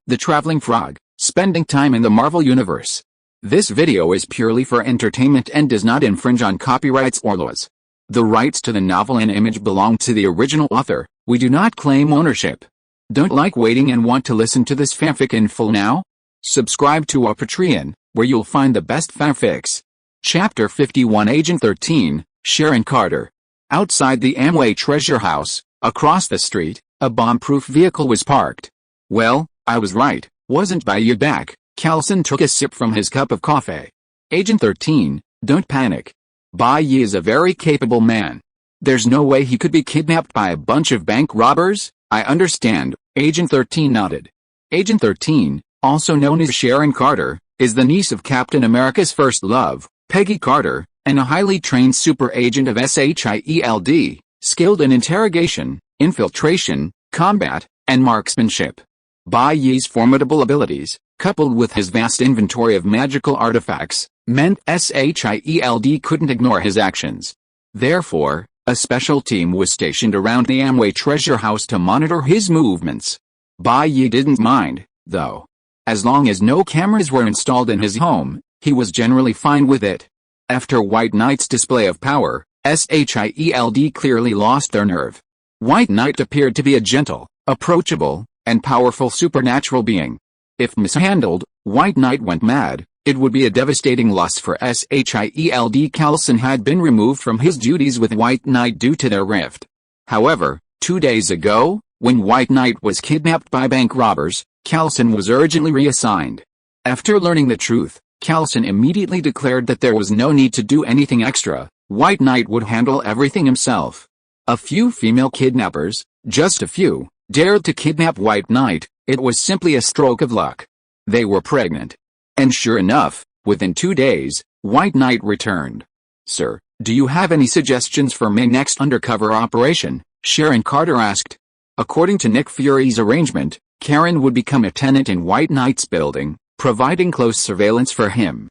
the traveling frog, spending time in the Marvel Universe. This video is purely for entertainment and does not infringe on copyrights or laws. The rights to the novel and image belong to the original author. We do not claim ownership. Don't like waiting and want to listen to this fanfic in full now? Subscribe to our Patreon, where you'll find the best fanfics. Chapter 51 Agent 13, Sharon Carter. Outside the Amway Treasure House, across the street, a bomb-proof vehicle was parked. Well, I was right, wasn't Bayou back? Callison took a sip from his cup of coffee. Agent 13, don't panic. Bayou is a very capable man. There's no way he could be kidnapped by a bunch of bank robbers. I understand, Agent 13 nodded. Agent 13, also known as Sharon Carter, is the niece of Captain America's first love, Peggy Carter, and a highly trained super agent of SHIELD, skilled in interrogation, infiltration, combat, and marksmanship. Bayou's formidable abilities, coupled with his vast inventory of magical artifacts, meant SHIELD couldn't ignore his actions. Therefore, a special team was stationed around the Amway Treasure House to monitor his movements. Bayou didn't mind, though. As long as no cameras were installed in his home, he was generally fine with it. After White Knight's display of power, SHIELD clearly lost their nerve. White Knight appeared to be a gentle, approachable, and powerful supernatural being. If mishandled, White Knight went mad, it would be a devastating loss for SHIELD. Callison had been removed from his duties with White Knight due to their rift. However, 2 days ago, when White Knight was kidnapped by bank robbers, Callison was urgently reassigned. After learning the truth, Callison immediately declared that there was no need to do anything extra. White Knight would handle everything himself. A few female kidnappers, just a few, dared to kidnap White Knight. It was simply a stroke of luck. They were pregnant. And sure enough, within 2 days, White Knight returned. Sir, do you have any suggestions for my next undercover operation? Sharon Carter asked. According to Nick Fury's arrangement, Karen would become a tenant in White Knight's building, providing close surveillance for him.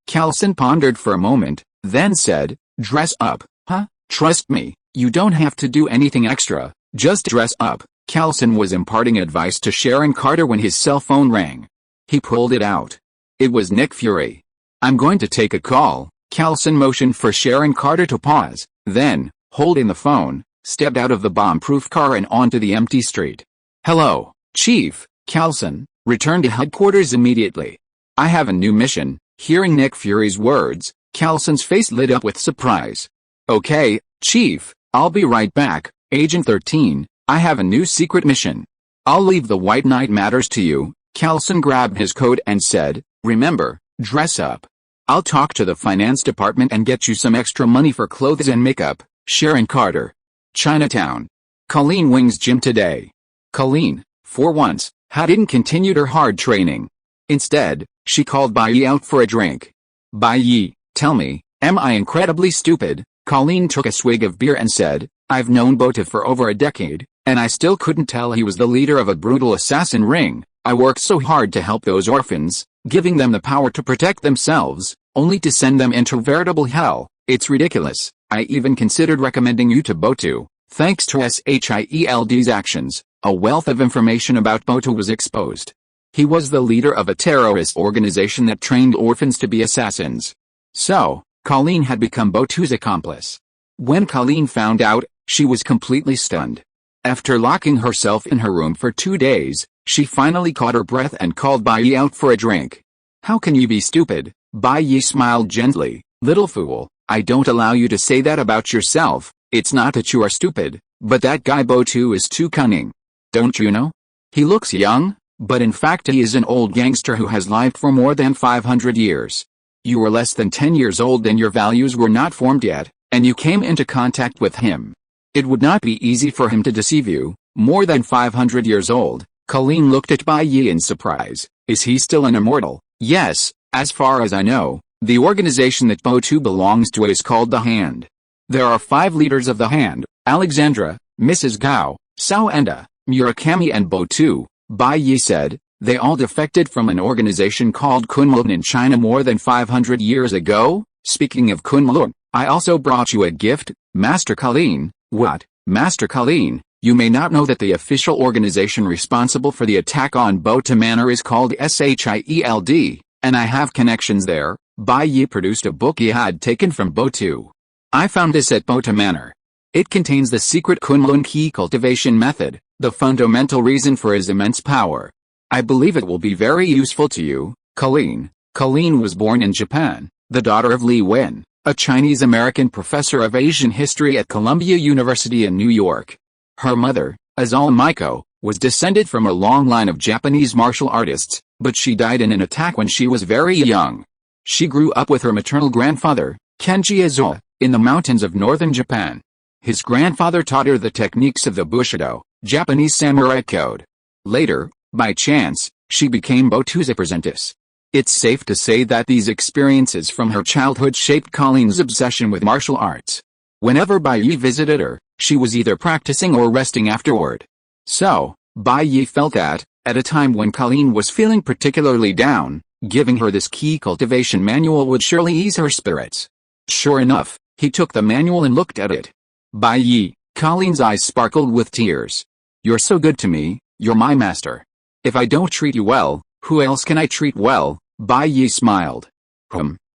Callison pondered for a moment, then said, dress up, huh? Trust me, you don't have to do anything extra, just dress up. Callison was imparting advice to Sharon Carter when his cell phone rang. He pulled it out. It was Nick Fury. I'm going to take a call. Callison motioned for Sharon Carter to pause, then, holding the phone, stepped out of the bomb-proof car and onto the empty street. Hello, Chief. Callison, return to headquarters immediately. I have a new mission. Hearing Nick Fury's words, Callison's face lit up with surprise. Okay, Chief, I'll be right back. Agent 13, I have a new secret mission. I'll leave the White Knight matters to you. Callison grabbed his coat and said, remember, dress up. I'll talk to the finance department and get you some extra money for clothes and makeup. Sharon Carter. Chinatown. Colleen Wing's gym today. Colleen, for once, hadn't continued her hard training. Instead, she called Bayou out for a drink. Bayou, tell me, am I incredibly stupid? Colleen took a swig of beer and said, I've known Bota for over a decade, and I still couldn't tell he was the leader of a brutal assassin ring. I worked so hard to help those orphans, giving them the power to protect themselves, only to send them into veritable hell. It's ridiculous. I even considered recommending you to Botu. Thanks to SHIELD's actions, a wealth of information about Botu was exposed. He was the leader of a terrorist organization that trained orphans to be assassins. So, Colleen had become Botu's accomplice. When Colleen found out, she was completely stunned. After locking herself in her room for 2 days, she finally caught her breath and called Bayou out for a drink. How can you be stupid? Bayou smiled gently. Little fool, I don't allow you to say that about yourself. It's not that you are stupid, but that guy Botu is too cunning. Don't you know? He looks young, but in fact he is an old gangster who has lived for more than 500 years. You were less than 10 years old and your values were not formed yet, and you came into contact with him. It would not be easy for him to deceive you. More than 500 years old. Colleen looked at Bayou in surprise. Is he still an immortal? Yes, as far as I know. The organization that Botu belongs to is called the Hand. There are 5 leaders of the Hand: Alexandra, Mrs. Gao, Sao Enda, Murakami and Botu. Bayou said, they all defected from an organization called Kunlun in China more than 500 years ago. Speaking of Kunlun, I also brought you a gift, Master Colleen. What? Master Colleen, You may not know that the official organization responsible for the attack on Bota Manor is called SHIELD, and I have connections there. Bai Yi produced a book he had taken from Botu. I found this at Bota Manor. It contains the secret Kunlun key cultivation method, the fundamental reason for his immense power. I believe it will be very useful to you, Colleen. Colleen was born in Japan, the daughter of Li Wen, a Chinese-American professor of Asian history at Columbia University in New York. Her mother, Azal Maiko, was descended from a long line of Japanese martial artists, but she died in an attack when she was very young. She grew up with her maternal grandfather, Kenji Azal, in the mountains of northern Japan. His grandfather taught her the techniques of the Bushido, Japanese samurai code. Later, by chance, she became Botu's apprentice. It's safe to say that these experiences from her childhood shaped Colleen's obsession with martial arts. Whenever Bai Yi visited her, she was either practicing or resting afterward. So, Bai Yi felt that, at a time when Colleen was feeling particularly down, giving her this key cultivation manual would surely ease her spirits. Sure enough, he took the manual and looked at it. Bai Yi, Colleen's eyes sparkled with tears. You're so good to me, you're my master. If I don't treat you well, who else can I treat well? Bai Yi smiled.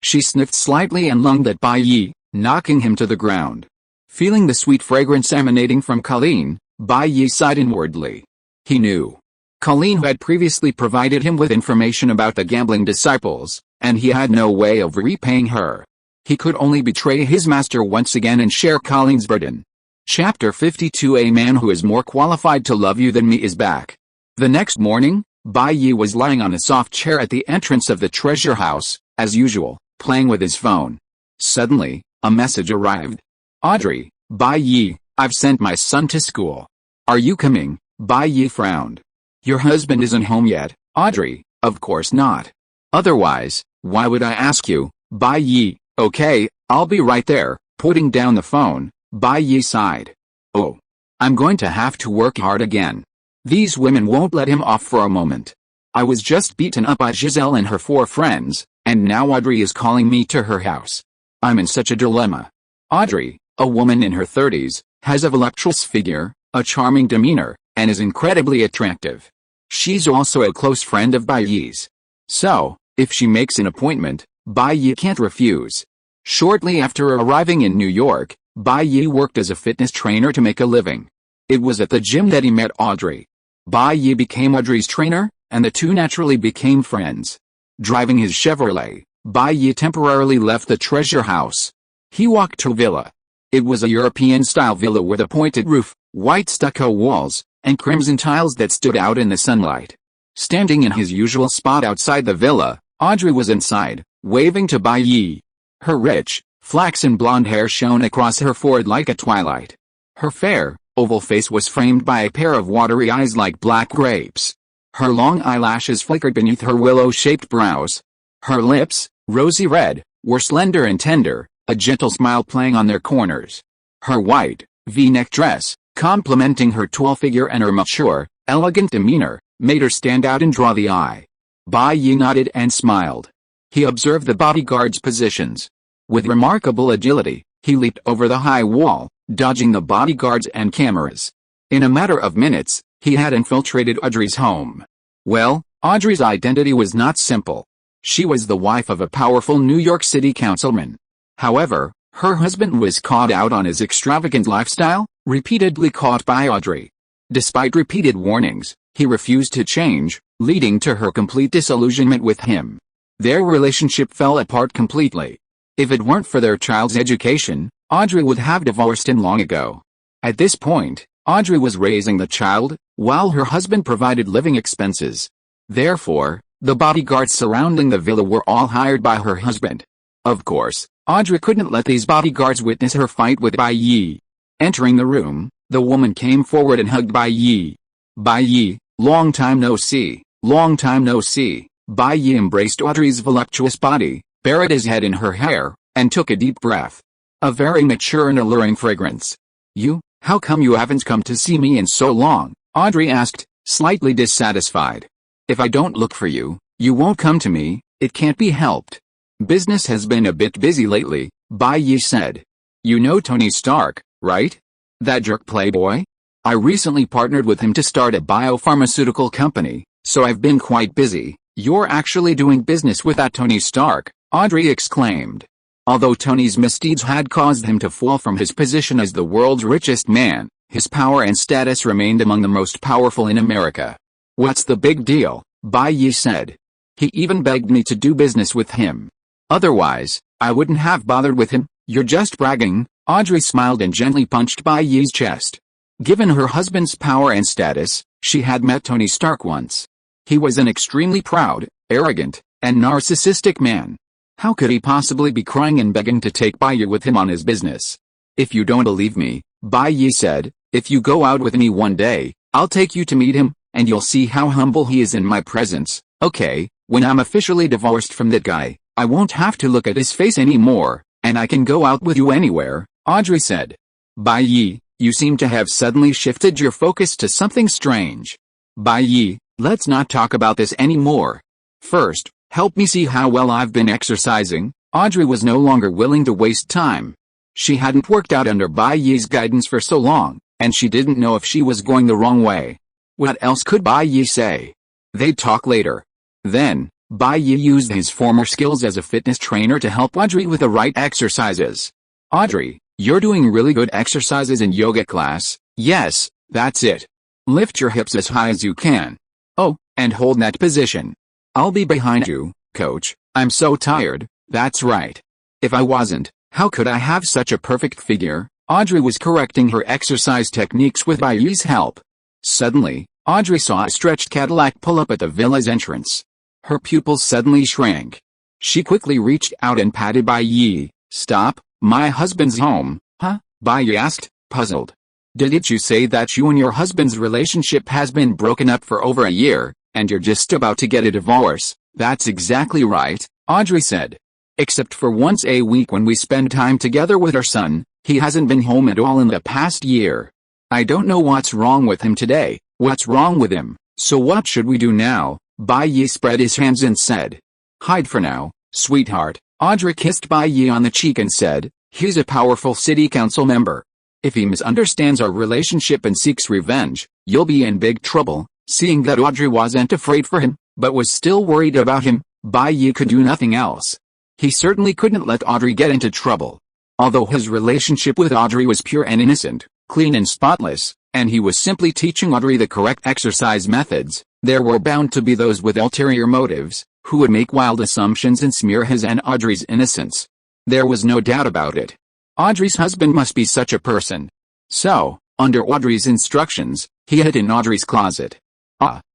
She sniffed slightly and lunged at Bai Yi, knocking him to the ground. Feeling the sweet fragrance emanating from Colleen, Bai Yi sighed inwardly. He knew. Colleen had previously provided him with information about the gambling disciples, and he had no way of repaying her. He could only betray his master once again and share Colleen's burden. Chapter 52. A man who is more qualified to love you than me is back. The next morning, Bai Yi was lying on a soft chair at the entrance of the treasure house, as usual, playing with his phone. Suddenly, a message arrived. Audrey, Bai Yi, I've sent my son to school. Are you coming? Bai Yi frowned. Your husband isn't home yet, Audrey. Of course not. Otherwise, why would I ask you? Bai Yi, okay, I'll be right there. Putting down the phone, Bai Yi sighed. Oh. I'm going to have to work hard again. These women won't let him off for a moment. I was just beaten up by Giselle and her 4 friends, and now Audrey is calling me to her house. I'm in such a dilemma. Audrey, a woman in her 30s, has a voluptuous figure, a charming demeanor, and is incredibly attractive. She's also a close friend of Bai Yi's. So, if she makes an appointment, Bai Yi can't refuse. Shortly after arriving in New York, Bai Yi worked as a fitness trainer to make a living. It was at the gym that he met Audrey. Bai Yi became Audrey's trainer, and the two naturally became friends. Driving his Chevrolet, Bai Yi temporarily left the treasure house. He walked to a villa. It was a European-style villa with a pointed roof, white stucco walls, and crimson tiles that stood out in the sunlight. Standing in his usual spot outside the villa, Audrey was inside, waving to Bai Yi. Her rich, flaxen blonde hair shone across her forehead like a twilight. Her fair, oval face was framed by a pair of watery eyes like black grapes. Her long eyelashes flickered beneath her willow-shaped brows. Her lips, rosy red, were slender and tender, a gentle smile playing on their corners. Her white, V-neck dress, complementing her tall figure and her mature, elegant demeanor, made her stand out and draw the eye. Bai Yi nodded and smiled. He observed the bodyguards' positions. With remarkable agility, he leaped over the high wall, dodging the bodyguards and cameras. In a matter of minutes, he had infiltrated Audrey's home. Well, Audrey's identity was not simple. She was the wife of a powerful New York City councilman. However, her husband was caught out on his extravagant lifestyle, repeatedly caught by Audrey. Despite repeated warnings, he refused to change, leading to her complete disillusionment with him. Their relationship fell apart completely. If it weren't for their child's education, Audrey would have divorced him long ago. At this point, Audrey was raising the child, while her husband provided living expenses. Therefore, the bodyguards surrounding the villa were all hired by her husband. Of course, Audrey couldn't let these bodyguards witness her fight with Bai Yi. Entering the room, the woman came forward and hugged Bai Yi. Bai Yi, long time no see, long time no see. Bai Yi embraced Audrey's voluptuous body, buried his head in her hair, and took a deep breath. A very mature and alluring fragrance. How come you haven't come to see me in so long? Audrey asked, slightly dissatisfied. If I don't look for you, you won't come to me, it can't be helped. Business has been a bit busy lately, Bai Yi said. You know Tony Stark, right? That jerk playboy? I recently partnered with him to start a biopharmaceutical company, so I've been quite busy. You're actually doing business with that Tony Stark, Audrey exclaimed. Although Tony's misdeeds had caused him to fall from his position as the world's richest man, his power and status remained among the most powerful in America. What's the big deal? Bai Yi said. He even begged me to do business with him. Otherwise, I wouldn't have bothered with him. You're just bragging. Audrey smiled and gently punched Bai Yi's chest. Given her husband's power and status, she had met Tony Stark once. He was an extremely proud, arrogant, and narcissistic man. How could he possibly be crying and begging to take Bai Yi with him on his business? If you don't believe me, Bai Yi said, if you go out with me one day, I'll take you to meet him, and you'll see how humble he is in my presence. Okay, when I'm officially divorced from that guy, I won't have to look at his face anymore, and I can go out with you anywhere, Audrey said. Bai Yi, you seem to have suddenly shifted your focus to something strange. Bai Yi, let's not talk about this anymore. First, help me see how well I've been exercising. Audrey was no longer willing to waste time. She hadn't worked out under Bai Yi's guidance for so long, and she didn't know if she was going the wrong way. What else could Bai Yi say? They'd talk later. Then, Bai Yi used his former skills as a fitness trainer to help Audrey with the right exercises. Audrey, you're doing really good exercises in yoga class. Yes, that's it. Lift your hips as high as you can. Oh, and hold that position. I'll be behind you, coach. I'm so tired. That's right. If I wasn't, how could I have such a perfect figure? Audrey was correcting her exercise techniques with Bai Yi's help. Suddenly, Audrey saw a stretched Cadillac pull up at the villa's entrance. Her pupils suddenly shrank. She quickly reached out and patted Bai Yi. Stop, my husband's home, huh? Bai Yi asked, puzzled. Didn't you say that you and your husband's relationship has been broken up for over a year, and you're just about to get a divorce? That's exactly right, Audrey said. Except for once a week when we spend time together with our son, he hasn't been home at all in the past year. I don't know what's wrong with him today. What's wrong with him? So what should we do now? Bai Yi spread his hands and said. Hide for now, sweetheart. Audrey kissed Bai Yi on the cheek and said, he's a powerful city council member. If he misunderstands our relationship and seeks revenge, you'll be in big trouble. Seeing that Audrey wasn't afraid for him, but was still worried about him, Bai Yi could do nothing else. He certainly couldn't let Audrey get into trouble. Although his relationship with Audrey was pure and innocent, clean and spotless, and he was simply teaching Audrey the correct exercise methods, there were bound to be those with ulterior motives, who would make wild assumptions and smear his and Audrey's innocence. There was no doubt about it. Audrey's husband must be such a person. So, under Audrey's instructions, he hid in Audrey's closet.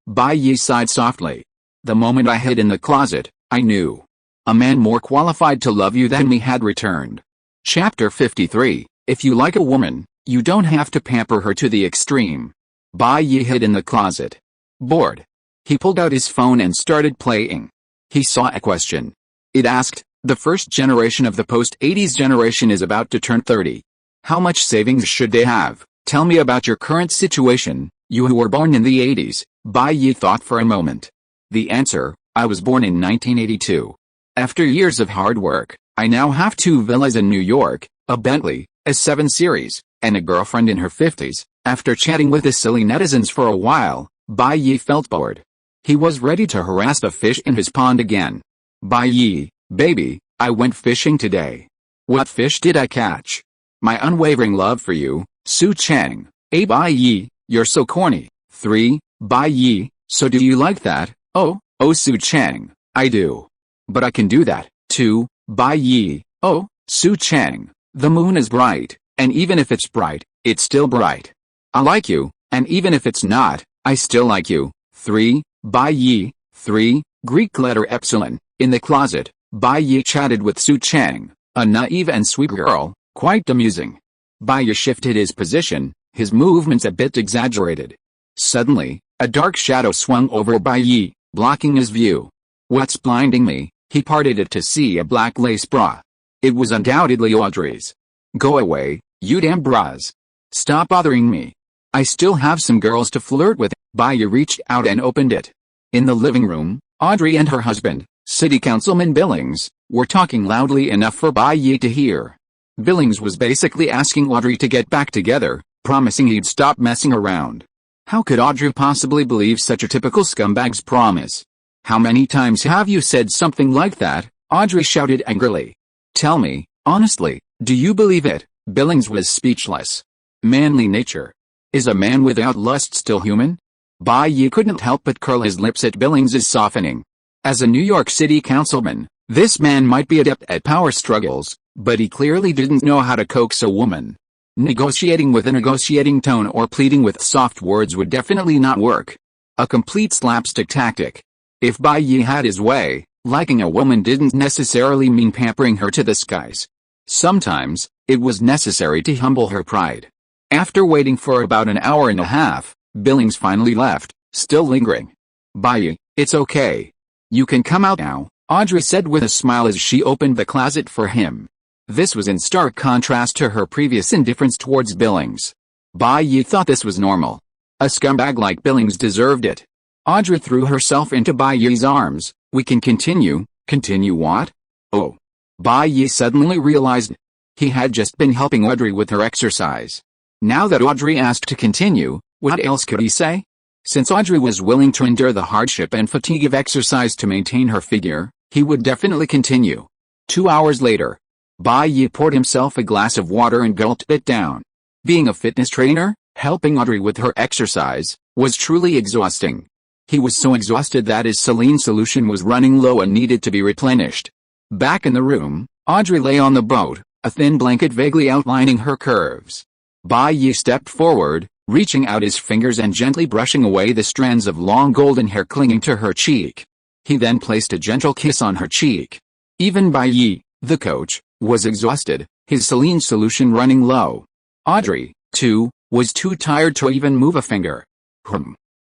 Bai Yi sighed softly. The moment I hid in the closet, I knew. A man more qualified to love you than me had returned. Chapter 53, If you like a woman, you don't have to pamper her to the extreme. Bai Yi hid in the closet. Bored. He pulled out his phone and started playing. He saw a question. It asked, the first generation of the post-80s generation is about to turn 30. How much savings should they have? Tell me about your current situation, you who were born in the 80s. Bai Yi thought for a moment. The answer, I was born in 1982. After years of hard work, I now have 2 villas in New York, a Bentley, a 7 Series, and a girlfriend in her 50s. After chatting with the silly netizens for a while, Bai Yi felt bored. He was ready to harass the fish in his pond again. Bai Yi, baby, I went fishing today. What fish did I catch? My unwavering love for you, Su Chang. Bai Yi, you're so corny. 3. Bai Yi, so do you like that? Oh, Su Chang, I do. But I can do that, too. Bai Yi, oh, Su Chang, the moon is bright, and even if it's bright, it's still bright. I like you, and even if it's not, I still like you. 3. Bai Yi, 3. Greek letter epsilon. In the closet, Bai Yi chatted with Su Chang, a naive and sweet girl, quite amusing. Bai Yi shifted his position, his movements a bit exaggerated. Suddenly, a dark shadow swung over Bai Yi, blocking his view. What's blinding me? He parted it to see a black lace bra. It was undoubtedly Audrey's. Go away, you damn bras. Stop bothering me. I still have some girls to flirt with. Bai Yi reached out and opened it. In the living room, Audrey and her husband, City Councilman Billings, were talking loudly enough for Bai Yi to hear. Billings was basically asking Audrey to get back together, promising he'd stop messing around. How could Audrey possibly believe such a typical scumbag's promise? How many times have you said something like that? Audrey shouted angrily. Tell me, honestly, do you believe it? Billings was speechless. Manly nature. Is a man without lust still human? Bai Yi couldn't help but curl his lips at Billings' softening. As a New York City councilman, this man might be adept at power struggles, but he clearly didn't know how to coax a woman. Negotiating with a negotiating tone or pleading with soft words would definitely not work. A complete slapstick tactic. If Bai Yi had his way, liking a woman didn't necessarily mean pampering her to the skies. Sometimes, it was necessary to humble her pride. After waiting for about an hour and a half, Billings finally left, still lingering. Bai Yi, it's okay. You can come out now, Audrey said with a smile as she opened the closet for him. This was in stark contrast to her previous indifference towards Billings. Bai Yi thought this was normal. A scumbag like Billings deserved it. Audrey threw herself into Bai Yi's arms. We can continue. Continue what? Oh. Bai Yi suddenly realized. He had just been helping Audrey with her exercise. Now that Audrey asked to continue, what else could he say? Since Audrey was willing to endure the hardship and fatigue of exercise to maintain her figure, he would definitely continue. 2 hours later, Bai Yi poured himself a glass of water and gulped it down. Being a fitness trainer, helping Audrey with her exercise, was truly exhausting. He was so exhausted that his saline solution was running low and needed to be replenished. Back in the room, Audrey lay on the boat, a thin blanket vaguely outlining her curves. Bai Yi stepped forward, reaching out his fingers and gently brushing away the strands of long golden hair clinging to her cheek. He then placed a gentle kiss on her cheek. Even Bai Yi, the coach, was exhausted, his saline solution running low. Audrey, too, was too tired to even move a finger.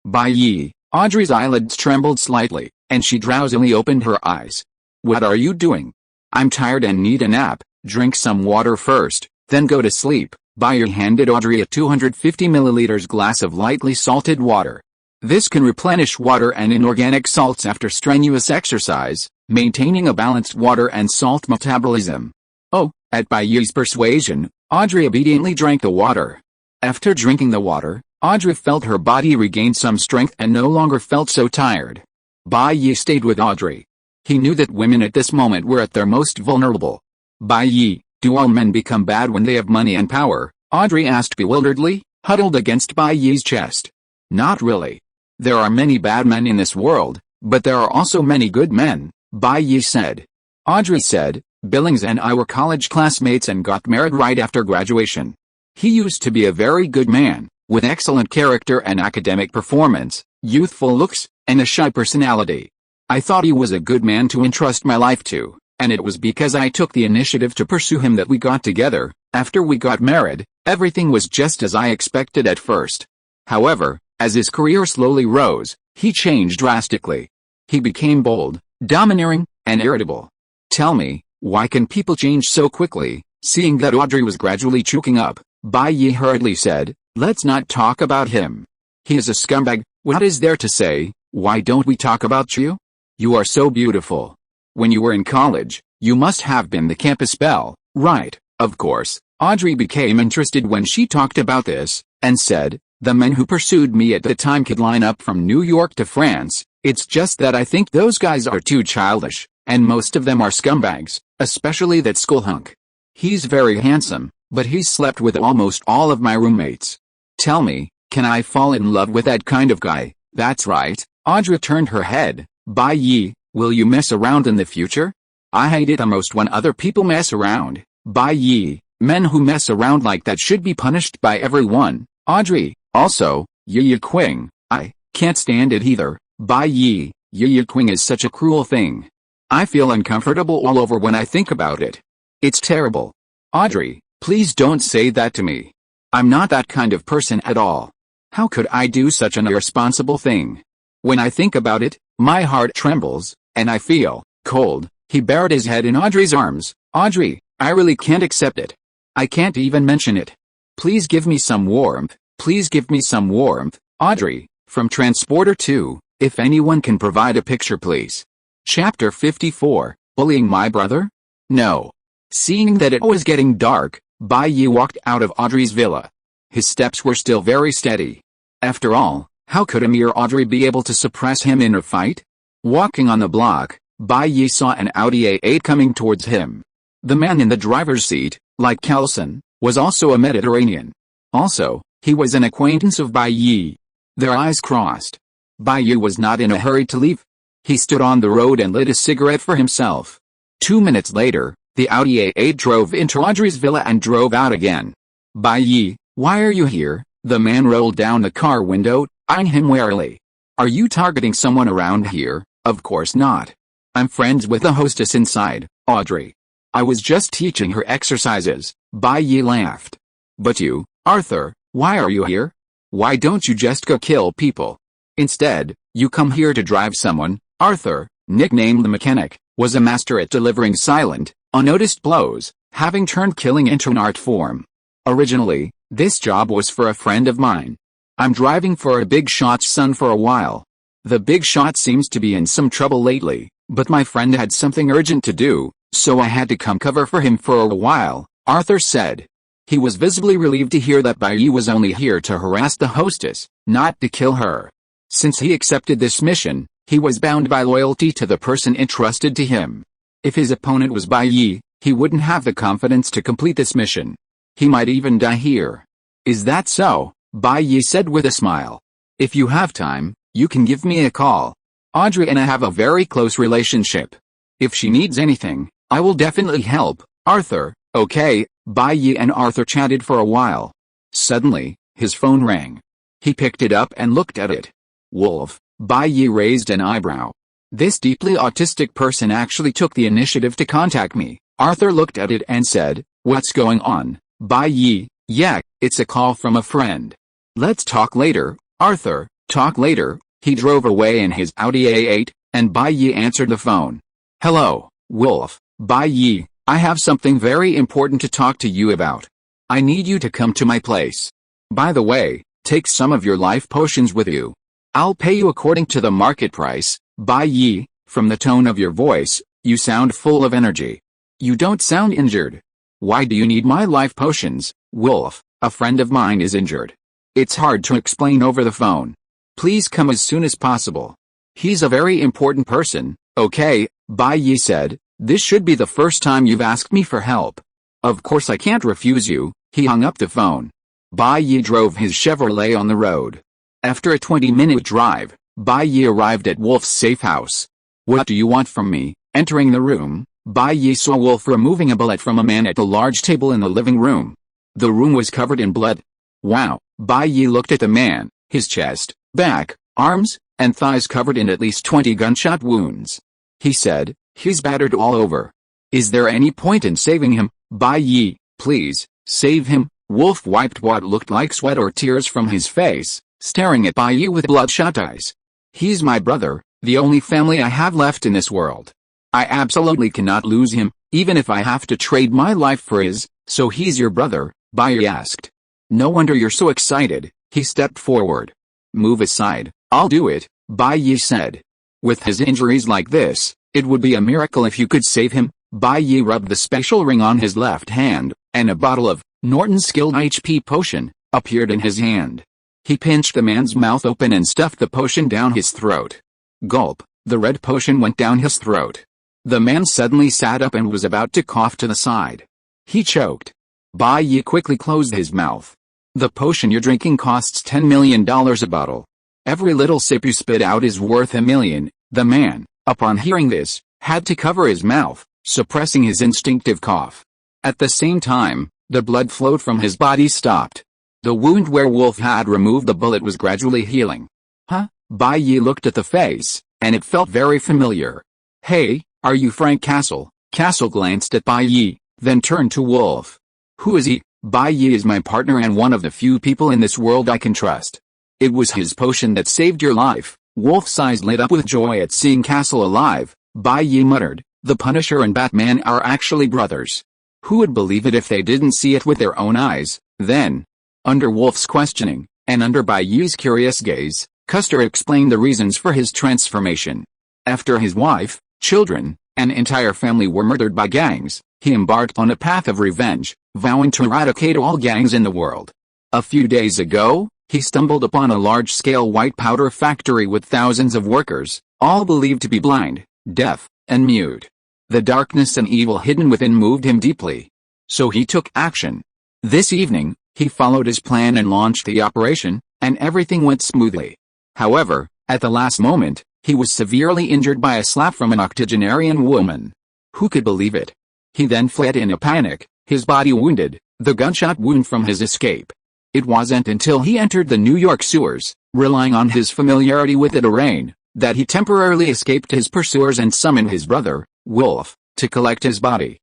Bai Yi, Audrey's eyelids trembled slightly, and she drowsily opened her eyes. What are you doing? I'm tired and need a nap. Drink some water first, then go to sleep. Bai Yi handed Audrey a 250 milliliters glass of lightly salted water. This can replenish water and inorganic salts after strenuous exercise, maintaining a balanced water and salt metabolism. Oh, at Bai Yi's persuasion, Audrey obediently drank the water. After drinking the water, Audrey felt her body regain some strength and no longer felt so tired. Bai Yi stayed with Audrey. He knew that women at this moment were at their most vulnerable. Bai Yi, do all men become bad when they have money and power? Audrey asked bewilderedly, huddled against Bai Yi's chest. Not really. There are many bad men in this world, but there are also many good men, Bai Yi said. Audrey said, Billings and I were college classmates and got married right after graduation. He used to be a very good man, with excellent character and academic performance, youthful looks, and a shy personality. I thought he was a good man to entrust my life to, and it was because I took the initiative to pursue him that we got together. After we got married, everything was just as I expected at first. However, as his career slowly rose, he changed drastically. He became bold, domineering, and irritable. Tell me, why can people change so quickly? Seeing that Audrey was gradually choking up, Bai Yi hurriedly said, let's not talk about him. He is a scumbag. What is there to say? Why don't we talk about you? You are so beautiful. When you were in college, you must have been the campus belle, right? Of course. Audrey became interested when she talked about this, and said, the men who pursued me at the time could line up from New York to France. It's just that I think those guys are too childish, and most of them are scumbags, especially that school hunk. He's very handsome, but he's slept with almost all of my roommates. Tell me, can I fall in love with that kind of guy? That's right. Audrey turned her head. Bai Yi, will you mess around in the future? I hate it the most when other people mess around. Bai Yi, men who mess around like that should be punished by everyone. Audrey, also, Yi Qing, I can't stand it either. Bai Yi, Yi Qing is such a cruel thing. I feel uncomfortable all over when I think about it. It's terrible. Audrey, please don't say that to me. I'm not that kind of person at all. How could I do such an irresponsible thing? When I think about it, my heart trembles, and I feel cold. He buried his head in Audrey's arms. Audrey, I really can't accept it. I can't even mention it. Please give me some warmth. Please give me some warmth. Audrey, from Transporter 2, if anyone can provide a picture please. Chapter 54, Bullying My Brother? No. Seeing that it was getting dark, Bai Yi walked out of Audrey's villa. His steps were still very steady. After all, how could a mere Audrey be able to suppress him in a fight? Walking on the block, Bai Yi saw an Audi A8 coming towards him. The man in the driver's seat, like Kelson, was also a Mediterranean. Also, he was an acquaintance of Bai Yi. Their eyes crossed. Bai Yi was not in a hurry to leave. He stood on the road and lit a cigarette for himself. 2 minutes later, the Audi A8 drove into Audrey's villa and drove out again. Bai Yi, why are you here? The man rolled down the car window, eyeing him warily. Are you targeting someone around here? Of course not. I'm friends with the hostess inside, Audrey. I was just teaching her exercises. Bai Yi laughed. But you, Arthur, why are you here? Why don't you just go kill people? Instead, you come here to drive someone. Arthur, nicknamed the mechanic, was a master at delivering silent, unnoticed blows, having turned killing into an art form. Originally, this job was for a friend of mine. I'm driving for a big shot's son for a while. The big shot seems to be in some trouble lately, but my friend had something urgent to do, so I had to come cover for him for a while, Arthur said. He was visibly relieved to hear that Bai Yi was only here to harass the hostess, not to kill her. Since he accepted this mission, he was bound by loyalty to the person entrusted to him. If his opponent was Bai Yi, he wouldn't have the confidence to complete this mission. He might even die here. Is that so? Bai Yi said with a smile. If you have time, you can give me a call. Audrey and I have a very close relationship. If she needs anything, I will definitely help. Arthur, okay. Bai Yi and Arthur chatted for a while. Suddenly, his phone rang. He picked it up and looked at it. Wolf. Bai Yi raised an eyebrow. This deeply autistic person actually took the initiative to contact me. Arthur looked at it and said, what's going on? Bai Yi, yeah, it's a call from a friend. Let's talk later, Arthur, talk later. He drove away in his Audi A8, and Bai Yi answered the phone. Hello, Wolf. Bai Yi, I have something very important to talk to you about. I need you to come to my place. By the way, take some of your life potions with you. I'll pay you according to the market price. Bai Yi, from the tone of your voice, you sound full of energy. You don't sound injured. Why do you need my life potions? Wolf, a friend of mine is injured. It's hard to explain over the phone. Please come as soon as possible. He's a very important person. Okay, Bai Yi said, this should be the first time you've asked me for help. Of course I can't refuse you. He hung up the phone. Bai Yi drove his Chevrolet on the road. After a 20-minute drive, Bai Yi arrived at Wolf's safe house. What do you want from me? Entering the room, Bai Yi saw Wolf removing a bullet from a man at the large table in the living room. The room was covered in blood. Wow, Bai Yi looked at the man, his chest, back, arms, and thighs covered in at least 20 gunshot wounds. He said, he's battered all over. Is there any point in saving him? Bai Yi, please, save him. Wolf wiped what looked like sweat or tears from his face, staring at Bai Yi with bloodshot eyes. He's my brother, the only family I have left in this world. I absolutely cannot lose him, even if I have to trade my life for his. So he's your brother? Bai Yi asked. No wonder you're so excited. He stepped forward. Move aside, I'll do it, Bai Yi said. With his injuries like this, it would be a miracle if you could save him. Bai Yi rubbed the special ring on his left hand, and a bottle of Norton's Skilled HP potion appeared in his hand. He pinched the man's mouth open and stuffed the potion down his throat. Gulp, the red potion went down his throat. The man suddenly sat up and was about to cough to the side. He choked. Bai Yi quickly closed his mouth. The potion you're drinking costs $10 million a bottle. Every little sip you spit out is worth $1 million. The man, upon hearing this, had to cover his mouth, suppressing his instinctive cough. At the same time, the blood flowed from his body stopped. The wound where Wolf had removed the bullet was gradually healing. Huh? Bai Yi looked at the face, and it felt very familiar. Hey, are you Frank Castle? Castle glanced at Bai Yi, then turned to Wolf. Who is he? Bai Yi is my partner and one of the few people in this world I can trust. It was his potion that saved your life. Wolf's eyes lit up with joy at seeing Castle alive. Bai Yi muttered, the Punisher and Batman are actually brothers. Who would believe it if they didn't see it with their own eyes? Then, under Wolf's questioning, and under Bai Yi's curious gaze, Custer explained the reasons for his transformation. After his wife, children, and entire family were murdered by gangs, he embarked on a path of revenge, vowing to eradicate all gangs in the world. A few days ago, he stumbled upon a large-scale white powder factory with thousands of workers, all believed to be blind, deaf, and mute. The darkness and evil hidden within moved him deeply. So he took action. This evening, he followed his plan and launched the operation, and everything went smoothly. However, at the last moment, he was severely injured by a slap from an octogenarian woman. Who could believe it? He then fled in a panic, his body wounded, the gunshot wound from his escape. It wasn't until he entered the New York sewers, relying on his familiarity with the terrain, that he temporarily escaped his pursuers and summoned his brother, Wolf, to collect his body.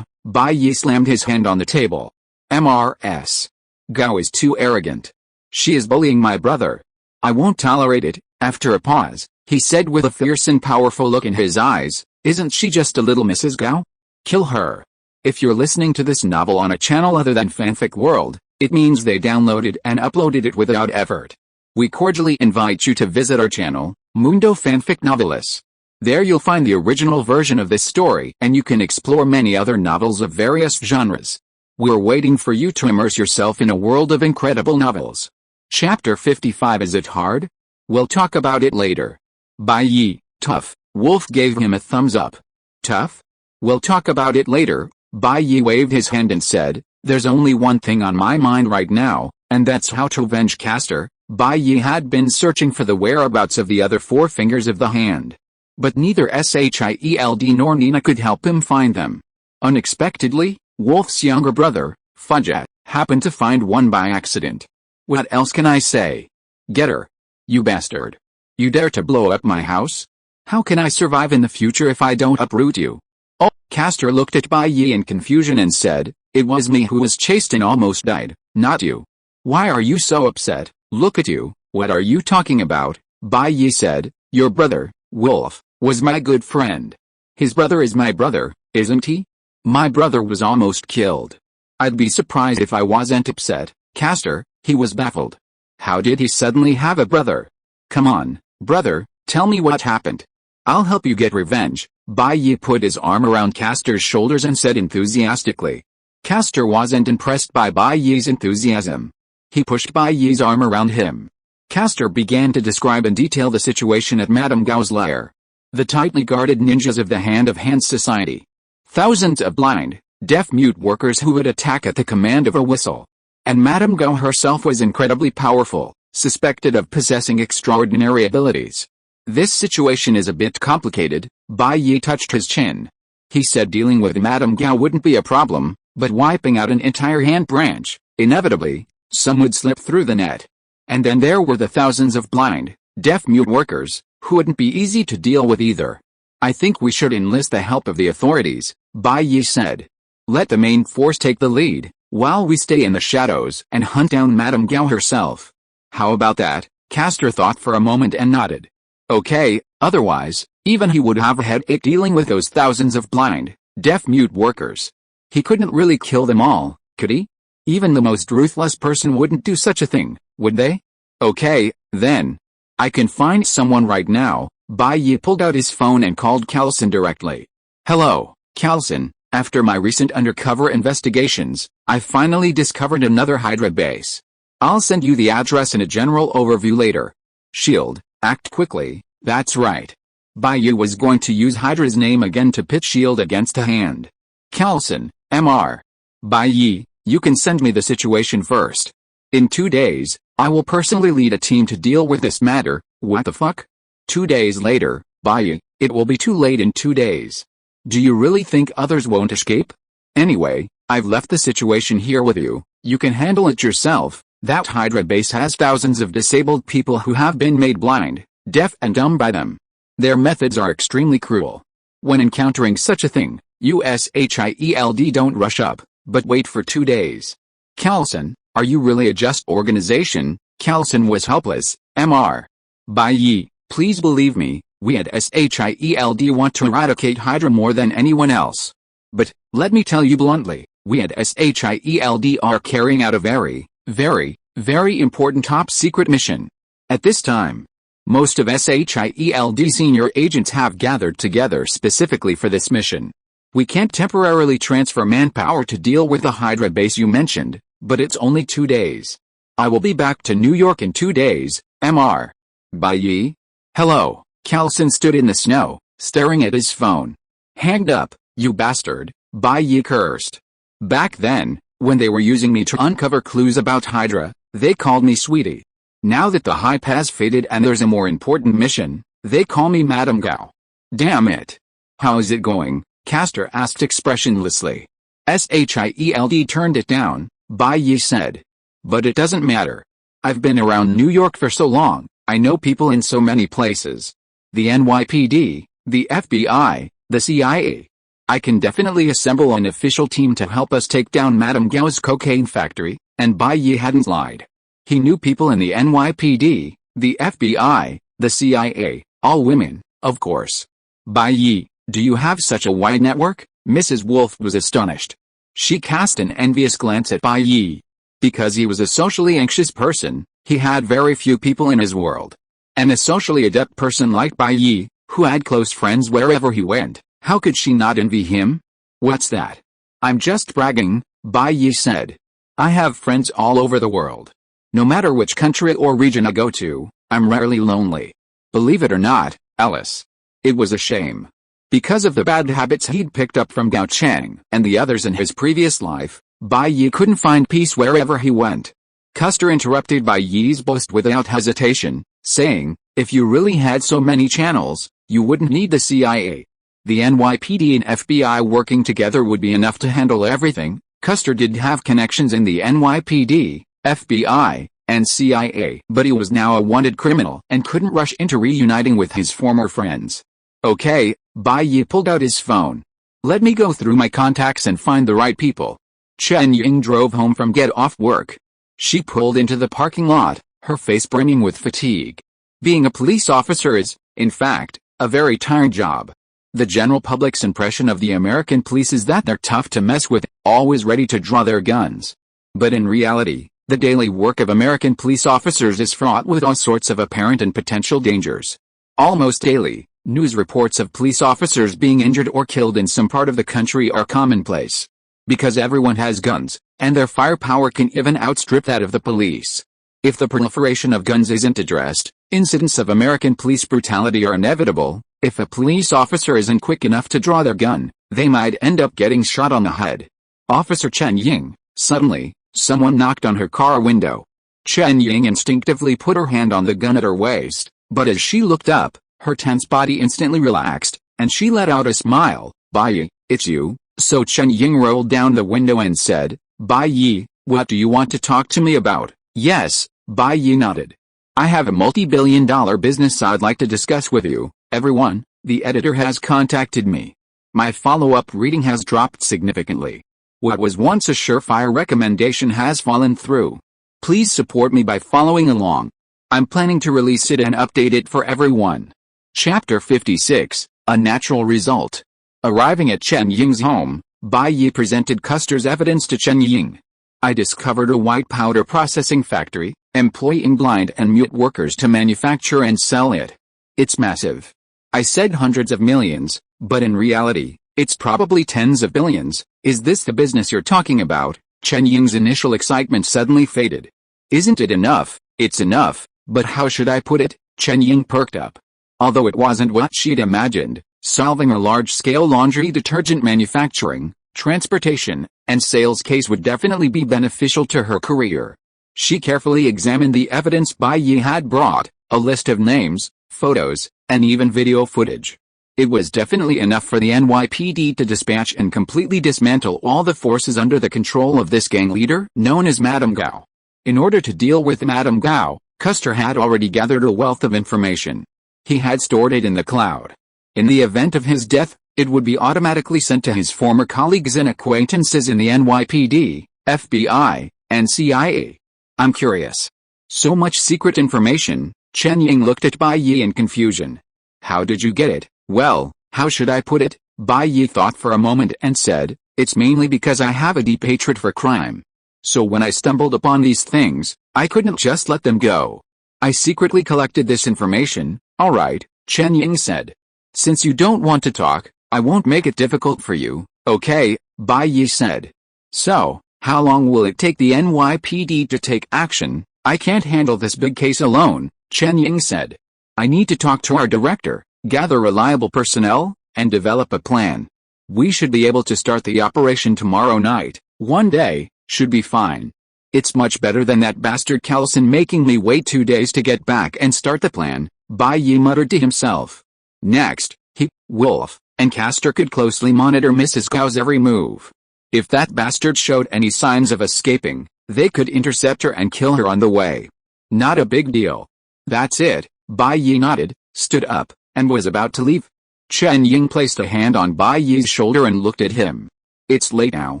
Bai Yi slammed his hand on the table. Mrs. Gao is too arrogant. She is bullying my brother. I won't tolerate it. After a pause, he said with a fierce and powerful look in his eyes, isn't she just a little Mrs. Gao? Kill her. If you're listening to this novel on a channel other than Fanfic World, it means they downloaded and uploaded it without effort. We cordially invite you to visit our channel, Mundo Fanfic Novelis. There you'll find the original version of this story and you can explore many other novels of various genres. We're waiting for you to immerse yourself in a world of incredible novels. Chapter 55. Is it hard? We'll talk about it later. Bai Yi, tough. Wolf gave him a thumbs up. Tough? We'll talk about it later. Bai Yi waved his hand and said, there's only one thing on my mind right now, and that's how to avenge Castor. Bai Yi had been searching for the whereabouts of the other four fingers of the hand. But neither Shield nor Nina could help him find them. Unexpectedly, Wolf's younger brother, Fudget, happened to find one by accident. What else can I say? Get her. You bastard. You dare to blow up my house? How can I survive in the future if I don't uproot you? Oh, Castor looked at Bai Yi in confusion and said, it was me who was chased and almost died, not you. Why are you so upset? Look at you, what are you talking about? Bai Yi said, your brother, Wolf, was my good friend. His brother is my brother, isn't he? My brother was almost killed. I'd be surprised if I wasn't upset. Castor, he was baffled. How did he suddenly have a brother? Come on, brother, tell me what happened. I'll help you get revenge. Bai Yi put his arm around Castor's shoulders and said enthusiastically. Castor wasn't impressed by Bai Yi's enthusiasm. He pushed Bai Yi's arm around him. Castor began to describe in detail the situation at Madame Gao's lair. The tightly guarded ninjas of the Hand-of-Hand Society. Thousands of blind, deaf-mute workers who would attack at the command of a whistle. And Madame Gao herself was incredibly powerful, suspected of possessing extraordinary abilities. This situation is a bit complicated. Bai Yi touched his chin. He said dealing with Madame Gao wouldn't be a problem, but wiping out an entire hand branch, inevitably, some would slip through the net. And then there were the thousands of blind, deaf-mute workers, who wouldn't be easy to deal with either. I think we should enlist the help of the authorities, Bai Yi said. Let the main force take the lead, while we stay in the shadows and hunt down Madame Gao herself. How about that? Castor thought for a moment and nodded. Okay, otherwise, even he would have a headache dealing with those thousands of blind, deaf-mute workers. He couldn't really kill them all, could he? Even the most ruthless person wouldn't do such a thing, would they? Okay, then. I can find someone right now. Bai Yi pulled out his phone and called Calson directly. Hello, Calson. After my recent undercover investigations, I finally discovered another Hydra base. I'll send you the address and a general overview later. Shield, act quickly. That's right. Bai Yi was going to use Hydra's name again to pit Shield against a hand. Calson, Mr. Bai Yi, you can send me the situation first. In 2 days, I will personally lead a team to deal with this matter. What the fuck? 2 days later, Bai Yi, it will be too late in 2 days. Do you really think others won't escape? Anyway, I've left the situation here with you. You can handle it yourself. That Hydra base has thousands of disabled people who have been made blind, deaf and dumb by them. Their methods are extremely cruel. When encountering such a thing, Shield don't rush up, but wait for 2 days. Calson, are you really a just organization? Calson was helpless. Mr. Bai Yi, please believe me, we at Shield want to eradicate Hydra more than anyone else. But, let me tell you bluntly, we at Shield are carrying out a very, very important top-secret mission. At this time, most of Shield senior agents have gathered together specifically for this mission. We can't temporarily transfer manpower to deal with the Hydra base you mentioned, But it's only 2 days. I will be back to New York in 2 days, Mr. Bai Yi. Hello. Carlson stood in the snow, staring at his phone. Hanged up, you bastard, Bai Yi cursed. Back then, when they were using me to uncover clues about Hydra, they called me sweetie. Now that the hype has faded and there's a more important mission, they call me Madame Gao. Damn it. How is it going? Castor asked expressionlessly. Shield turned it down, Bai Yi said. But it doesn't matter. I've been around New York for so long, I know people in so many places. The NYPD, the FBI, the CIA. I can definitely assemble an official team to help us take down Madame Gao's cocaine factory, and Bai Yi hadn't lied. He knew people in the NYPD, the FBI, the CIA, all women, of course. Bai Yi, do you have such a wide network? Mrs. Wolf was astonished. She cast an envious glance at Bai Yi. Because he was a socially anxious person, he had very few people in his world. And a socially adept person like Bai Yi, who had close friends wherever he went, how could she not envy him? What's that? I'm just bragging, Bai Yi said. I have friends all over the world. No matter which country or region I go to, I'm rarely lonely. Believe it or not, Alice. It was a shame. Because of the bad habits he'd picked up from Gao Chang and the others in his previous life, Bai Yi couldn't find peace wherever he went. Custer interrupted Bai Yi's boast without hesitation, saying, if you really had so many channels, you wouldn't need the CIA. The NYPD and FBI working together would be enough to handle everything. Custer did have connections in the NYPD, FBI, and CIA, but he was now a wanted criminal and couldn't rush into reuniting with his former friends. Okay, Bai Yi pulled out his phone. Let me go through my contacts and find the right people. Chen Ying drove home from get off work. She pulled into the parking lot, her face brimming with fatigue. Being a police officer is, in fact, a very tiring job. The general public's impression of the American police is that they're tough to mess with, always ready to draw their guns. But in reality, the daily work of American police officers is fraught with all sorts of apparent and potential dangers. Almost daily, news reports of police officers being injured or killed in some part of the country are commonplace. Because everyone has guns, and their firepower can even outstrip that of the police. If the proliferation of guns isn't addressed, incidents of American police brutality are inevitable. If a police officer isn't quick enough to draw their gun, they might end up getting shot on the head. Officer Chen Ying. Suddenly, someone knocked on her car window. Chen Ying instinctively put her hand on the gun at her waist, but as she looked up, her tense body instantly relaxed, and she let out a smile. Bai Yi, it's you. So Chen Ying rolled down the window and said, Bai Yi, what do you want to talk to me about? Yes, Bai Yi nodded. I have a multi-billion-dollar business I'd like to discuss with you. Everyone, the editor has contacted me. My follow-up reading has dropped significantly. What was once a surefire recommendation has fallen through. Please support me by following along. I'm planning to release it and update it for everyone. Chapter 56, A Natural Result. Arriving at Chen Ying's home, Bai Yi presented Custer's evidence to Chen Ying. I discovered a white powder processing factory, employing blind and mute workers to manufacture and sell it. It's massive. I said hundreds of millions, but in reality, it's probably tens of billions. Is this the business you're talking about? Chen Ying's initial excitement suddenly faded. Isn't it enough? It's enough, but how should I put it? Chen Ying perked up. Although it wasn't what she'd imagined, solving a large-scale laundry detergent manufacturing, transportation, and sales case would definitely be beneficial to her career. She carefully examined the evidence Bai Yi had brought, a list of names, photos, and even video footage. It was definitely enough for the NYPD to dispatch and completely dismantle all the forces under the control of this gang leader known as Madame Gao. In order to deal with Madame Gao, Custer had already gathered a wealth of information. He had stored it in the cloud. In the event of his death, it would be automatically sent to his former colleagues and acquaintances in the NYPD, FBI, and CIA. I'm curious. So much secret information. Chen Ying looked at Bai Yi in confusion. How did you get it? Well, how should I put it? Bai Yi thought for a moment and said, it's mainly because I have a deep hatred for crime. So when I stumbled upon these things, I couldn't just let them go. I secretly collected this information. All right, Chen Ying said. Since you don't want to talk, I won't make it difficult for you, okay? Bai Yi said. So, How long will it take the NYPD to take action? I can't handle this big case alone, Chen Ying said. I need to talk to our director, gather reliable personnel, and develop a plan. We should be able to start the operation tomorrow night. One day should be fine. It's much better than that bastard Callison making me wait 2 days to get back and start the plan, Bai Yi muttered to himself. Next, he, Wolf, and Castor could closely monitor Mrs. Gao's every move. If that bastard showed any signs of escaping, they could intercept her and kill her on the way. Not a big deal. That's it, Bai Yi nodded, stood up, and was about to leave. Chen Ying placed a hand on Bai Yi's shoulder and looked at him. It's late now,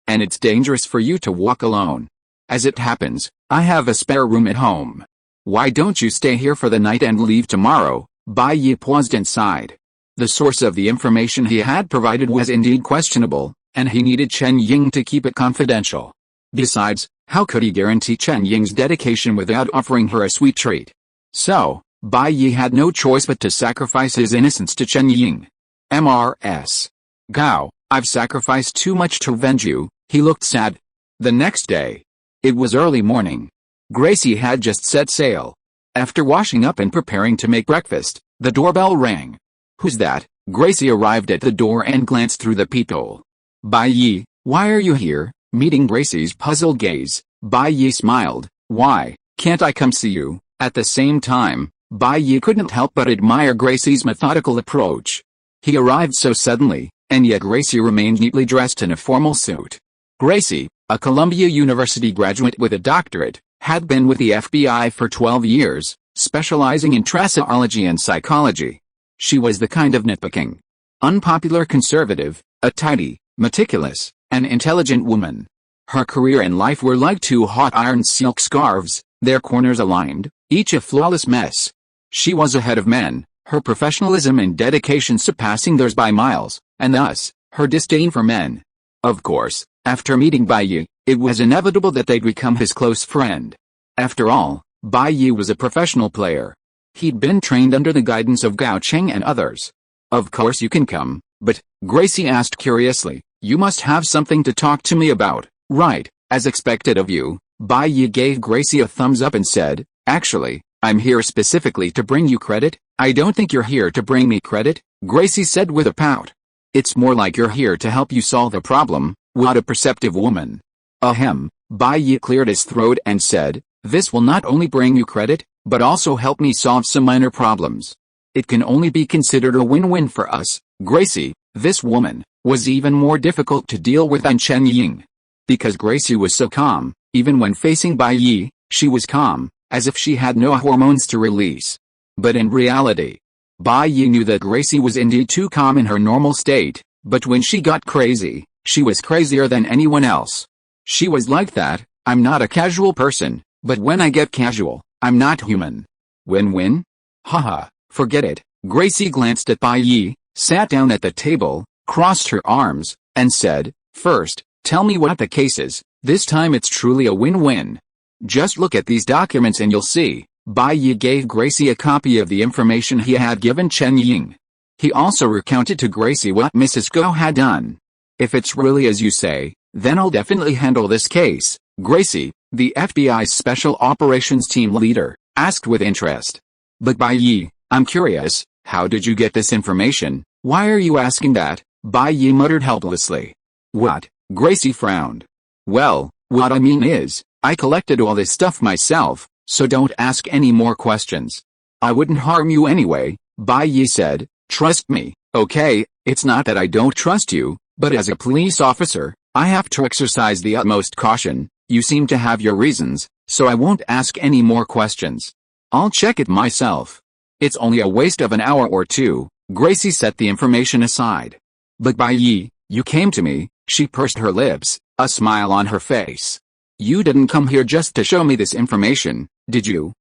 and it's dangerous for you to walk alone. As it happens, I have a spare room at home. Why don't you stay here for the night and leave tomorrow? Bai Yi paused and sighed. The source of the information he had provided was indeed questionable, and he needed Chen Ying to keep it confidential. Besides, how could he guarantee Chen Ying's dedication without offering her a sweet treat? So, Bai Yi had no choice but to sacrifice his innocence to Chen Ying. Mrs. Gao, I've sacrificed too much to avenge you. He looked sad. The next day. It was early morning. Gracie had just set sail. After washing up and preparing to make breakfast, the doorbell rang. Who's that? Gracie arrived at the door and glanced through the peephole. Bai Yi, why are you here? Meeting Gracie's puzzled gaze, Bai Yi smiled. Why, can't I come see you? At the same time, Bai Yi couldn't help but admire Gracie's methodical approach. He arrived so suddenly, and yet Gracie remained neatly dressed in a formal suit. Gracie, a Columbia University graduate with a doctorate, had been with the FBI for 12 years, specializing in traceology and psychology. She was the kind of nitpicking, unpopular conservative, a tidy, meticulous, and intelligent woman. Her career and life were like two hot iron silk scarves, their corners aligned, each a flawless mess. She was ahead of men, her professionalism and dedication surpassing theirs by miles, and thus, her disdain for men. Of course, after meeting Bai Yi, it was inevitable that they'd become his close friend. After all, Bai Yi was a professional player. He'd been trained under the guidance of Gao Cheng and others. Of course you can come, but, Gracie asked curiously, you must have something to talk to me about, right? As expected of you, Bai Yi gave Gracie a thumbs up and said, actually, I'm here specifically to bring you credit. I don't think you're here to bring me credit, Gracie said with a pout. It's more like you're here to help you solve a problem. What a perceptive woman. Ahem, Bai Yi cleared his throat and said, this will not only bring you credit, but also help me solve some minor problems. It can only be considered a win-win for us. Gracie, this woman, was even more difficult to deal with than Chen Ying. Because Gracie was so calm, even when facing Bai Yi, she was calm, as if she had no hormones to release. But in reality, Bai Yi knew that Gracie was indeed too calm in her normal state, but when she got crazy, she was crazier than anyone else. She was like that. I'm not a casual person, but when I get casual, I'm not human. Win-win? Haha, forget it. Gracie glanced at Bai Yi, sat down at the table, crossed her arms, and said, first, tell me what the case is. This time it's truly a win-win. Just look at these documents and you'll see. Bai Yi gave Gracie a copy of the information he had given Chen Ying. He also recounted to Gracie what Mrs. Gao had done. If it's really as you say, then I'll definitely handle this case. Gracie, the FBI's Special Operations Team leader, asked with interest. But Bai Yi, I'm curious, how did you get this information? Why are you asking that? Bai Yi muttered helplessly. What? Gracie frowned. Well, what I mean is, I collected all this stuff myself, so don't ask any more questions. I wouldn't harm you anyway, Bai Yi said. Trust me, okay? It's not that I don't trust you, but as a police officer, I have to exercise the utmost caution. You seem to have your reasons, so I won't ask any more questions. I'll check it myself. It's only a waste of an hour or two. Gracie set the information aside. But Bai Yi, you came to me. She pursed her lips, a smile on her face. You didn't come here just to show me this information, did you?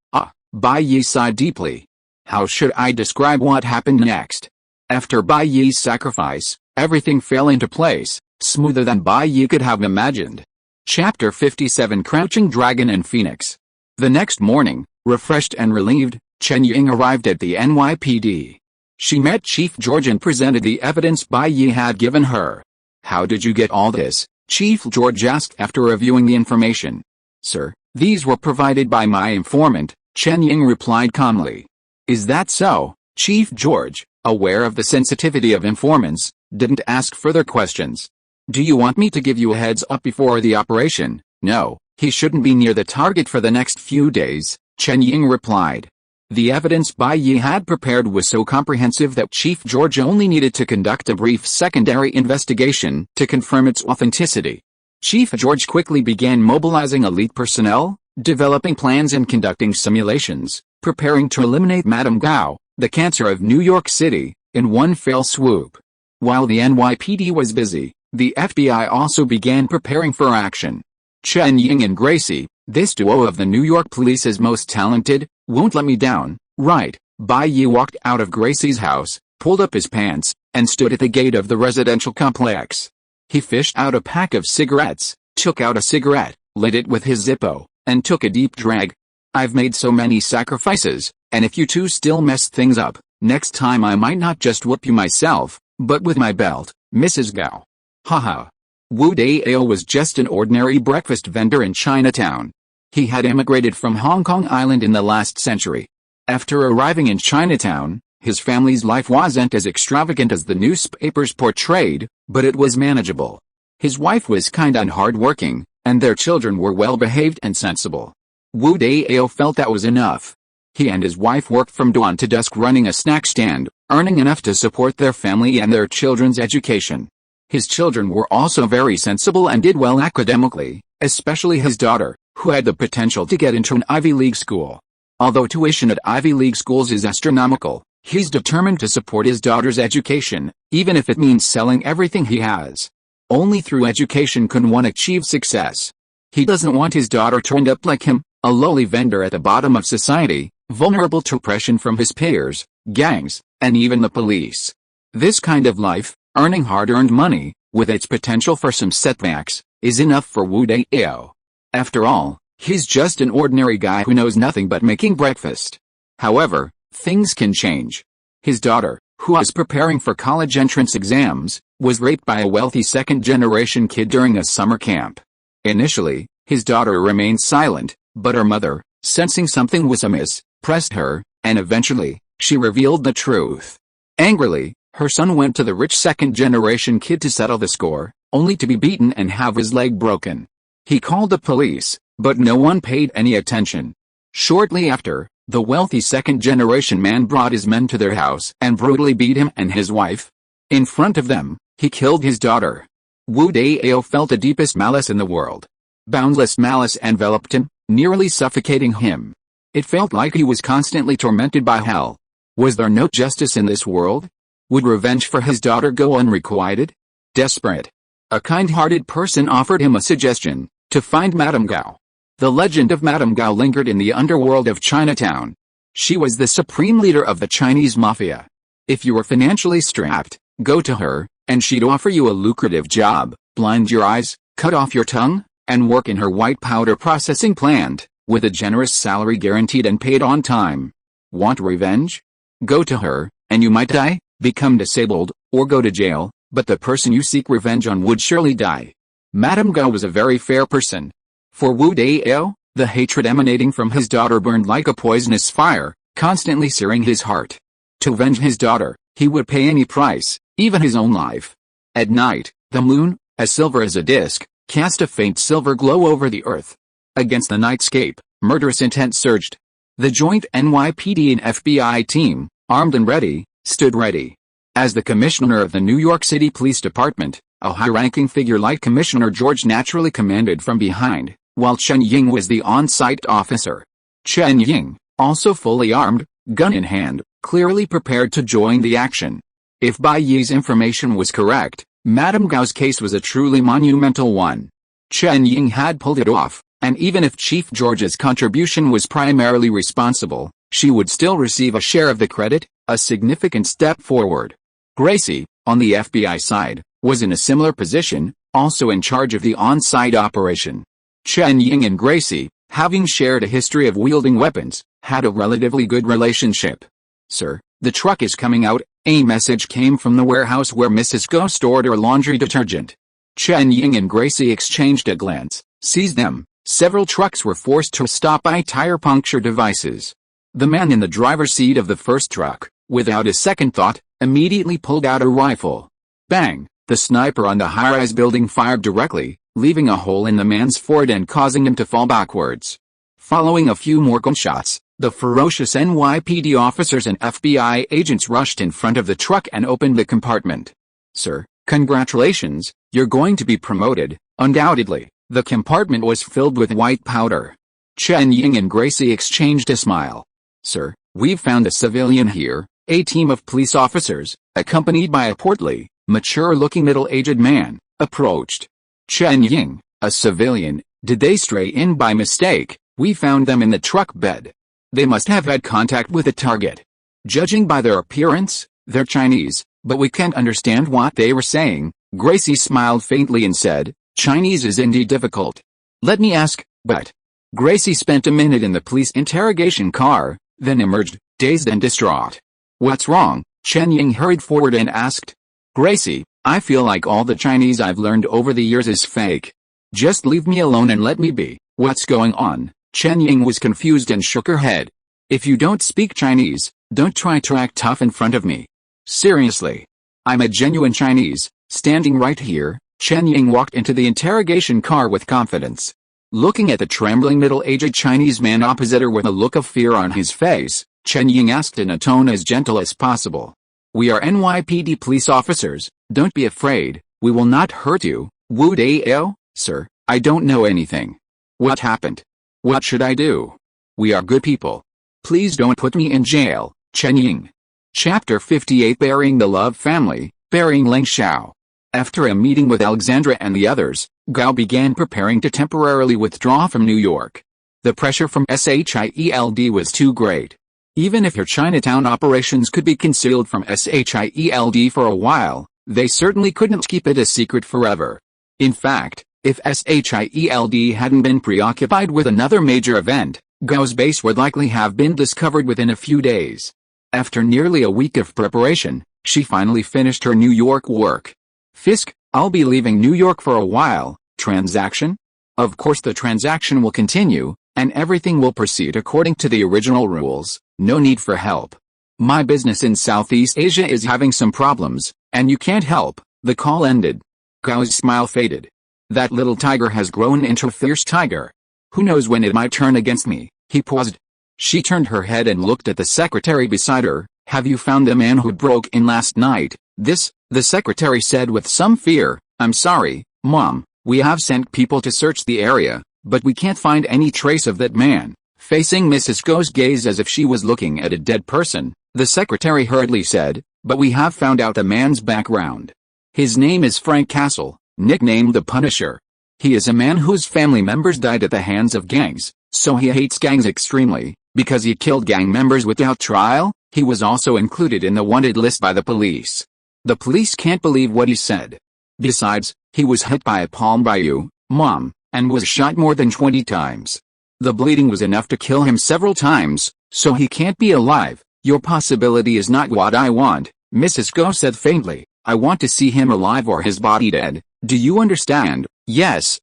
Bai Yi sighed deeply. How should I describe what happened next? After Bai Yi's sacrifice, everything fell into place, smoother than Bai Yi could have imagined. Chapter 57 Crouching Dragon and Phoenix. The next morning, refreshed and relieved, Chen Ying arrived at the NYPD. She met Chief George and presented the evidence Bai Yi had given her. How did you get all this? Chief George asked after reviewing the information. Sir, these were provided by my informant, Chen Ying replied calmly. Is that so? Chief George, aware of the sensitivity of informants, didn't ask further questions. Do you want me to give you a heads up before the operation? No, he shouldn't be near the target for the next few days, Chen Ying replied. The evidence Bai Yi had prepared was so comprehensive that Chief George only needed to conduct a brief secondary investigation to confirm its authenticity. Chief George quickly began mobilizing elite personnel, developing plans and conducting simulations, preparing to eliminate Madame Gao, the cancer of New York City, in one fell swoop. While the NYPD was busy, the FBI also began preparing for action. Chen Ying and Gracie, this duo of the New York police's most talented, won't let me down, right? Bai Yi walked out of Gracie's house, pulled up his pants, and stood at the gate of the residential complex. He fished out a pack of cigarettes, took out a cigarette, lit it with his Zippo, and took a deep drag. I've made so many sacrifices, and if you two still mess things up, next time I might not just whoop you myself, but with my belt, Mrs. Gao. Haha. Wu Dao was just an ordinary breakfast vendor in Chinatown. He had immigrated from Hong Kong Island in the last century. After arriving in Chinatown, his family's life wasn't as extravagant as the newspapers portrayed, but it was manageable. His wife was kind and hard-working, and their children were well-behaved and sensible. Wu Dao felt that was enough. He and his wife worked from dawn to dusk running a snack stand, earning enough to support their family and their children's education. His children were also very sensible and did well academically, especially his daughter, who had the potential to get into an Ivy League school. Although tuition at Ivy League schools is astronomical, he's determined to support his daughter's education, even if it means selling everything he has. Only through education can one achieve success. He doesn't want his daughter to end up like him, a lowly vendor at the bottom of society, vulnerable to oppression from his peers, gangs, and even the police. This kind of life, earning hard-earned money, with its potential for some setbacks, is enough for Wu Dao. After all, he's just an ordinary guy who knows nothing but making breakfast. However, things can change. His daughter, who was preparing for college entrance exams, was raped by a wealthy second-generation kid during a summer camp. Initially, his daughter remained silent, but her mother, sensing something was amiss, pressed her, and eventually, she revealed the truth. Angrily, her son went to the rich second-generation kid to settle the score, only to be beaten and have his leg broken. He called the police, but no one paid any attention. Shortly after, the wealthy second-generation man brought his men to their house and brutally beat him and his wife. In front of them, he killed his daughter. Wu Dao felt the deepest malice in the world. Boundless malice enveloped him, nearly suffocating him. It felt like he was constantly tormented by hell. Was there no justice in this world? Would revenge for his daughter go unrequited? Desperate, a kind-hearted person offered him a suggestion, to find Madame Gao. The legend of Madame Gao lingered in the underworld of Chinatown. She was the supreme leader of the Chinese mafia. If you were financially strapped, go to her, and she'd offer you a lucrative job, blind your eyes, cut off your tongue, and work in her white powder processing plant, with a generous salary guaranteed and paid on time. Want revenge? Go to her, and you might die, become disabled, or go to jail, but the person you seek revenge on would surely die. Madame Gao was a very fair person. For Wu Dao, the hatred emanating from his daughter burned like a poisonous fire, constantly searing his heart. To avenge his daughter, he would pay any price, even his own life. At night, the moon, as silver as a disk, cast a faint silver glow over the earth. Against the nightscape, murderous intent surged. The joint NYPD and FBI team, armed and ready, stood ready. As the commissioner of the New York City Police Department, a high-ranking figure like Commissioner George naturally commanded from behind, while Chen Ying was the on-site officer. Chen Ying, also fully armed, gun in hand, clearly prepared to join the action. If Bai Yi's information was correct, Madame Gao's case was a truly monumental one. Chen Ying had pulled it off, and even if Chief George's contribution was primarily responsible, she would still receive a share of the credit, a significant step forward. Gracie, on the FBI side, was in a similar position, also in charge of the on-site operation. Chen Ying and Gracie, having shared a history of wielding weapons, had a relatively good relationship. "Sir, the truck is coming out," a message came from the warehouse where Mrs. Go stored her laundry detergent. Chen Ying and Gracie exchanged a glance, seized them. Several trucks were forced to stop by tire puncture devices. The man in the driver's seat of the first truck, without a second thought, immediately pulled out a rifle. Bang! The sniper on the high-rise building fired directly, leaving a hole in the man's forehead and causing him to fall backwards. Following a few more gunshots, the ferocious NYPD officers and FBI agents rushed in front of the truck and opened the compartment. "Sir, congratulations, you're going to be promoted." Undoubtedly, the compartment was filled with white powder. Chen Ying and Gracie exchanged a smile. "Sir, we've found a civilian here." A team of police officers, accompanied by a portly, mature-looking middle-aged man, approached. Chen Ying, "A civilian? Did they stray in by mistake? We found them in the truck bed. They must have had contact with the target. Judging by their appearance, they're Chinese, but we can't understand what they were saying." Gracie smiled faintly and said, "Chinese is indeed difficult. Let me ask, but..." Gracie spent a minute in the police interrogation car, then emerged, dazed and distraught. "What's wrong?" Chen Ying hurried forward and asked. "Gracie, I feel like all the Chinese I've learned over the years is fake. Just leave me alone and let me be." "What's going on?" Chen Ying was confused and shook her head. "If you don't speak Chinese, don't try to act tough in front of me. Seriously. I'm a genuine Chinese, standing right here." Chen Ying walked into the interrogation car with confidence. Looking at the trembling middle-aged Chinese man opposite her with a look of fear on his face, Chen Ying asked in a tone as gentle as possible. "We are NYPD police officers, don't be afraid, we will not hurt you." "Wu Dao?" "Sir, I don't know anything." "What happened? What should I do? We are good people. Please don't put me in jail." Chen Ying. Chapter 58 Burying the Love Family, Burying Leng Xiao. After a meeting with Alexandra and the others, Gao began preparing to temporarily withdraw from New York. The pressure from SHIELD was too great. Even if her Chinatown operations could be concealed from SHIELD for a while, they certainly couldn't keep it a secret forever. In fact, if SHIELD hadn't been preoccupied with another major event, Gao's base would likely have been discovered within a few days. After nearly a week of preparation, she finally finished her New York work. "Fisk, I'll be leaving New York for a while." "Transaction?" "Of course the transaction will continue, and everything will proceed according to the original rules. No need for help. My business in Southeast Asia is having some problems, and you can't help." The call ended. Gao's smile faded. "That little tiger has grown into a fierce tiger. Who knows when it might turn against me?" He paused. She turned her head and looked at the secretary beside her. "Have you found the man who broke in last night?" "This," the secretary said with some fear. "I'm sorry, Mom, we have sent people to search the area, but we can't find any trace of that man." Facing Mrs. Go's gaze as if she was looking at a dead person, the secretary hurriedly said, "But we have found out the man's background. His name is Frank Castle, nicknamed the Punisher. He is a man whose family members died at the hands of gangs, so he hates gangs extremely, because he killed gang members without trial. He was also included in the wanted list by the police. The police can't believe what he said. Besides, he was hit by a palm bayou, Mom, and was shot more than 20 times. The bleeding was enough to kill him several times, so he can't be alive. Your possibility is not what I want," Mrs. Go said faintly. "I want to see him alive or his body dead. Do you understand?" Yes,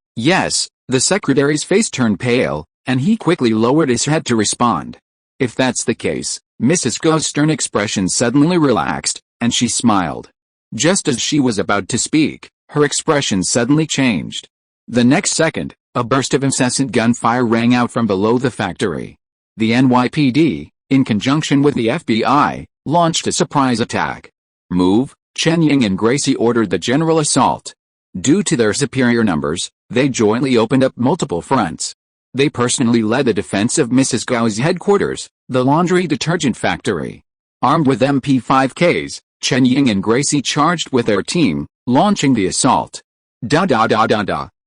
the secretary's face turned pale, and he quickly lowered his head to respond. "If that's the case," Mrs. Go's stern expression suddenly relaxed, and she smiled. Just as she was about to speak, her expression suddenly changed. The next second, a burst of incessant gunfire rang out from below the factory. The NYPD, in conjunction with the FBI, launched a surprise attack. "Move," Chen Ying and Gracie ordered the general assault. Due to their superior numbers, they jointly opened up multiple fronts. They personally led the defense of Mrs. Gao's headquarters, the laundry detergent factory. Armed with MP5Ks, Chen Ying and Gracie charged with their team, launching the assault.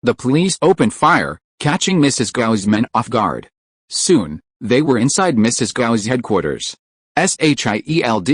The police opened fire, catching Mrs. Gao's men off guard. Soon, they were inside Mrs. Gao's headquarters. SHIELD,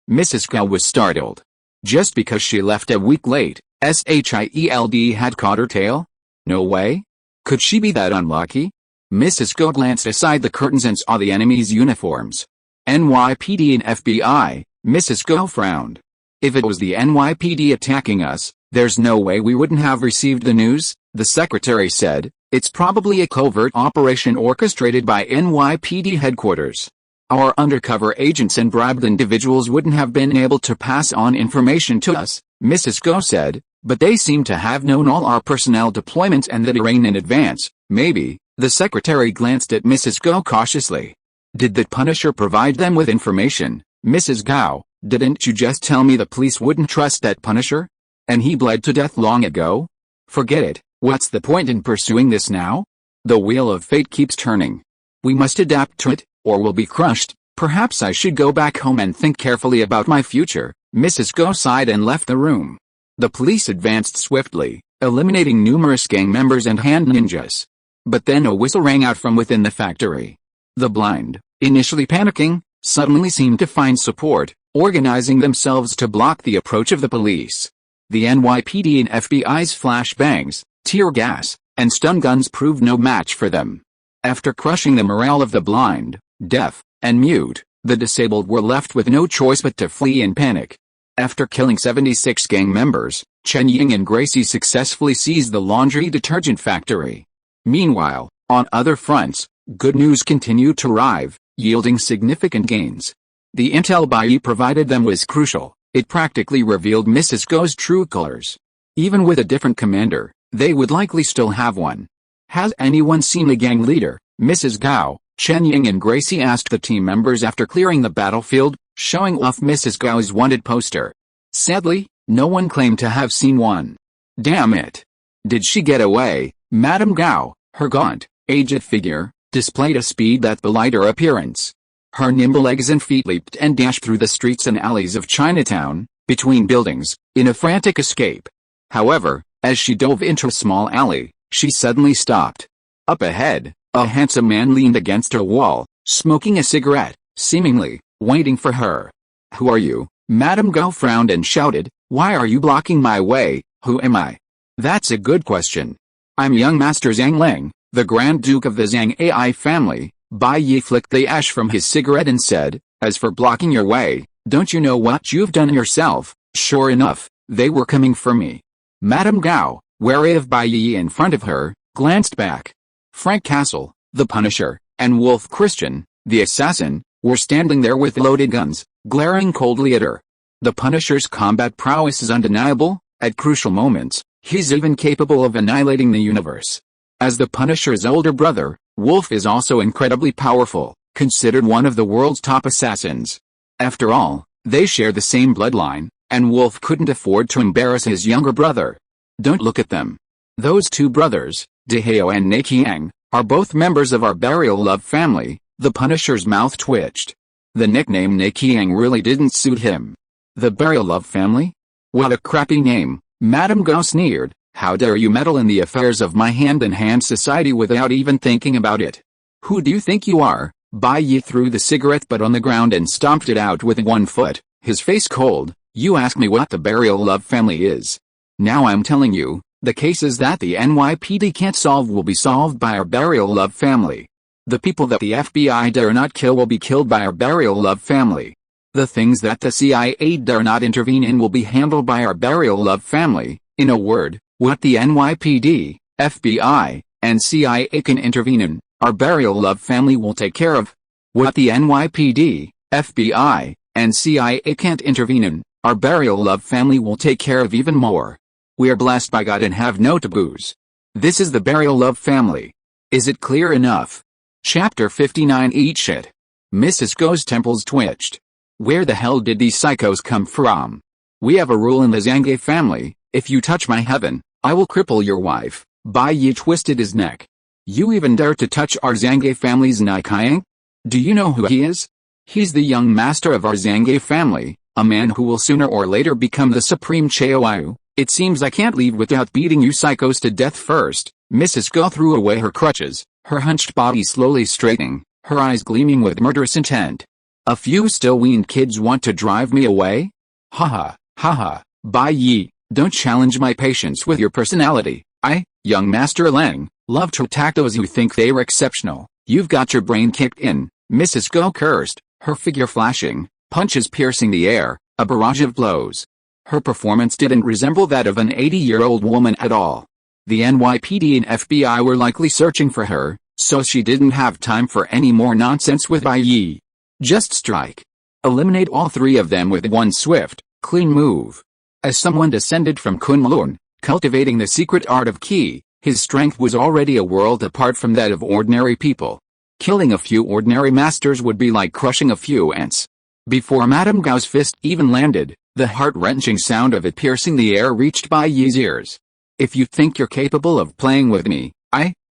Mrs. Gao was startled. Just because she left a week late, SHIELD had caught her tail? No way? Could she be that unlucky? Mrs. Gao glanced aside the curtains and saw the enemy's uniforms. NYPD and FBI, Mrs. Gao frowned. If it was the NYPD attacking us, there's no way we wouldn't have received the news, the secretary said. It's probably a covert operation orchestrated by NYPD headquarters. Our undercover agents and bribed individuals wouldn't have been able to pass on information to us, Mrs. Go said, but they seem to have known all our personnel deployments and the terrain in advance. Maybe. The secretary glanced at Mrs. Go cautiously. Did the Punisher provide them with information? Mrs. Gao, didn't you just tell me the police wouldn't trust that Punisher? And he bled to death long ago? Forget it. What's the point in pursuing this now? The wheel of fate keeps turning. We must adapt to it, or we'll be crushed. Perhaps I should go back home and think carefully about my future. Mrs. Go sighed and left the room. The police advanced swiftly, eliminating numerous gang members and hand ninjas. But then a whistle rang out from within the factory. The blind, initially panicking, suddenly seemed to find support, organizing themselves to block the approach of the police. The NYPD and FBI's flashbangs, tear gas, and stun guns proved no match for them. After crushing the morale of the blind, deaf, and mute, the disabled were left with no choice but to flee in panic. After killing 76 gang members, Chen Ying and Gracie successfully seized the laundry detergent factory. Meanwhile, on other fronts, good news continued to arrive, yielding significant gains. The intel Bai provided them was crucial. It practically revealed Mrs. Go's true colors. Even with a different commander, they would likely still have one. Has anyone seen the gang leader, Mrs. Gao? Chen Ying and Gracie asked the team members after clearing the battlefield, showing off Mrs. Gao's wanted poster. Sadly, no one claimed to have seen one. Damn it. Did she get away? Madame Gao, her gaunt, aged figure, displayed a speed that belied her appearance. Her nimble legs and feet leaped and dashed through the streets and alleys of Chinatown, between buildings, in a frantic escape. However, as she dove into a small alley, she suddenly stopped. Up ahead, a handsome man leaned against a wall, smoking a cigarette, seemingly waiting for her. Who are you? Madame Gao frowned and shouted, why are you blocking my way? Who am I? That's a good question. I'm young Master Zhang Ling, the Grand Duke of the Zhang AI family. Bai Yi flicked the ash from his cigarette and said, as for blocking your way, don't you know what you've done yourself? Sure enough, they were coming for me. Madame Gao, wary of Bai Yi in front of her, glanced back. Frank Castle, the Punisher, and Wolf Christian, the assassin, were standing there with loaded guns, glaring coldly at her. The Punisher's combat prowess is undeniable. At crucial moments, he's even capable of annihilating the universe. As the Punisher's older brother, Wolf is also incredibly powerful, considered one of the world's top assassins. After all, they share the same bloodline, and Wolf couldn't afford to embarrass his younger brother. Don't look at them. Those two brothers, Deheo and Neqiang, are both members of our Burial Love family. The Punisher's mouth twitched. The nickname Neqiang really didn't suit him. The Burial Love family? What a crappy name, Madame Gao sneered. How dare you meddle in the affairs of my hand-in-hand society without even thinking about it? Who do you think you are? Bai Yi threw the cigarette butt on the ground and stomped it out with one foot, his face cold. You ask me what the Burial Love family is. Now I'm telling you, the cases that the NYPD can't solve will be solved by our Burial Love family. The people that the FBI dare not kill will be killed by our Burial Love family. The things that the CIA dare not intervene in will be handled by our Burial Love family. In a word, what the NYPD, FBI, and CIA can intervene in, our Burial Love family will take care of. What the NYPD, FBI, and CIA can't intervene in, our Burial Love family will take care of even more. We are blessed by God and have no taboos. This is the Burial Love family. Is it clear enough? Chapter 59. Eat shit. Mrs. Go's temples twitched. Where the hell did these psychos come from? We have a rule in the Zhang family, if you touch my heaven, I will cripple your wife. Bai Yi twisted his neck. You even dare to touch our Zhang family's Neqiang? Do you know who he is? He's the young master of our Zhang family, a man who will sooner or later become the supreme Chaoyu. It seems I can't leave without beating you psychos to death first. Mrs. Go threw away her crutches, her hunched body slowly straightening, her eyes gleaming with murderous intent. A few still weaned kids want to drive me away? Haha, haha, Bai Yi, don't challenge my patience with your personality. I, young Master Lang, love to attack those who think they are exceptional. You've got your brain kicked in, Mrs. Go cursed, her figure flashing, punches piercing the air, A barrage of blows. Her performance didn't resemble that of an 80-year-old woman at all. The NYPD and FBI were likely searching for her, so she didn't have time for any more nonsense with Bai Yi. Just strike. Eliminate all three of them with one swift, clean move. As someone descended from Kunlun, cultivating the secret art of Qi, his strength was already a world apart from that of ordinary people. Killing a few ordinary masters would be like crushing a few ants. Before Madame Gao's fist even landed, the heart-wrenching sound of it piercing the air reached Bai Yi's ears. If you think you're capable of playing with me,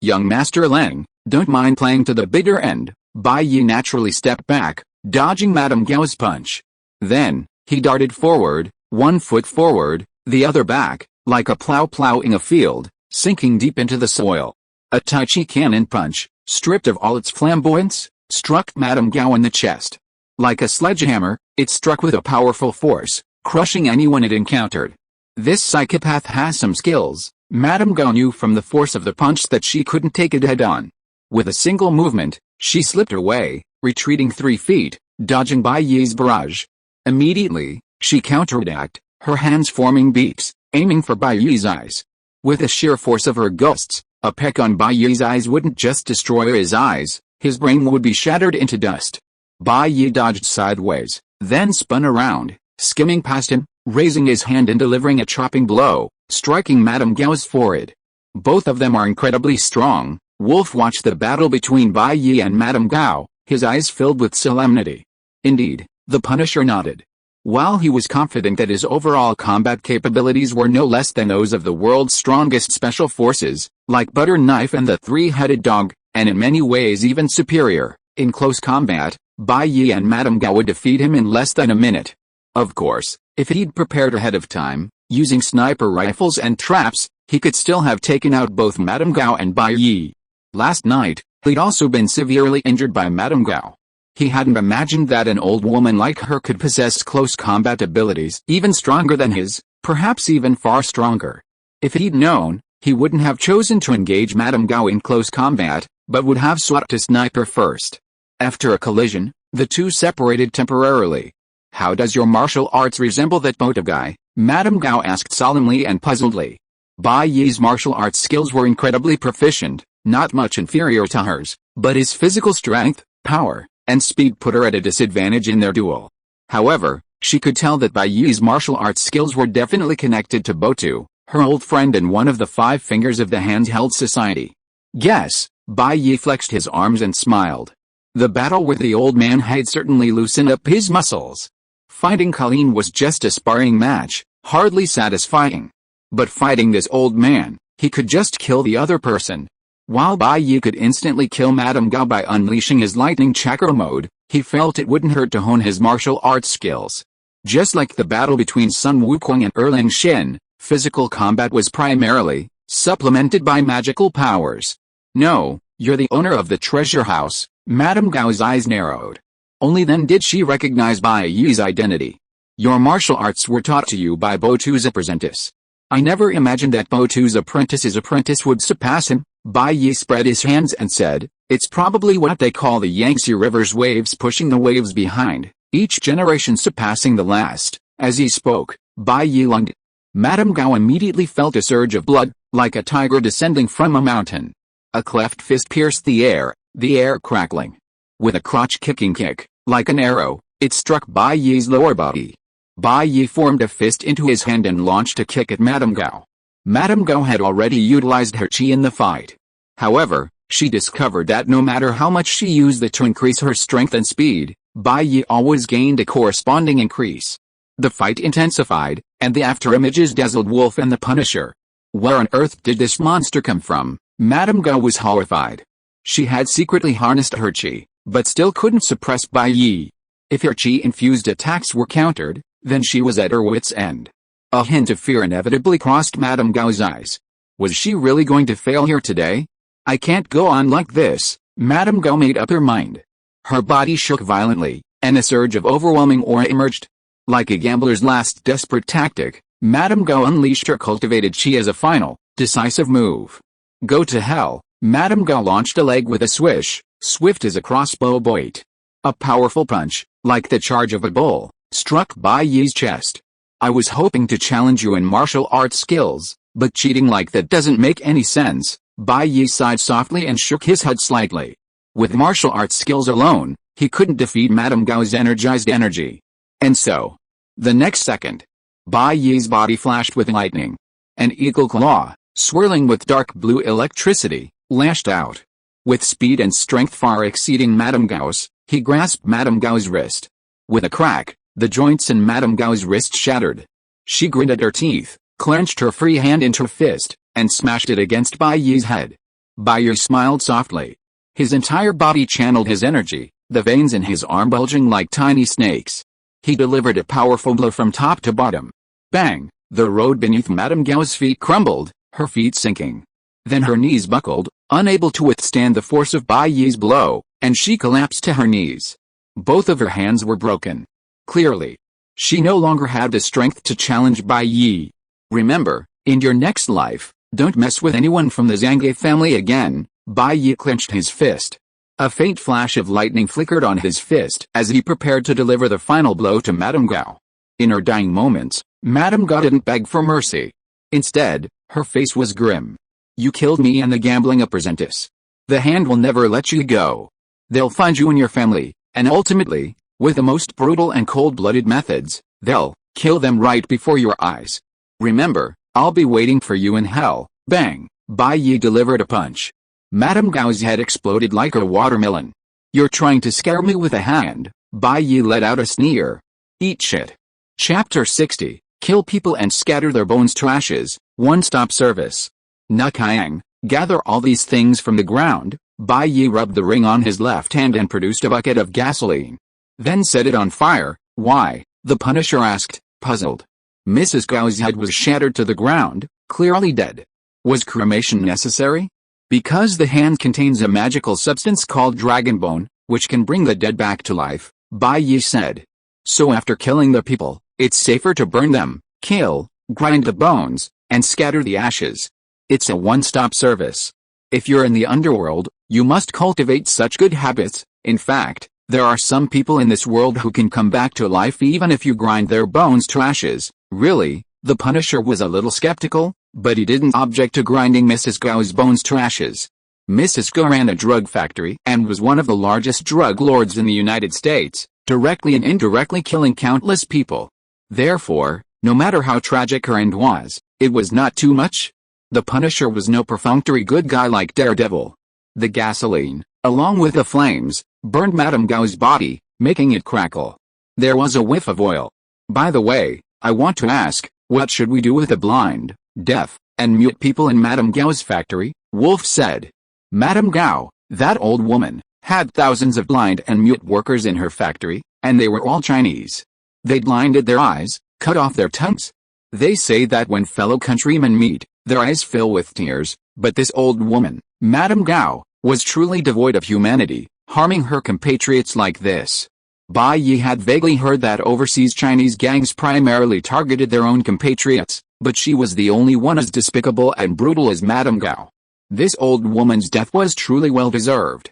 young Master Lang, don't mind playing to the bitter end. Bai Yi naturally stepped back, dodging Madame Gao's punch. Then, he darted forward, one foot forward, the other back, like a plow plowing a field, sinking deep into the soil. A Tai Chi cannon punch, stripped of all its flamboyance, struck Madame Gao in the chest. Like a sledgehammer, it struck with a powerful force, crushing anyone it encountered. This psychopath has some skills. Madame Gao knew from the force of the punch that she couldn't take it head-on. With a single movement, she slipped away, retreating 3 feet, dodging Bai Yi's barrage. Immediately, she counterattacked, her hands forming beaks, aiming for Bai Yi's eyes. With the sheer force of her gusts, a peck on Bai Yi's eyes wouldn't just destroy his eyes, his brain would be shattered into dust. Bai Yi dodged sideways, then spun around, skimming past him, raising his hand and delivering a chopping blow, striking Madame Gao's forehead. Both of them are incredibly strong. Wolf watched the battle between Bai Yi and Madame Gao, his eyes filled with solemnity. Indeed, the Punisher nodded. While he was confident that his overall combat capabilities were no less than those of the world's strongest special forces, like Butter Knife and the Three-Headed Dog, and in many ways even superior, in close combat, Bai Yi and Madame Gao would defeat him in less than a minute. Of course, if he'd prepared ahead of time, using sniper rifles and traps, he could still have taken out both Madame Gao and Bai Yi. Last night, he'd also been severely injured by Madame Gao. He hadn't imagined that an old woman like her could possess close combat abilities even stronger than his, perhaps even far stronger. If he'd known, he wouldn't have chosen to engage Madame Gao in close combat, but would have sought to snipe her first. After a collision, the two separated temporarily. "How does your martial arts resemble that boat guy?" Madame Gao asked solemnly and puzzledly. Bai Yi's martial arts skills were incredibly proficient, not much inferior to hers, but his physical strength, power, and speed put her at a disadvantage in their duel. However, she could tell that Bai Yi's martial arts skills were definitely connected to Botu, her old friend and one of the 5 fingers of the Handheld Society. Guess, Bai Yi flexed his arms and smiled. The battle with the old man had certainly loosened up his muscles. Fighting Colleen was just a sparring match, hardly satisfying. But fighting this old man, he could just kill the other person. While Bai Yi could instantly kill Madame Gao by unleashing his lightning chakra mode, he felt it wouldn't hurt to hone his martial arts skills. Just like the battle between Sun Wukong and Erlang Shen, physical combat was primarily supplemented by magical powers. "No, you're the owner of the treasure house." Madame Gao's eyes narrowed. Only then did she recognize Bai Yi's identity. "Your martial arts were taught to you by Botu's apprentice." "I never imagined that Botu's apprentice's apprentice would surpass him." Bai Yi spread his hands and said, "It's probably what they call the Yangtze River's waves pushing the waves behind, each generation surpassing the last." As he spoke, Bai Yi lunged. Madame Gao immediately felt a surge of blood, like a tiger descending from a mountain. A cleft fist pierced the air crackling. With a crotch-kicking kick, like an arrow, it struck Bai Yi's lower body. Bai Yi formed a fist into his hand and launched a kick at Madame Gao. Madame Gao had already utilized her chi in the fight. However, she discovered that no matter how much she used it to increase her strength and speed, Bai Yi always gained a corresponding increase. The fight intensified, and the afterimages dazzled Wolf and the Punisher. Where on earth did this monster come from? Madame Gao was horrified. She had secretly harnessed her chi, but still couldn't suppress Bai Yi. If her chi-infused attacks were countered, then she was at her wit's end. A hint of fear inevitably crossed Madame Gao's eyes. Was she really going to fail here today? "I can't go on like this." Madame Gao made up her mind. Her body shook violently, and a surge of overwhelming aura emerged. Like a gambler's last desperate tactic, Madame Gao unleashed her cultivated chi as a final, decisive move. "Go to hell." Madame Gao launched a leg with a swish, swift as a crossbow bolt. A powerful punch, like the charge of a bull, struck Bai Yi's chest. I was hoping to challenge you in martial arts skills, but cheating like that doesn't make any sense. Bai Yi sighed softly and shook his head slightly. With martial arts skills alone, he couldn't defeat Madame Gao's energized energy. And so, the next second, Bai Yi's body flashed with lightning. An eagle claw, swirling with dark blue electricity, lashed out. With speed and strength far exceeding Madame Gao's, he grasped Madame Gao's wrist. With a crack, the joints in Madame Gao's wrist shattered. She gritted her teeth, clenched her free hand into a fist, and smashed it against Bai Yi's head. Bai Yi smiled softly. His entire body channeled his energy, the veins in his arm bulging like tiny snakes. He delivered a powerful blow from top to bottom. Bang! The road beneath Madame Gao's feet crumbled, her feet sinking. Then her knees buckled, unable to withstand the force of Bai Yi's blow, and she collapsed to her knees. Both of her hands were broken. Clearly, she no longer had the strength to challenge Bai Yi. Remember, in your next life, don't mess with anyone from the Zhang family again. Bai Yi clenched his fist. A faint flash of lightning flickered on his fist as he prepared to deliver the final blow to Madame Gao. In her dying moments, Madame Gao didn't beg for mercy. Instead, her face was grim. You killed me and the gambling apprentice. The hand will never let you go. They'll find you and your family, and ultimately, with the most brutal and cold-blooded methods, they'll kill them right before your eyes. Remember, I'll be waiting for you in hell. Bang! Bai Yi delivered a punch. Madame Gao's head exploded like a watermelon. You're trying to scare me with a hand. Bai Yi let out a sneer. Eat shit. Chapter 60, Kill people and scatter their bones to ashes, one-stop service. Nakayang, gather all these things from the ground. Bai Yi rubbed the ring on his left hand and produced a bucket of gasoline. Then set it on fire. Why? The Punisher asked, puzzled. Mrs. Gao's head was shattered to the ground, clearly dead. Was cremation necessary? Because the hand contains a magical substance called dragon bone, which can bring the dead back to life, Bai Yi said. So after killing the people, it's safer to burn them, kill, grind the bones, and scatter the ashes. It's a one-stop service. If you're in the underworld, you must cultivate such good habits. In fact, there are some people in this world who can come back to life even if you grind their bones to ashes. Really? The Punisher was a little skeptical, but he didn't object to grinding Mrs. Gao's bones to ashes. Mrs. Gao ran a drug factory and was one of the largest drug lords in the United States, directly and indirectly killing countless people. Therefore, no matter how tragic her end was, it was not too much. The Punisher was no perfunctory good guy like Daredevil. The gasoline, along with the flames, burned Madame Gao's body, making it crackle. There was a whiff of oil. By the way, I want to ask, what should we do with the blind, deaf, and mute people in Madame Gao's factory? Wolf said. Madame Gao, that old woman, had thousands of blind and mute workers in her factory, and they were all Chinese. They blinded their eyes, cut off their tongues. They say that when fellow countrymen meet, their eyes fill with tears, but this old woman, Madame Gao, was truly devoid of humanity, harming her compatriots like this. Bai Yi had vaguely heard that overseas Chinese gangs primarily targeted their own compatriots, but she was the only one as despicable and brutal as Madame Gao. This old woman's death was truly well-deserved.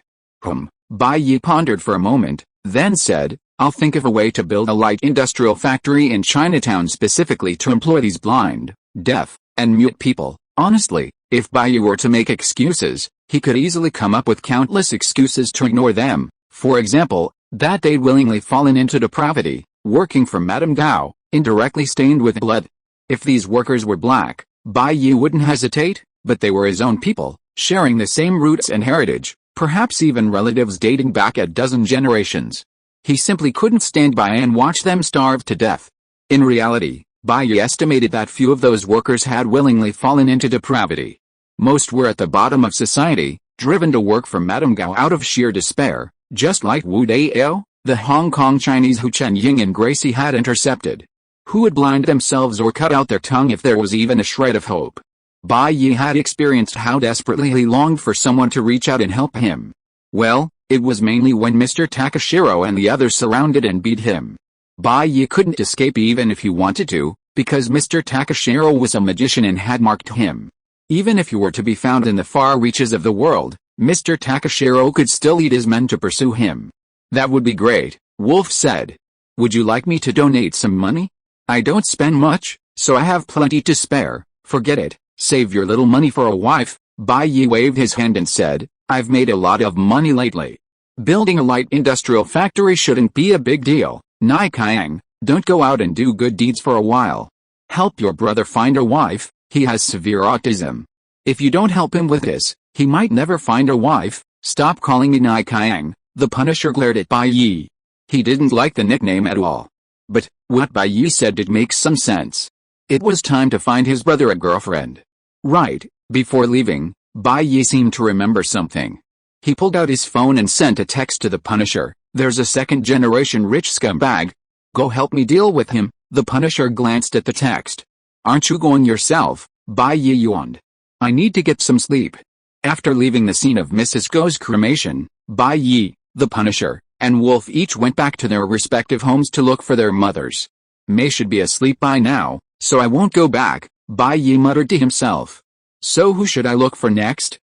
Bai Yi pondered for a moment, then said, I'll think of a way to build a light industrial factory in Chinatown specifically to employ these blind, deaf, and mute people. Honestly, if Bai Yi were to make excuses, he could easily come up with countless excuses to ignore them. For example, that they'd willingly fallen into depravity, working for Madame Gao, indirectly stained with blood. If these workers were black, Bai Yi wouldn't hesitate, but they were his own people, sharing the same roots and heritage, perhaps even relatives dating back a dozen generations. He simply couldn't stand by and watch them starve to death. In reality, Bai Yi estimated that few of those workers had willingly fallen into depravity. Most were at the bottom of society, driven to work for Madame Gao out of sheer despair, just like Wu Dao, the Hong Kong Chinese who Chen Ying and Gracie had intercepted. Who would blind themselves or cut out their tongue if there was even a shred of hope? Bai Yi had experienced how desperately he longed for someone to reach out and help him. Well, it was mainly when Mr. Takashiro and the others surrounded and beat him. Bai Yi couldn't escape even if he wanted to, because Mr. Takashiro was a magician and had marked him. Even if he were to be found in the far reaches of the world, Mr. Takashiro could still lead his men to pursue him. That would be great, Wolf said. Would you like me to donate some money? I don't spend much, so I have plenty to spare. Forget it, save your little money for a wife. Bai Yi waved his hand and said, I've made a lot of money lately. Building a light industrial factory shouldn't be a big deal. Nai Kiang, don't go out and do good deeds for a while. Help your brother find a wife, he has severe autism. If you don't help him with this, he might never find a wife. Stop calling me Nai Kiang, the Punisher glared at Bai Yi. He didn't like the nickname at all. But what Bai Yi said did make some sense. It was time to find his brother a girlfriend. Right, before leaving, Bai Yi seemed to remember something. He pulled out his phone and sent a text to the Punisher. There's a second-generation rich scumbag. Go help me deal with him. The Punisher glanced at the text. Aren't you going yourself? Bai Yi yawned. I need to get some sleep. After leaving the scene of Mrs. Go's cremation, Bai Yi, the Punisher, and Wolf each went back to their respective homes to look for their mothers. May should be asleep by now, so I won't go back, Bai Yi muttered to himself. So who should I look for next?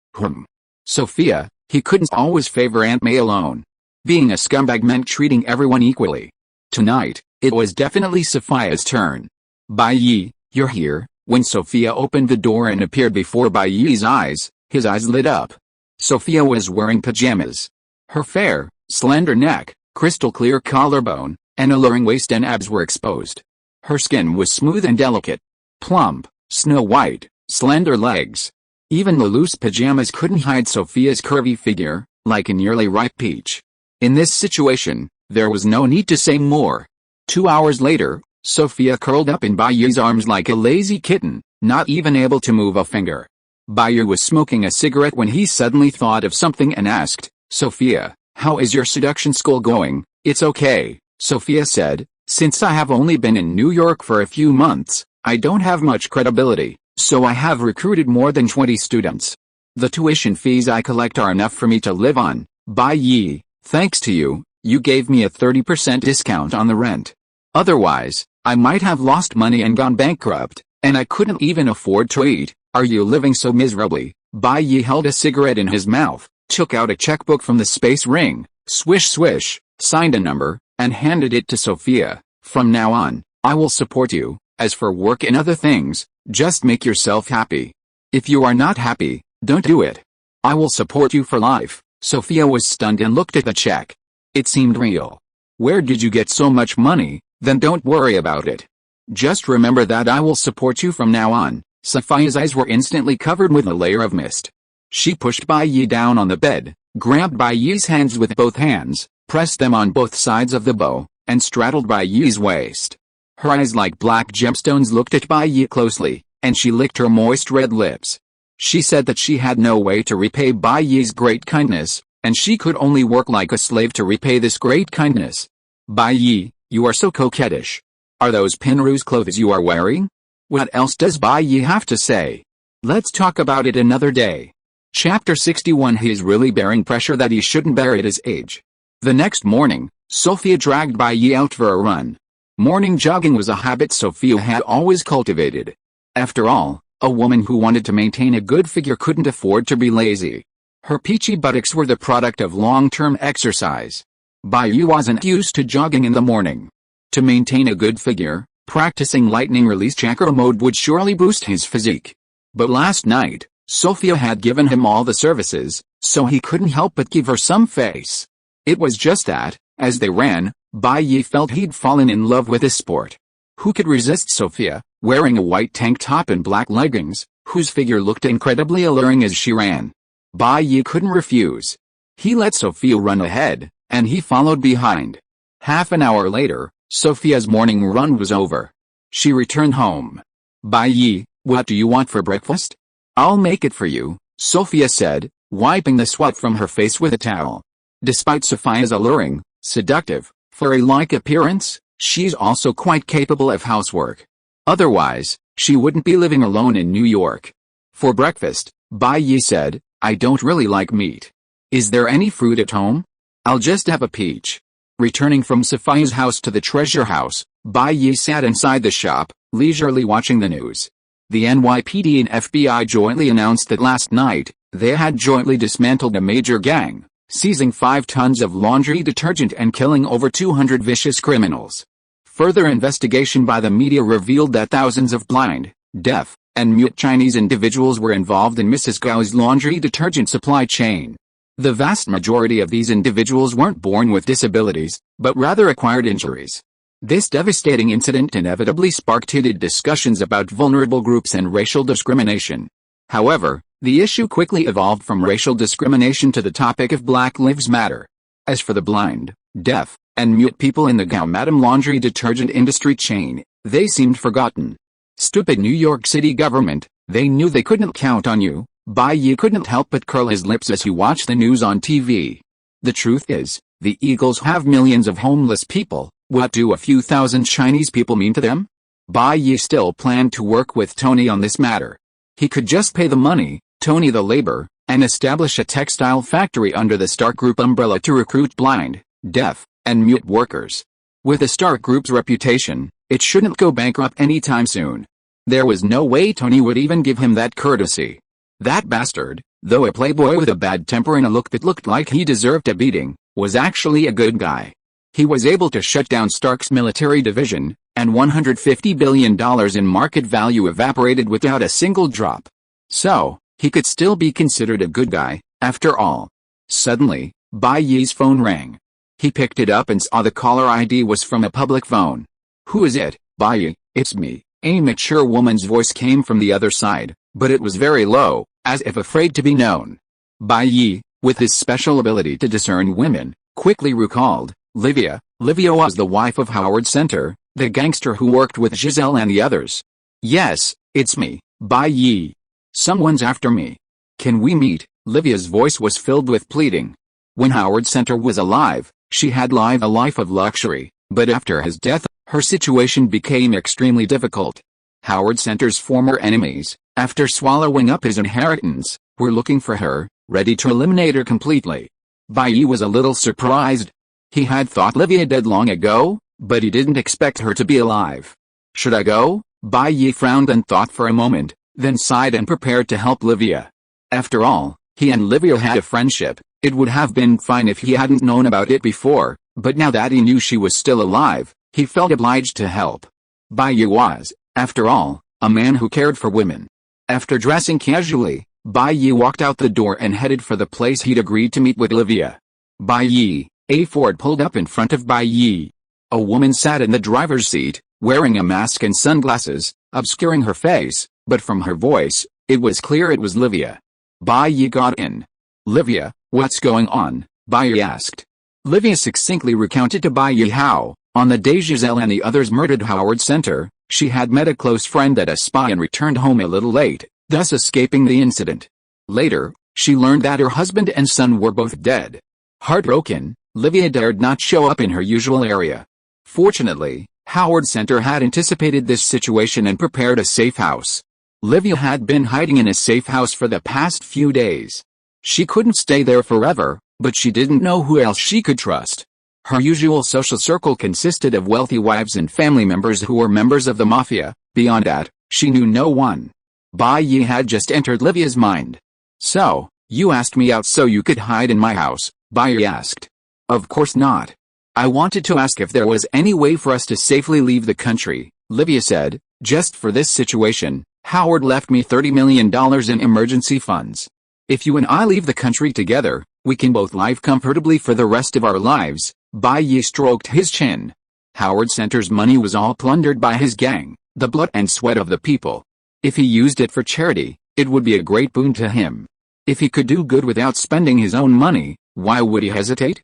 Sophia. He couldn't always favor Aunt May alone. Being a scumbag meant treating everyone equally. Tonight, it was definitely Sophia's turn. Bai Yi, you're here. When Sophia opened the door and appeared before Bai Yi's eyes, his eyes lit up. Sophia was wearing pajamas. Her fair, slender neck, crystal clear collarbone, and alluring waist and abs were exposed. Her skin was smooth and delicate. Plump, snow white, slender legs. Even the loose pajamas couldn't hide Sophia's curvy figure, like a nearly ripe peach. In this situation, there was no need to say more. 2 hours later, Sophia curled up in Bai Yi's arms like a lazy kitten, not even able to move a finger. Bai Yi was smoking a cigarette when he suddenly thought of something and asked, Sophia, how is your seduction school going? It's okay, Sophia said. Since I have only been in New York for a few months, I don't have much credibility, so I have recruited more than 20 students. The tuition fees I collect are enough for me to live on. Bai Yi, thanks to you, you gave me a 30% discount on the rent. Otherwise, I might have lost money and gone bankrupt, and I couldn't even afford to eat. Are you living so miserably? Bai Yi held a cigarette in his mouth, took out a checkbook from the space ring, swish swish, signed a number, and handed it to Sophia. From now on, I will support you. As for work and other things, just make yourself happy. If you are not happy, don't do it. I will support you for life. Sophia was stunned and looked at the check. It seemed real. Where did you get so much money? Then don't worry about it. Just remember that I will support you from now on. Sophia's eyes were instantly covered with a layer of mist. She pushed Bai Yi down on the bed, grabbed Bai Yi's hands with both hands, pressed them on both sides of the bow, and straddled Bai Yi's waist. Her eyes like black gemstones looked at Bai Yi closely, and she licked her moist red lips. She said that she had no way to repay Bai Yi's great kindness, and she could only work like a slave to repay this great kindness. Bai Yi, you are so coquettish. Are those Pinru's clothes you are wearing? What else does Bai Yi have to say? Let's talk about it another day. Chapter 61. He is really bearing pressure that he shouldn't bear at his age. The next morning, Sophia dragged Bai Yi out for a run. Morning jogging was a habit Sophia had always cultivated. After all, a woman who wanted to maintain a good figure couldn't afford to be lazy. Her peachy buttocks were the product of long-term exercise. Bai Yi wasn't used to jogging in the morning. To maintain a good figure, practicing lightning release chakra mode would surely boost his physique. But last night, Sophia had given him all the services, so he couldn't help but give her some face. It was just that, as they ran, Bai Yi felt he'd fallen in love with this sport. Who could resist Sophia, wearing a white tank top and black leggings, whose figure looked incredibly alluring as she ran? Bai Yi couldn't refuse. He let Sophia run ahead, and he followed behind. Half an hour later, Sophia's morning run was over. She returned home. Bai Yi, what do you want for breakfast? I'll make it for you, Sophia said, wiping the sweat from her face with a towel. Despite Sophia's alluring, seductive, fairy-like appearance, she's also quite capable of housework. Otherwise, she wouldn't be living alone in New York. For breakfast, Bai Yi said, I don't really like meat. Is there any fruit at home? I'll just have a peach. Returning from Sophia's house to the treasure house, Bai Yi sat inside the shop, leisurely watching the news. The NYPD and FBI jointly announced that last night, they had jointly dismantled a major gang, seizing 5 tons of laundry detergent and killing over 200 vicious criminals. Further investigation by the media revealed that thousands of blind, deaf, and mute Chinese individuals were involved in Mrs. Gao's laundry detergent supply chain. The vast majority of these individuals weren't born with disabilities, but rather acquired injuries. This devastating incident inevitably sparked heated discussions about vulnerable groups and racial discrimination. However, the issue quickly evolved from racial discrimination to the topic of Black Lives Matter. As for the blind, deaf, and mute people in the Gao Madam laundry detergent industry chain, they seemed forgotten. Stupid New York City government, they knew they couldn't count on you. Bai Yi couldn't help but curl his lips as he watched the news on TV. The truth is, the Eagles have millions of homeless people. What do a few thousand Chinese people mean to them? Bai Yi still planned to work with Tony on this matter. He could just pay the money, Tony the labor, and establish a textile factory under the Stark Group umbrella to recruit blind, deaf, and mute workers. With the Stark Group's reputation, it shouldn't go bankrupt anytime soon. There was no way Tony would even give him that courtesy. That bastard, though a playboy with a bad temper and a look that looked like he deserved a beating, was actually a good guy. He was able to shut down Stark's military division, and $150 billion in market value evaporated without a single drop. So, he could still be considered a good guy, after all. Suddenly, Bai Yi's phone rang. He picked it up and saw the caller ID was from a public phone. "Who is it, Bai Yi?" "It's me." A mature woman's voice came from the other side, but it was very low, as if afraid to be known. Bai Yi, with his special ability to discern women, quickly recalled, Livia was the wife of Howard Center, the gangster who worked with Giselle and the others. "Yes, it's me, Bai Yi. Someone's after me. Can we meet?" Livia's voice was filled with pleading. When Howard Center was alive, she had lived a life of luxury, but after his death, her situation became extremely difficult. Howard Center's former enemies, after swallowing up his inheritance, were looking for her, ready to eliminate her completely. Bai Yi was a little surprised. He had thought Livia dead long ago, but he didn't expect her to be alive. "Should I go?" Bai Yi frowned and thought for a moment, then sighed and prepared to help Livia. After all, he and Livia had a friendship. It would have been fine if he hadn't known about it before, but now that he knew she was still alive, he felt obliged to help. Bai Yi was, after all, a man who cared for women. After dressing casually, Bai Yi walked out the door and headed for the place he'd agreed to meet with Livia. Bai Yi, a Ford pulled up in front of Bai Yi. A woman sat in the driver's seat, wearing a mask and sunglasses, obscuring her face, but from her voice, it was clear it was Livia. Bai Yi got in. "Livia, what's going on?" Bai Yi asked. Livia succinctly recounted to Bai Yi how, on the day Giselle and the others murdered Howard Center, she had met a close friend at a spa and returned home a little late, thus escaping the incident. Later, she learned that her husband and son were both dead. Heartbroken, Livia dared not show up in her usual area. Fortunately, Howard Center had anticipated this situation and prepared a safe house. Livia had been hiding in a safe house for the past few days. She couldn't stay there forever, but she didn't know who else she could trust. Her usual social circle consisted of wealthy wives and family members who were members of the mafia. Beyond that, she knew no one. Bai Yi had just entered Livia's mind. "So, you asked me out so you could hide in my house?" Bai Yi asked. "Of course not. I wanted to ask if there was any way for us to safely leave the country," Livia said. "Just for this situation, Howard left me $30 million in emergency funds. If you and I leave the country together, we can both live comfortably for the rest of our lives." Bai Yi stroked his chin. Howard Center's money was all plundered by his gang, the blood and sweat of the people. If he used it for charity, it would be a great boon to him. If he could do good without spending his own money, why would he hesitate?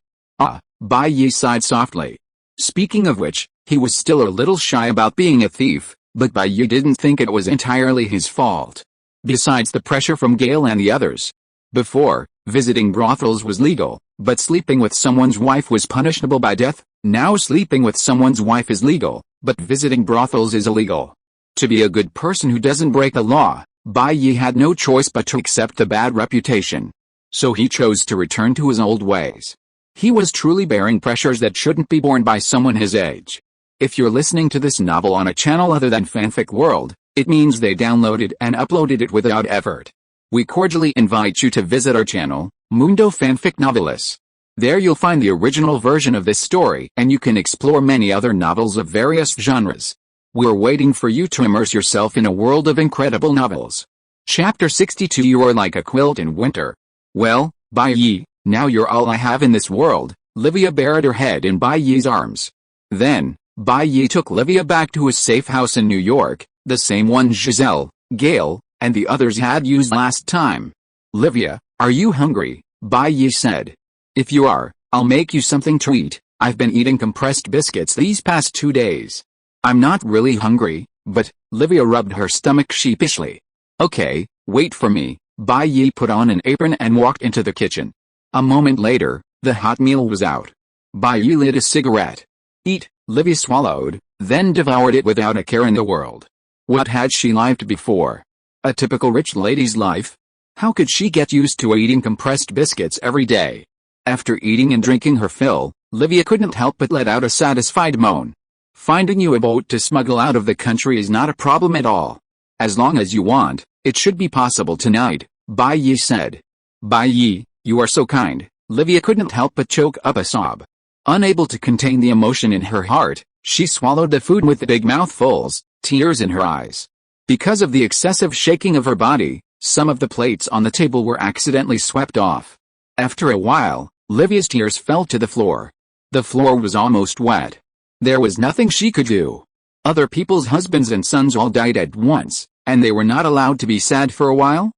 Bai Yi sighed softly. Speaking of which, he was still a little shy about being a thief, but Bai Yi didn't think it was entirely his fault. Besides the pressure from Gail and the others. Before, visiting brothels was legal, but sleeping with someone's wife was punishable by death. Now sleeping with someone's wife is legal, but visiting brothels is illegal. To be a good person who doesn't break the law, Bai Yi had no choice but to accept the bad reputation. So he chose to return to his old ways. He was truly bearing pressures that shouldn't be borne by someone his age. If you're listening to this novel on a channel other than Fanfic World, it means they downloaded and uploaded it without effort. We cordially invite you to visit our channel, Mundo Fanfic Novelis. There you'll find the original version of this story, and you can explore many other novels of various genres. We're waiting for you to immerse yourself in a world of incredible novels. Chapter 62. You are like a quilt in winter. Well, Bai Yi, now you're all I have in this world. Livia buried her head in Bai Yi's arms. Then, Bai Yi took Livia back to his safe house in New York, the same one Giselle, Gail, and the others had used last time. Livia, are you hungry? Bai Yi said. If you are, I'll make you something to eat. I've been eating compressed biscuits these past 2 days. I'm not really hungry, but, Livia rubbed her stomach sheepishly. Okay, wait for me. Bai Yi put on an apron and walked into the kitchen. A moment later, the hot meal was out. Bai Yi lit a cigarette. Eat, Livia swallowed, then devoured it without a care in the world. What had she lived before? A typical rich lady's life? How could she get used to eating compressed biscuits every day? After eating and drinking her fill, Livia couldn't help but let out a satisfied moan. Finding you a boat to smuggle out of the country is not a problem at all. As long as you want, it should be possible tonight, Bai Yi said. Bai Yi, you are so kind. Livia couldn't help but choke up a sob. Unable to contain the emotion in her heart, she swallowed the food with big mouthfuls, tears in her eyes. Because of the excessive shaking of her body, some of the plates on the table were accidentally swept off. After a while, Livia's tears fell to the floor. The floor was almost wet. There was nothing she could do. Other people's husbands and sons all died at once, and they were not allowed to be sad for a while?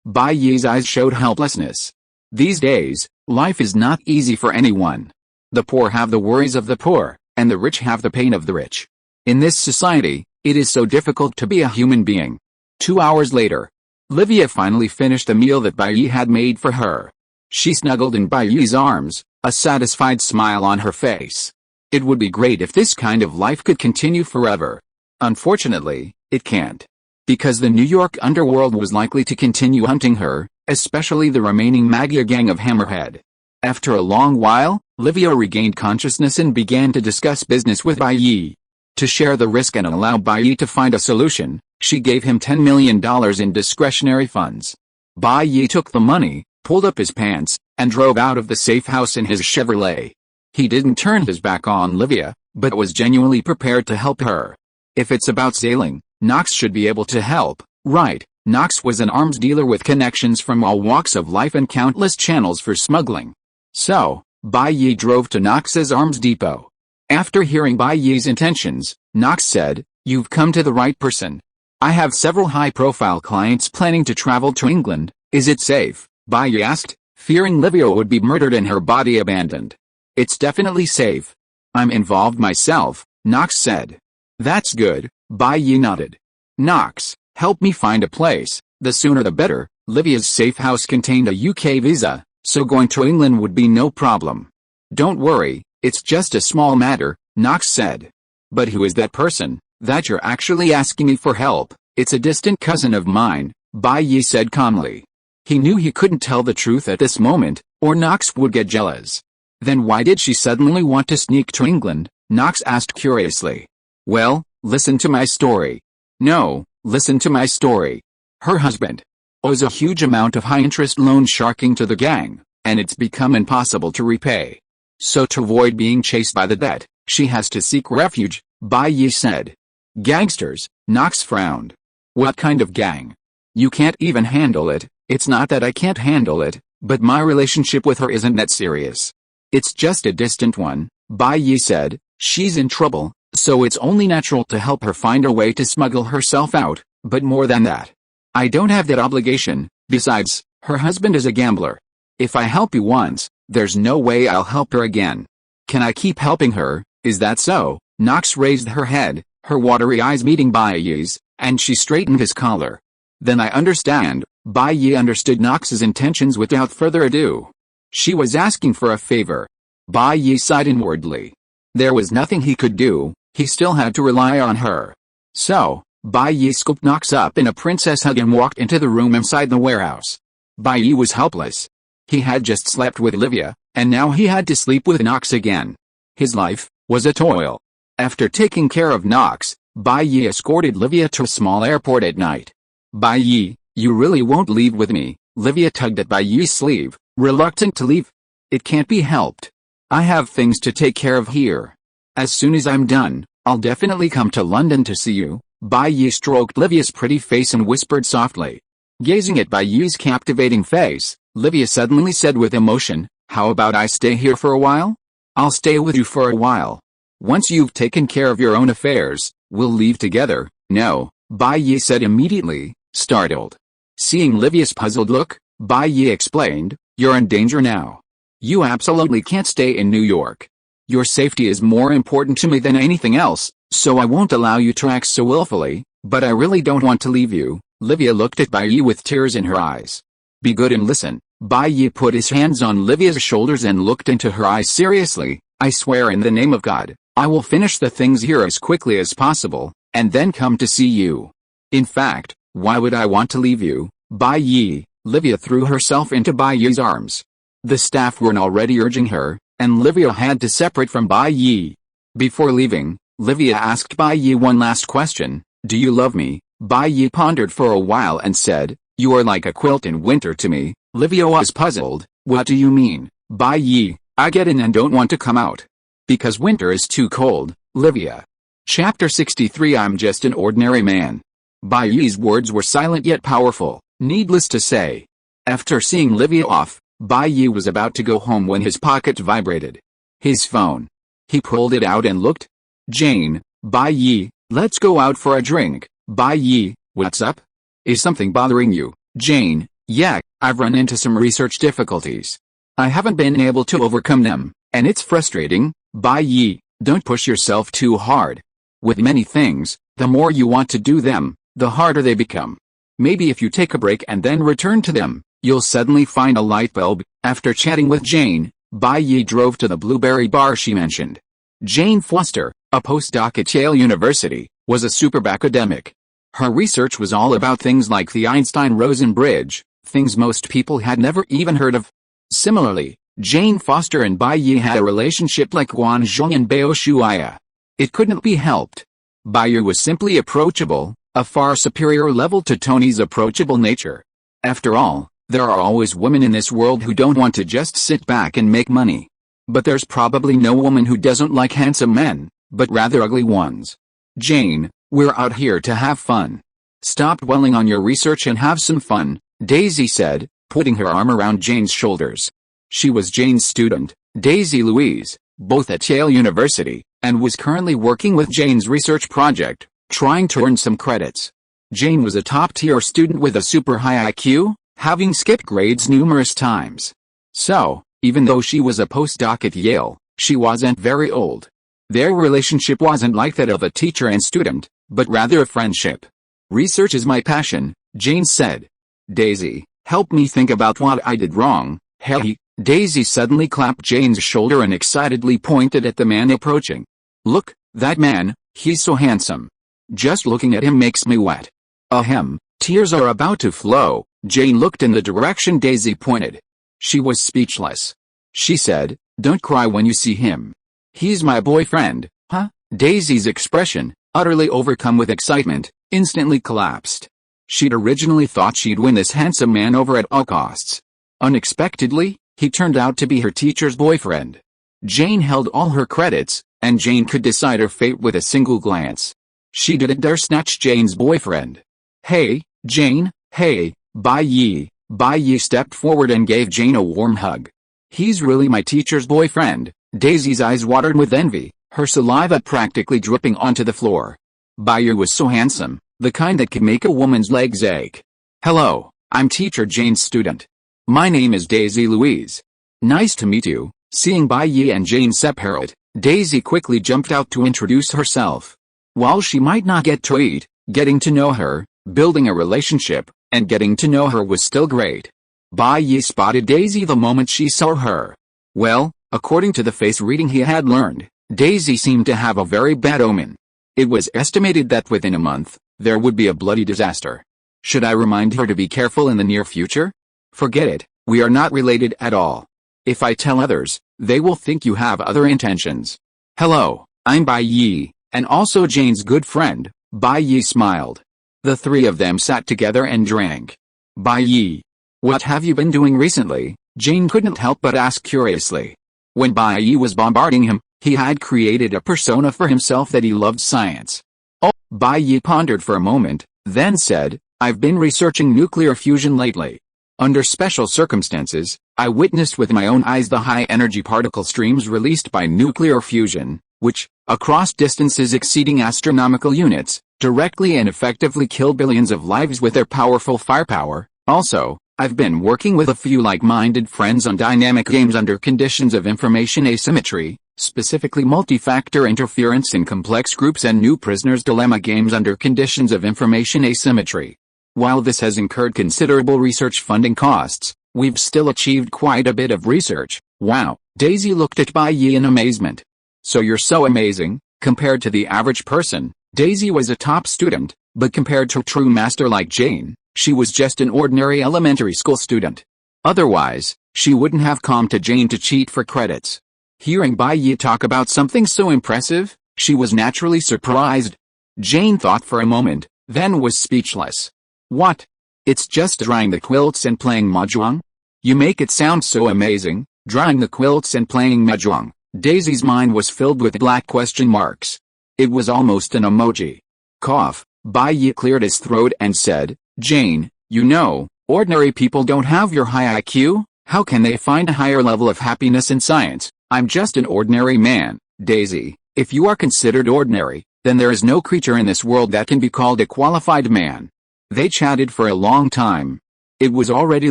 Bai Yi's eyes showed helplessness. These days, life is not easy for anyone. The poor have the worries of the poor, and the rich have the pain of the rich. In this society, it is so difficult to be a human being. 2 hours later, Livia finally finished the meal that Bai Yi had made for her. She snuggled in Bai Yi's arms, a satisfied smile on her face. It would be great if this kind of life could continue forever. Unfortunately, it can't. Because the New York underworld was likely to continue hunting her, especially the remaining Magia gang of Hammerhead. After a long while, Livia regained consciousness and began to discuss business with Bai Yi. To share the risk and allow Bai Yi to find a solution, she gave him $10 million in discretionary funds. Bai Yi took the money, pulled up his pants, and drove out of the safe house in his Chevrolet. He didn't turn his back on Livia, but was genuinely prepared to help her. If it's about sailing, Knox should be able to help, right? Knox was an arms dealer with connections from all walks of life and countless channels for smuggling. So, Bai Yi drove to Knox's arms depot. After hearing Bai Yi's intentions, Knox said, "You've come to the right person. I have several high-profile clients planning to travel to England. Is it safe?" Bai Yi asked, fearing Livia would be murdered and her body abandoned. "It's definitely safe. I'm involved myself," Knox said. "That's good," Bai Yi nodded. "Knox, help me find a place, the sooner the better." Livia's safe house contained a UK visa, so going to England would be no problem. "Don't worry, it's just a small matter," Knox said. "But who is that person, that you're actually asking me for help?" "It's a distant cousin of mine," Bai Yi said calmly. He knew he couldn't tell the truth at this moment, or Knox would get jealous. "Then why did she suddenly want to sneak to England?" Knox asked curiously. "Well, listen to my story." "No, listen to my story. Her husband owes a huge amount of high-interest loan sharking to the gang, and it's become impossible to repay. So to avoid being chased by the debt, she has to seek refuge," Bai Yi said. "Gangsters?" Knox frowned. "What kind of gang? You can't even handle it." "It's not that I can't handle it, but my relationship with her isn't that serious. It's just a distant one," Bai Yi said. "She's in trouble, so it's only natural to help her find a way to smuggle herself out, but more than that, I don't have that obligation. Besides, her husband is a gambler. If I help you once, there's no way I'll help her again. Can I keep helping her?" "Is that so?" Knox raised her head, her watery eyes meeting Bai Yi's, and she straightened his collar. "Then I understand." Bai Yi understood Knox's intentions without further ado. She was asking for a favor. Bai Yi sighed inwardly. There was nothing he could do, he still had to rely on her. So, Bai Yi scooped Knox up in a princess hug and walked into the room inside the warehouse. Bai Yi was helpless. He had just slept with Livia, and now he had to sleep with Knox again. His life was a toil. After taking care of Knox, Bai Yi escorted Livia to a small airport at night. "Bai Yi, you really won't leave with me?" Livia tugged at Bai Yi's sleeve, reluctant to leave. It can't be helped. I have things to take care of here. As soon as I'm done, I'll definitely come to London to see you. Bai Yi stroked Livia's pretty face and whispered softly. Gazing at Bai Yi's captivating face, Livia suddenly said with emotion, how about I stay here for a while? I'll stay with you for a while. Once you've taken care of your own affairs, we'll leave together. No, Bai Yi said immediately, startled. Seeing Livia's puzzled look, Bai Yi explained, you're in danger now. You absolutely can't stay in New York. Your safety is more important to me than anything else, so I won't allow you to act so willfully, but I really don't want to leave you. Livia looked at Bai Yi with tears in her eyes. Be good and listen. Bai Yi put his hands on Livia's shoulders and looked into her eyes seriously. I swear in the name of God, I will finish the things here as quickly as possible, and then come to see you. In fact, why would I want to leave you, Bai Yi? Livia threw herself into Bai Yi's arms. The staff were already urging her, and Livia had to separate from Bai Yi. Before leaving, Livia asked Bai Yi one last question, do you love me? Bai Yi pondered for a while and said, you are like a quilt in winter to me. Livia was puzzled, what do you mean, Bai Yi? I get in and don't want to come out. Because winter is too cold, Livia. Chapter 63 I'm just an ordinary man. Bai Yi's words were silent yet powerful, needless to say. After seeing Livia off, Bai Yi was about to go home when his pocket vibrated. His phone. He pulled it out and looked. Jane, Bai Yi, let's go out for a drink. Bai Yi, what's up? Is something bothering you? Jane, yeah, I've run into some research difficulties. I haven't been able to overcome them, and it's frustrating. Bai Yi, don't push yourself too hard. With many things, the more you want to do them, the harder they become. Maybe if you take a break and then return to them, you'll suddenly find a light bulb. After chatting with Jane, Bai Yi drove to the Blueberry Bar she mentioned. Jane Foster, a postdoc at Yale University, was a superb academic. Her research was all about things like the Einstein-Rosen bridge, things most people had never even heard of. Similarly, Jane Foster and Bai Yi had a relationship like Guanzhong and Bao Shuaya. It couldn't be helped. Bai Yi was simply approachable, a far superior level to Tony's approachable nature. After all, there are always women in this world who don't want to just sit back and make money. But there's probably no woman who doesn't like handsome men, but rather ugly ones. Jane, we're out here to have fun. Stop dwelling on your research and have some fun, Daisy said, putting her arm around Jane's shoulders. She was Jane's student, Daisy Louise, both at Yale University, and was currently working with Jane's research project, trying to earn some credits. Jane was a top-tier student with a super high IQ, having skipped grades numerous times. So, even though she was a postdoc at Yale, she wasn't very old. Their relationship wasn't like that of a teacher and student, but rather a friendship. Research is my passion, Jane said. Daisy, help me think about what I did wrong. Hey, Daisy suddenly clapped Jane's shoulder and excitedly pointed at the man approaching. Look, that man, he's so handsome. Just looking at him makes me wet. Ahem, tears are about to flow. Jane looked in the direction Daisy pointed. She was speechless. She said, don't cry when you see him. He's my boyfriend. Huh? Daisy's expression, utterly overcome with excitement, instantly collapsed. She'd originally thought she'd win this handsome man over at all costs. Unexpectedly, he turned out to be her teacher's boyfriend. Jane held all her credits, and Jane could decide her fate with a single glance. She didn't dare snatch Jane's boyfriend. Hey, Jane, hey, Bai Yi. Bai Yi stepped forward and gave Jane a warm hug. He's really my teacher's boyfriend. Daisy's eyes watered with envy, her saliva practically dripping onto the floor. Bai Yi was so handsome, the kind that could make a woman's legs ache. Hello, I'm teacher Jane's student. My name is Daisy Louise. Nice to meet you. Seeing Bai Yi and Jane separate, Daisy quickly jumped out to introduce herself. While she might not get to eat, getting to know her, building a relationship, and getting to know her was still great. Bai Yi spotted Daisy the moment she saw her. Well, according to the face reading he had learned, Daisy seemed to have a very bad omen. It was estimated that within a month, there would be a bloody disaster. Should I remind her to be careful in the near future? Forget it, we are not related at all. If I tell others, they will think you have other intentions. Hello, I'm Bai Yi, and also Jane's good friend. Bai Yi smiled. The three of them sat together and drank. Bai Yi, what have you been doing recently? Jane couldn't help but ask curiously. When Bai Yi was bombarding him, he had created a persona for himself that he loved science. Oh, Bai Yi pondered for a moment, then said, I've been researching nuclear fusion lately. Under special circumstances, I witnessed with my own eyes the high-energy particle streams released by nuclear fusion, which, across distances exceeding astronomical units, directly and effectively kill billions of lives with their powerful firepower. Also, I've been working with a few like-minded friends on dynamic games under conditions of information asymmetry, specifically multi-factor interference in complex groups and new prisoner's dilemma games under conditions of information asymmetry. While this has incurred considerable research funding costs, we've still achieved quite a bit of research. Wow, Daisy looked at Bai Yi in amazement. So you're so amazing. Compared to the average person, Daisy was a top student, but compared to a true master like Jane, she was just an ordinary elementary school student. Otherwise, she wouldn't have come to Jane to cheat for credits. Hearing Bai Yi talk about something so impressive, she was naturally surprised. Jane thought for a moment, then was speechless. What? It's just drying the quilts and playing mahjong? You make it sound so amazing, drying the quilts and playing mahjong. Daisy's mind was filled with black question marks. It was almost an emoji. Cough. Bai Yi cleared his throat and said, Jane, you know, ordinary people don't have your high IQ. How can they find a higher level of happiness in science? I'm just an ordinary man. Daisy, if you are considered ordinary, then there is no creature in this world that can be called a qualified man. They chatted for a long time. It was already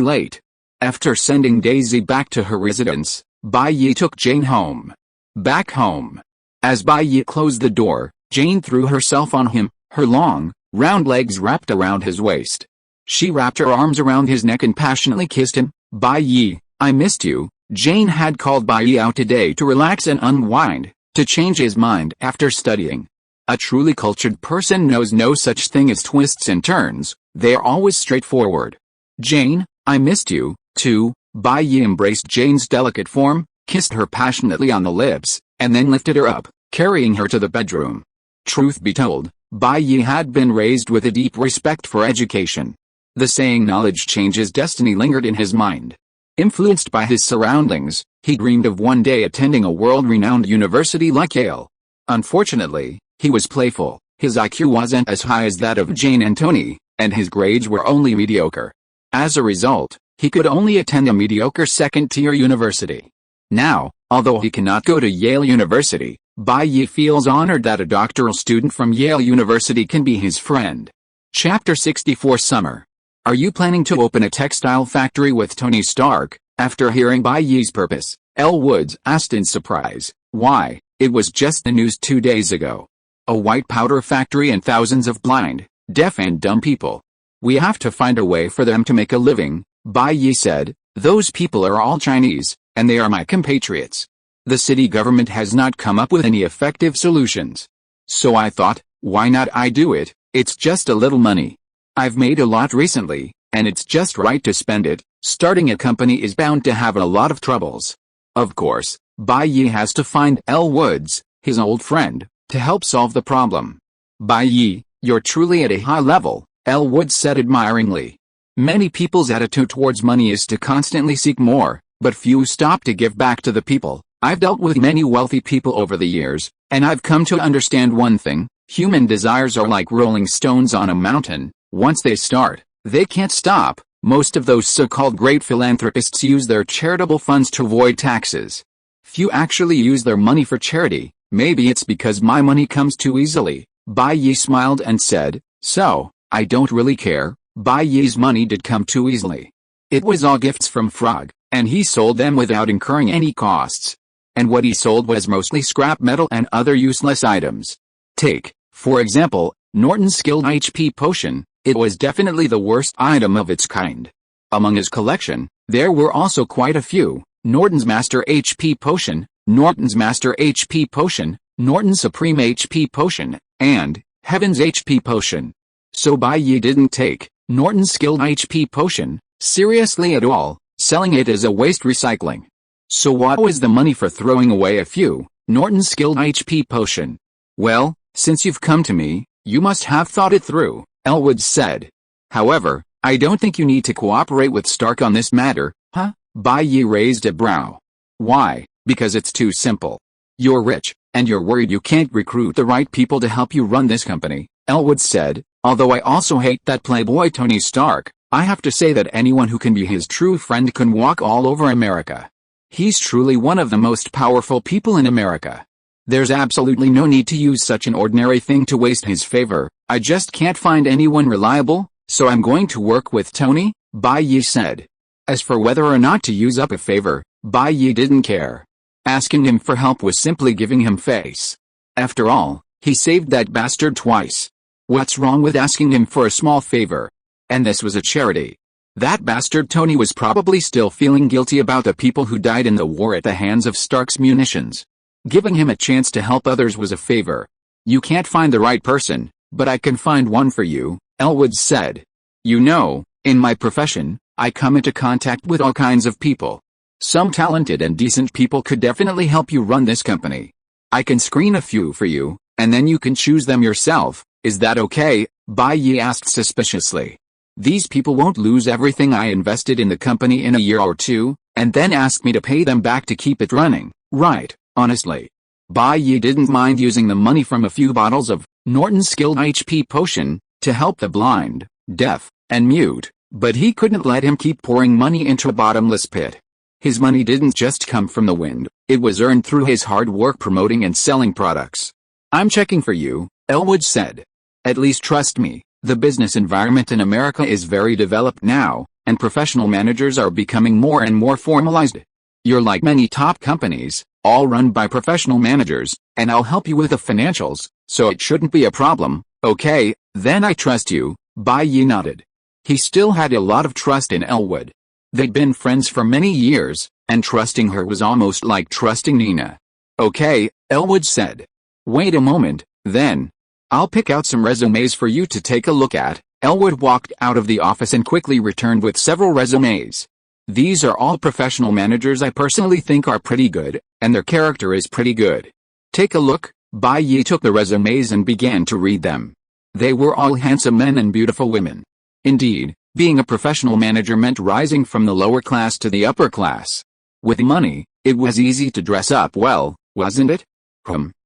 late. After sending Daisy back to her residence, Bai Yi took Jane home. Back home. As Bai Yi closed the door, Jane threw herself on him, her long, round legs wrapped around his waist. She wrapped her arms around his neck and passionately kissed him. Bai Yi, I missed you. Jane had called Bai Yi out today to relax and unwind, to change his mind after studying. A truly cultured person knows no such thing as twists and turns, they are always straightforward. Jane, I missed you, too. Bai Yi embraced Jane's delicate form, kissed her passionately on the lips, and then lifted her up, carrying her to the bedroom. Truth be told, Bai Yi had been raised with a deep respect for education. The saying knowledge changes destiny lingered in his mind. Influenced by his surroundings, he dreamed of one day attending a world-renowned university like Yale. Unfortunately, he was playful, his IQ wasn't as high as that of Jane and Tony, and his grades were only mediocre. As a result, he could only attend a mediocre second-tier university. Now, although he cannot go to Yale University, Bai Yi feels honored that a doctoral student from Yale University can be his friend. Chapter 64 Summer. Are you planning to open a textile factory with Tony Stark? After hearing Bai Yi's purpose, Elle Woods asked in surprise, why? It was just the news 2 days ago. A white powder factory and thousands of blind, deaf and dumb people. We have to find a way for them to make a living, Bai Yi said. Those people are all Chinese, and they are my compatriots. The city government has not come up with any effective solutions. So I thought, why not I do it? It's just a little money. I've made a lot recently, and it's just right to spend it. Starting a company is bound to have a lot of troubles. Of course, Bai Yi has to find Elle Woods, his old friend, to help solve the problem. Bai Yi, you're truly at a high level, Elle Woods said admiringly. Many people's attitude towards money is to constantly seek more, but few stop to give back to the people. I've dealt with many wealthy people over the years, and I've come to understand one thing. Human desires are like rolling stones on a mountain. Once they start, they can't stop. Most of those so-called great philanthropists use their charitable funds to avoid taxes. Few actually use their money for charity. Maybe it's because my money comes too easily. Bai Yi smiled and said, so, I don't really care. Bai Yi's money did come too easily. It was all gifts from Frog, and he sold them without incurring any costs. And what he sold was mostly scrap metal and other useless items. Take, for example, Norton's Skilled HP Potion. It was definitely the worst item of its kind. Among his collection, there were also quite a few. Norton's Master HP Potion, Norton's Master HP Potion, Norton's Supreme HP Potion, and Heaven's HP Potion. So Bai Yi didn't take Norton's Skilled HP Potion seriously at all, selling it as a waste recycling. So what was the money for throwing away a few Norton's Skilled HP Potion? Well, since you've come to me, you must have thought it through, Elwood said. However, I don't think you need to cooperate with Stark on this matter, huh? Bai Yi raised a brow. Why? Because it's too simple. You're rich, and you're worried you can't recruit the right people to help you run this company, Elwood said. Although I also hate that playboy Tony Stark, I have to say that anyone who can be his true friend can walk all over America. He's truly one of the most powerful people in America. There's absolutely no need to use such an ordinary thing to waste his favor. I just can't find anyone reliable, so I'm going to work with Tony, Bai Yi said. As for whether or not to use up a favor, Bai Yi didn't care. Asking him for help was simply giving him face. After all, he saved that bastard twice. What's wrong with asking him for a small favor? And this was a charity. That bastard Tony was probably still feeling guilty about the people who died in the war at the hands of Stark's munitions. Giving him a chance to help others was a favor. You can't find the right person, but I can find one for you, Elwood said. You know, in my profession, I come into contact with all kinds of people. Some talented and decent people could definitely help you run this company. I can screen a few for you, and then you can choose them yourself. Is that okay? Bai Yi asked suspiciously. These people won't lose everything I invested in the company in a year or two, and then ask me to pay them back to keep it running, right? Honestly. Bai Yi didn't mind using the money from a few bottles of Norton's Skilled HP potion to help the blind, deaf, and mute, but he couldn't let him keep pouring money into a bottomless pit. His money didn't just come from the wind, it was earned through his hard work promoting and selling products. I'm checking for you, Elwood said. At least trust me, the business environment in America is very developed now, and professional managers are becoming more and more formalized. You're like many top companies, all run by professional managers, and I'll help you with the financials, so it shouldn't be a problem. Okay, then I trust you, Bai Yi nodded. He still had a lot of trust in Elwood. They'd been friends for many years, and trusting her was almost like trusting Nina. Okay, Elwood said. Wait a moment, then. I'll pick out some resumes for you to take a look at. Elwood walked out of the office and quickly returned with several resumes. These are all professional managers I personally think are pretty good, and their character is pretty good. Take a look. Bai Yi took the resumes and began to read them. They were all handsome men and beautiful women. Indeed, being a professional manager meant rising from the lower class to the upper class. With money, it was easy to dress up well, wasn't it?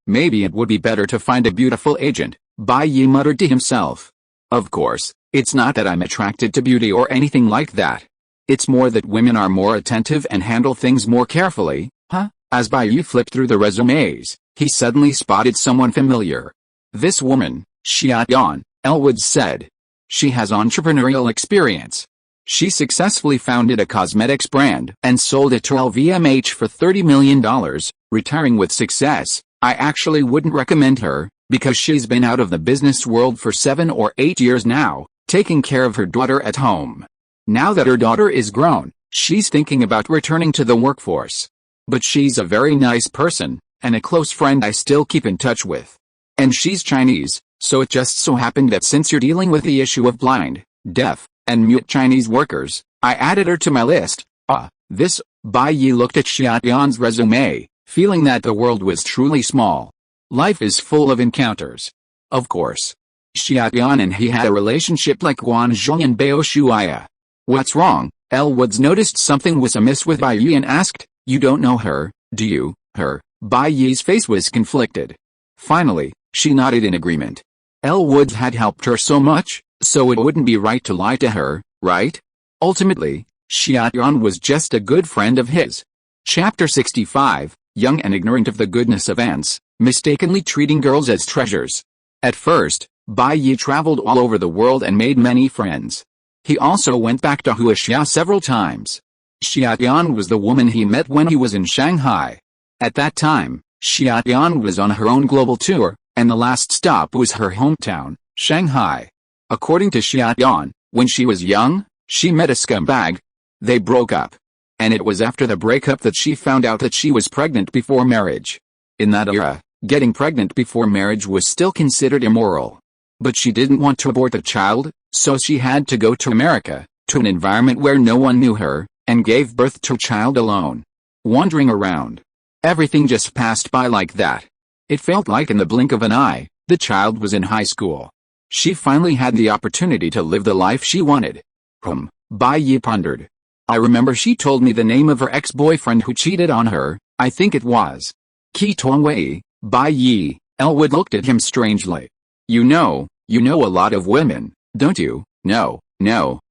Maybe it would be better to find a beautiful agent, Bai Yi muttered to himself. Of course, it's not that I'm attracted to beauty or anything like that. It's more that women are more attentive and handle things more carefully, huh? As Bai Yi flipped through the resumes, he suddenly spotted someone familiar. This woman, Xiaoyan, Elwood said. She has entrepreneurial experience. She successfully founded a cosmetics brand and sold it to LVMH for $30 million, retiring with success. I actually wouldn't recommend her, because she's been out of the business world for 7 or 8 years now, taking care of her daughter at home. Now that her daughter is grown, she's thinking about returning to the workforce. But she's a very nice person, and a close friend I still keep in touch with. And she's Chinese, so it just so happened that since you're dealing with the issue of blind, deaf, and mute Chinese workers, I added her to my list. This, Bai Yi looked at Xiaoyan's resume, feeling that the world was truly small. Life is full of encounters. Of course. Xiaoyan and he had a relationship like Guanzhong and Bao Shuaya. What's wrong? Elwoods noticed something was amiss with Bai Yi and asked, You don't know her, do you? Her. Bai Yi's face was conflicted. Finally, she nodded in agreement. Elwoods had helped her so much, so it wouldn't be right to lie to her, right? Ultimately, Xiaoyan was just a good friend of his. Chapter 65, Young and ignorant of the goodness of ants, mistakenly treating girls as treasures. At first, Bai Yi traveled all over the world and made many friends. He also went back to Huaxia several times. Xiaoyan was the woman he met when he was in Shanghai. At that time, Xiaoyan was on her own global tour, and the last stop was her hometown, Shanghai. According to Xiaoyan, when she was young, she met a scumbag. They broke up. And it was after the breakup that she found out that she was pregnant before marriage. In that era, getting pregnant before marriage was still considered immoral. But she didn't want to abort the child, so she had to go to America, to an environment where no one knew her, and gave birth to a child alone. Wandering around. Everything just passed by like that. It felt like in the blink of an eye, the child was in high school. She finally had the opportunity to live the life she wanted. Bai Yi pondered. I remember she told me the name of her ex-boyfriend who cheated on her. I think it was Ki Tongwei, Bai Yi. Elwood looked at him strangely. You know a lot of women, don't you? No,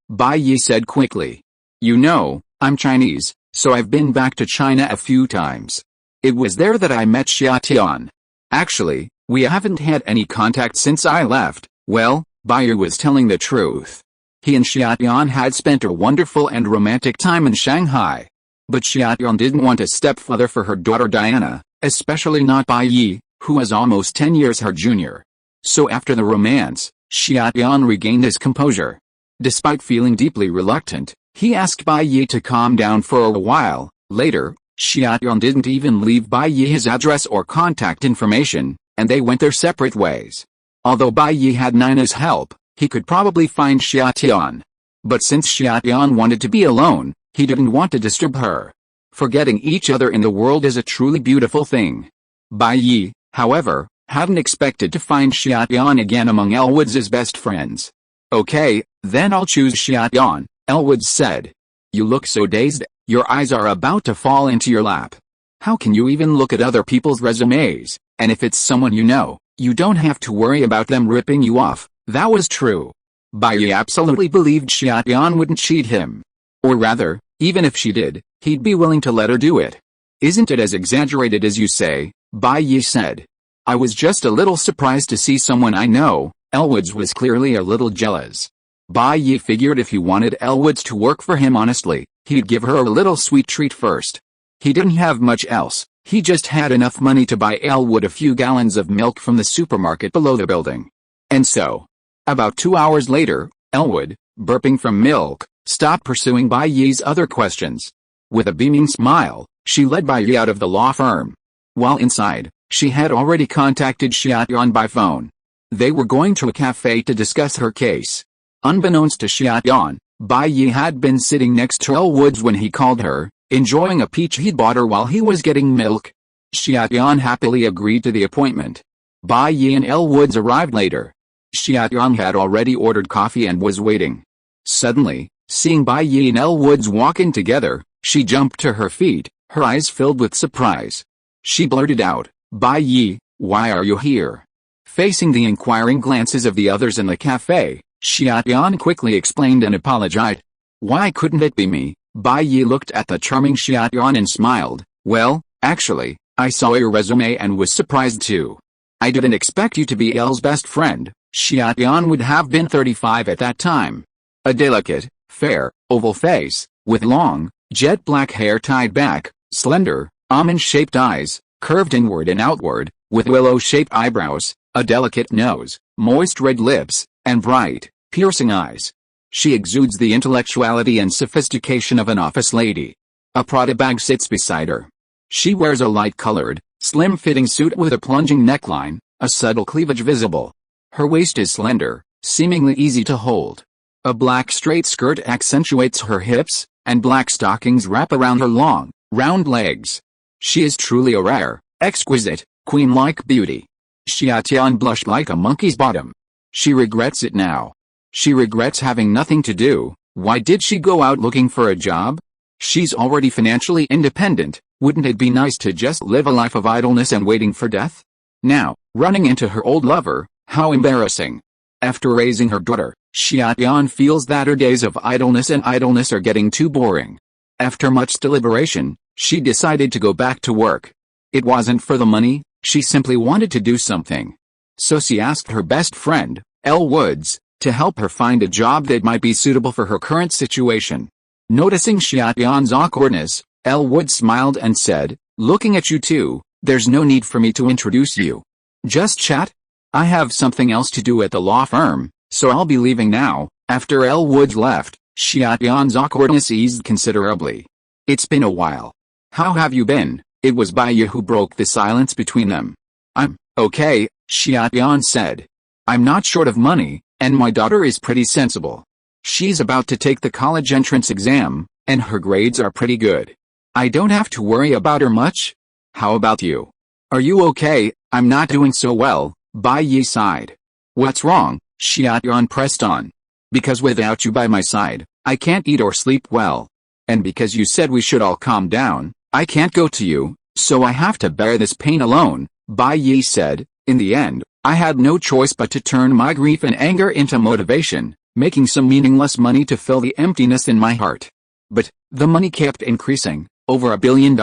Bai Yi said quickly. You know, I'm Chinese, so I've been back to China a few times. It was there that I met Xia Tian. Actually, we haven't had any contact since I left. Well, Bai Yi was telling the truth. He and Xia Tian had spent a wonderful and romantic time in Shanghai. But Xia Tian didn't want a stepfather for her daughter Diana, especially not Bai Yi, who was almost 10 years her junior. So after the romance, Xia Tian regained his composure. Despite feeling deeply reluctant, he asked Bai Yi to calm down for a while. Later, Xia Tian didn't even leave Bai Yi his address or contact information, and they went their separate ways. Although Bai Yi had Nina's help, he could probably find Xia Tian. But since Xia Tian wanted to be alone, he didn't want to disturb her. Forgetting each other in the world is a truly beautiful thing. Bai Yi, however, hadn't expected to find Xia Tian again among Elwood's best friends. Okay, then I'll choose Xia Tian, Elwood said. You look so dazed, your eyes are about to fall into your lap. How can you even look at other people's resumes, and if it's someone you know, you don't have to worry about them ripping you off. That was true. Bai Yi absolutely believed Xia Tian wouldn't cheat him. Or rather, even if she did, he'd be willing to let her do it. Isn't it as exaggerated as you say? Bai Yi said. I was just a little surprised to see someone I know. Elwoods was clearly a little jealous. Bai Yi figured if he wanted Elwoods to work for him honestly, he'd give her a little sweet treat first. He didn't have much else, he just had enough money to buy Elwood a few gallons of milk from the supermarket below the building. And so, about 2 hours later, Elwood, burping from milk, stopped pursuing Bai Yi's other questions. With a beaming smile, she led Bai Yi out of the law firm. While inside, she had already contacted Xia Tian by phone. They were going to a cafe to discuss her case. Unbeknownst to Xia Tian, Bai Yi had been sitting next to Elwoods when he called her, enjoying a peach he'd bought her while he was getting milk. Xia Tian happily agreed to the appointment. Bai Yi and Elwoods arrived later. Xia Tian had already ordered coffee and was waiting. Suddenly, seeing Bai Yi and Elwoods walk in together, she jumped to her feet, her eyes filled with surprise. She blurted out, Bai Yi, why are you here? Facing the inquiring glances of the others in the cafe, Xia Tian quickly explained and apologized. Why couldn't it be me? Bai Yi looked at the charming Xia Tian and smiled. Well, actually, I saw your resume and was surprised too. I didn't expect you to be El's best friend. Xia Tian would have been 35 at that time. A delicate, fair, oval face, with long, jet black hair tied back, slender, almond-shaped eyes, curved inward and outward, with willow-shaped eyebrows, a delicate nose, moist red lips, and bright, piercing eyes. She exudes the intellectuality and sophistication of an office lady. A Prada bag sits beside her. She wears a light-colored, slim-fitting suit with a plunging neckline, a subtle cleavage visible. Her waist is slender, seemingly easy to hold. A black straight skirt accentuates her hips, and black stockings wrap around her long, round legs. She is truly a rare, exquisite, queen-like beauty. Xia Tian blushed like a monkey's bottom. She regrets it now. She regrets having nothing to do. Why did she go out looking for a job? She's already financially independent. Wouldn't it be nice to just live a life of idleness and waiting for death? Now, running into her old lover, how embarrassing. After raising her daughter, Xia Tian feels that her days of idleness are getting too boring. After much deliberation, she decided to go back to work. It wasn't for the money, she simply wanted to do something. So she asked her best friend, Elwoods, to help her find a job that might be suitable for her current situation. Noticing Xia Tian's awkwardness, Elwood smiled and said, looking at you two, there's no need for me to introduce you. Just chat? I have something else to do at the law firm, so I'll be leaving now. After Elwood left, Xia Tian's awkwardness eased considerably. It's been a while. How have you been? It was Bai Yi who broke the silence between them. I'm okay, Xia Tian said. I'm not short of money, and my daughter is pretty sensible. She's about to take the college entrance exam, and her grades are pretty good. I don't have to worry about her much. How about you? Are you okay? I'm not doing so well, Bai Yi sighed. What's wrong? Xia Tian pressed on. Because without you by my side, I can't eat or sleep well. And because you said we should all calm down, I can't go to you, so I have to bear this pain alone, Bai Yi said. In the end, I had no choice but to turn my grief and anger into motivation, making some meaningless money to fill the emptiness in my heart. But the money kept increasing, over $1 billion,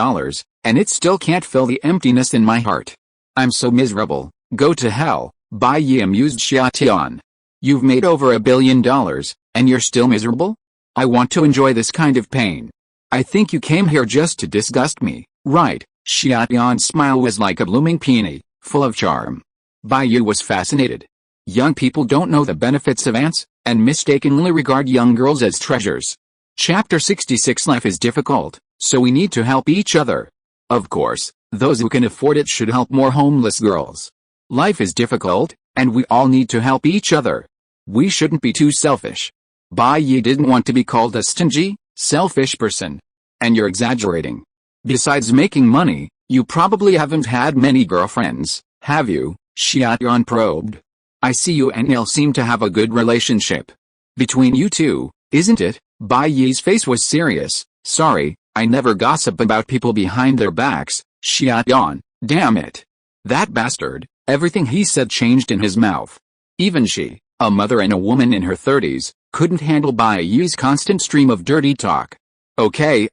and it still can't fill the emptiness in my heart. I'm so miserable. Go to hell, Bai Yi amused Xia Tian. You've made over $1 billion, and you're still miserable? I want to enjoy this kind of pain. I think you came here just to disgust me, right? Xia Tian's smile was like a blooming peony, full of charm. Bai Yi was fascinated. Young people don't know the benefits of ants, and mistakenly regard young girls as treasures. Chapter 66. Life is difficult, so we need to help each other. Of course, those who can afford it should help more homeless girls. Life is difficult, and we all need to help each other. We shouldn't be too selfish. Bai Yi didn't want to be called a stingy, selfish person. And you're exaggerating. Besides making money, you probably haven't had many girlfriends, have you? Xia Tian probed. I see you and Neil seem to have a good relationship. Between you two, isn't it? Bai Yi's face was serious. Sorry, I never gossip about people behind their backs, Xia Tian. Damn it. That bastard. Everything he said changed in his mouth. Even she, a mother and a woman in her 30s, couldn't handle Bai Yi's constant stream of dirty talk. Okay,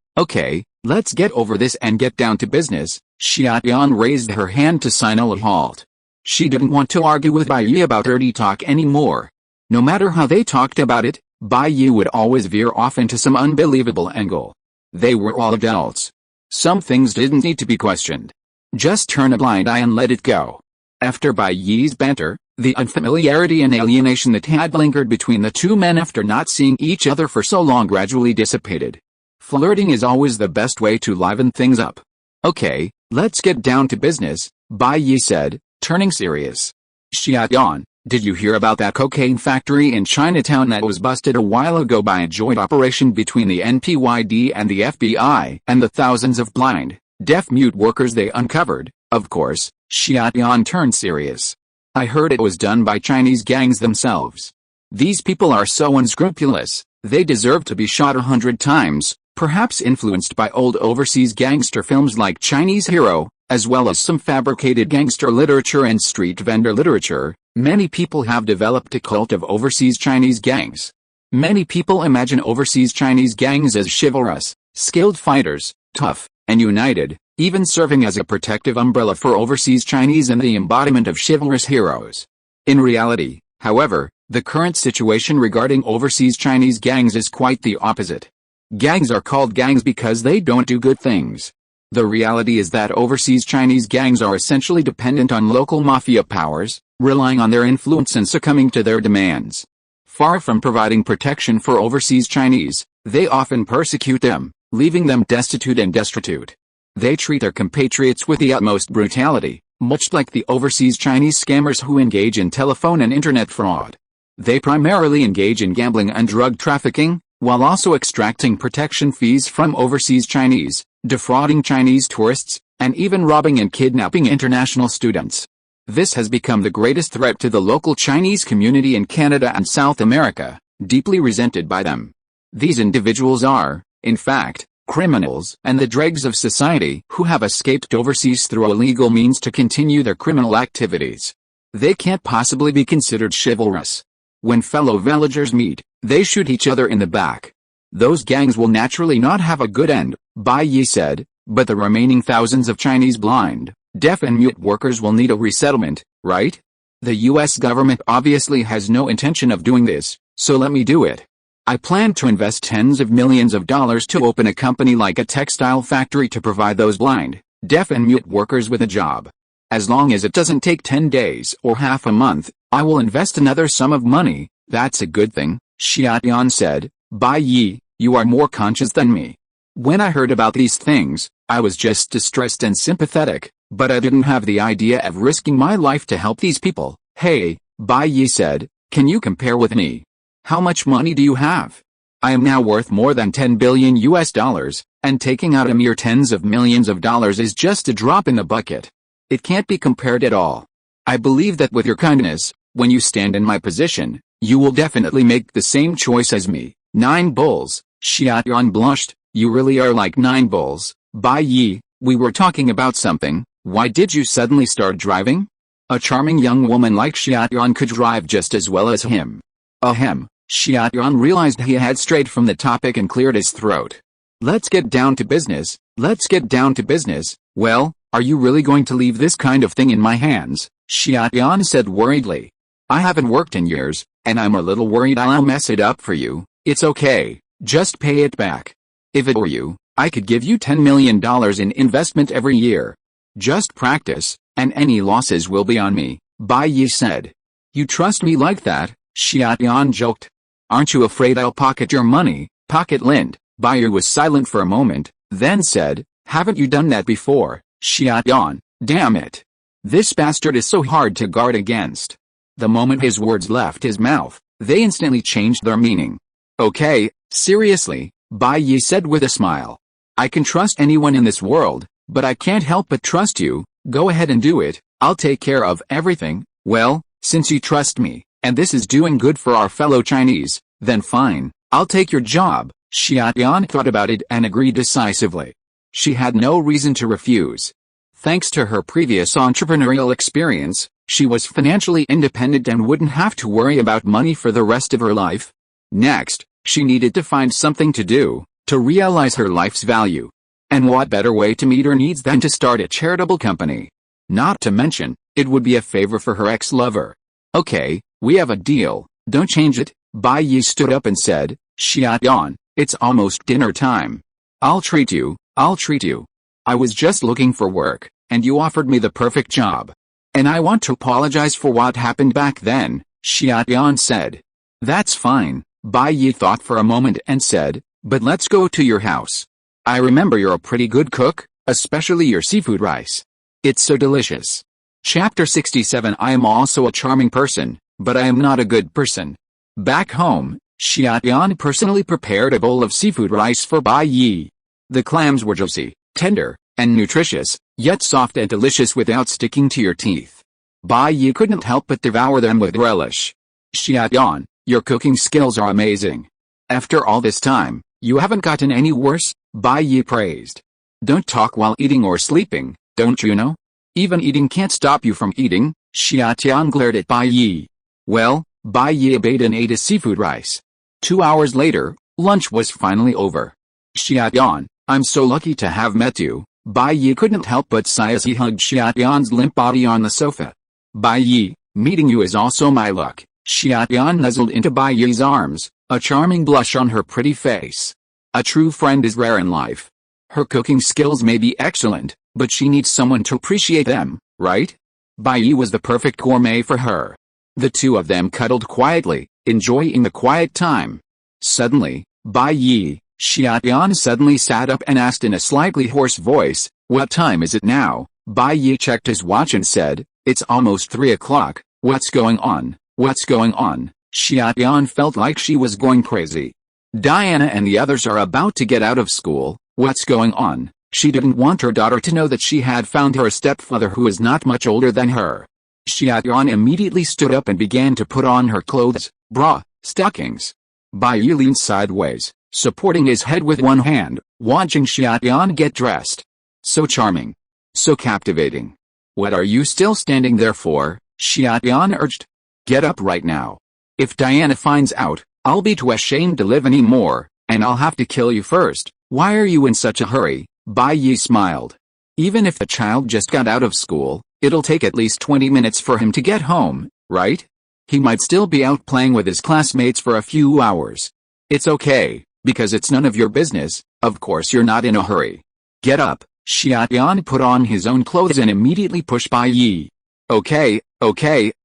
let's get over this and get down to business. Xia Tian raised her hand to signal a halt. She didn't want to argue with Bai Yi about dirty talk anymore. No matter how they talked about it, Bai Yi would always veer off into some unbelievable angle. They were all adults. Some things didn't need to be questioned. Just turn a blind eye and let it go. After Bai Yi's banter, the unfamiliarity and alienation that had lingered between the two men after not seeing each other for so long gradually dissipated. Flirting is always the best way to liven things up. Okay, let's get down to business, Bai Yi said, turning serious. Xia Tian, did you hear about that cocaine factory in Chinatown that was busted a while ago by a joint operation between the NPYD and the FBI and the thousands of blind, deaf-mute workers they uncovered? Of course, Xia Tian turned serious. I heard it was done by Chinese gangs themselves. These people are so unscrupulous, they deserve to be shot 100 times, perhaps influenced by old overseas gangster films like Chinese Hero, as well as some fabricated gangster literature and street vendor literature. Many people have developed a cult of overseas Chinese gangs. Many people imagine overseas Chinese gangs as chivalrous, skilled fighters, tough, and united, even serving as a protective umbrella for overseas Chinese and the embodiment of chivalrous heroes. In reality, however, the current situation regarding overseas Chinese gangs is quite the opposite. Gangs are called gangs because they don't do good things. The reality is that overseas Chinese gangs are essentially dependent on local mafia powers, relying on their influence and succumbing to their demands. Far from providing protection for overseas Chinese, they often persecute them, leaving them destitute and destitute. They treat their compatriots with the utmost brutality, much like the overseas Chinese scammers who engage in telephone and internet fraud. They primarily engage in gambling and drug trafficking, while also extracting protection fees from overseas Chinese, defrauding Chinese tourists, and even robbing and kidnapping international students. This has become the greatest threat to the local Chinese community in Canada and South America, deeply resented by them. These individuals are, in fact, criminals and the dregs of society who have escaped overseas through illegal means to continue their criminal activities. They can't possibly be considered chivalrous. When fellow villagers meet, they shoot each other in the back. Those gangs will naturally not have a good end, Bai Yi said, but the remaining thousands of Chinese blind, deaf and mute workers will need a resettlement, right? The US government obviously has no intention of doing this, so let me do it. I plan to invest tens of millions of dollars to open a company like a textile factory to provide those blind, deaf and mute workers with a job. As long as it doesn't take 10 days or half a month, I will invest another sum of money. That's a good thing, Xia Tian said. Bai Yi, you are more conscious than me. When I heard about these things, I was just distressed and sympathetic, but I didn't have the idea of risking my life to help these people. Hey, Bai Yi said, can you compare with me? How much money do you have? I am now worth more than 10 billion US dollars, and taking out a mere tens of millions of dollars is just a drop in the bucket. It can't be compared at all. I believe that with your kindness, when you stand in my position, you will definitely make the same choice as me. 9 bulls, Xia Tian blushed, You really are like 9 bulls. Bai Yi, we were talking about something. Why did you suddenly start driving? A charming young woman like Xiaoyan could drive just as well as him. Ahem. Xiaoyan realized he had strayed from the topic and cleared his throat. Let's get down to business. Let's get down to business. Well, are you really going to leave this kind of thing in my hands? Xiaoyan said worriedly. I haven't worked in years, and I'm a little worried I'll mess it up for you. It's okay. Just pay it back. If it were you, I could give you $10 million in investment every year. Just practice, and any losses will be on me, Bai Yi said. You trust me like that? Xiaoyan joked. Aren't you afraid I'll pocket your money? Pocket lint. Bai Yi was silent for a moment, then said, haven't you done that before? Xiaoyan, damn it. This bastard is so hard to guard against. The moment his words left his mouth, they instantly changed their meaning. Okay, seriously, Bai Yi said with a smile. I can trust anyone in this world, but I can't help but trust you. Go ahead and do it. I'll take care of everything. Well, since you trust me, and this is doing good for our fellow Chinese, then fine, I'll take your job. Xiaoyan thought about it and agreed decisively. She had no reason to refuse. Thanks to her previous entrepreneurial experience, she was financially independent and wouldn't have to worry about money for the rest of her life. Next, she needed to find something to do, to realize her life's value. And what better way to meet her needs than to start a charitable company? Not to mention, it would be a favor for her ex-lover. Okay, we have a deal, don't change it. Bai Yi stood up and said, Xiaoyan, it's almost dinner time. I'll treat you. I was just looking for work, and you offered me the perfect job. And I want to apologize for what happened back then, Xiaoyan said. That's fine, Bai Yi thought for a moment and said, but let's go to your house. I remember you're a pretty good cook, especially your seafood rice. It's so delicious. Chapter 67 I am also a charming person, but I am not a good person. Back home, Xiaoyan personally prepared a bowl of seafood rice for Bai Yi. The clams were juicy, tender, and nutritious, yet soft and delicious without sticking to your teeth. Bai Yi couldn't help but devour them with relish. Xiaoyan, your cooking skills are amazing. After all this time, you haven't gotten any worse, Bai Yi praised. Don't talk while eating or sleeping, don't you know? Even eating can't stop you from eating, Xiaoyan glared at Bai Yi. Well, Bai Yi obeyed and ate his seafood rice. 2 hours later, lunch was finally over. Xiaoyan, I'm so lucky to have met you. Bai Yi couldn't help but sigh as he hugged Xiaoyan's limp body on the sofa. Bai Yi, meeting you is also my luck. Xiaoyan nuzzled into Bai Yi's arms, a charming blush on her pretty face. A true friend is rare in life. Her cooking skills may be excellent, but she needs someone to appreciate them, right? Bai Yi was the perfect gourmet for her. The two of them cuddled quietly, enjoying the quiet time. Suddenly, Bai Yi, Xiaoyan suddenly sat up and asked in a slightly hoarse voice, what time is it now? Bai Yi checked his watch and said, it's almost 3 o'clock, what's going on? What's going on? Xiaoyan felt like she was going crazy. Diana and the others are about to get out of school, what's going on? She didn't want her daughter to know that she had found her stepfather who is not much older than her. Xiaoyan immediately stood up and began to put on her clothes, bra, stockings. Bai Yi leaned sideways, supporting his head with one hand, watching Xiaoyan get dressed. So charming. So captivating. What are you still standing there for? Xiaoyan urged. Get up right now. If Diana finds out, I'll be too ashamed to live anymore, and I'll have to kill you first. Why are you in such a hurry? Bai Yi smiled. Even if the child just got out of school, it'll take at least 20 minutes for him to get home, right? He might still be out playing with his classmates for a few hours. It's okay, because it's none of your business. Of course you're not in a hurry. Get up. Xiaoyan put on his own clothes and immediately pushed Bai Yi. Okay,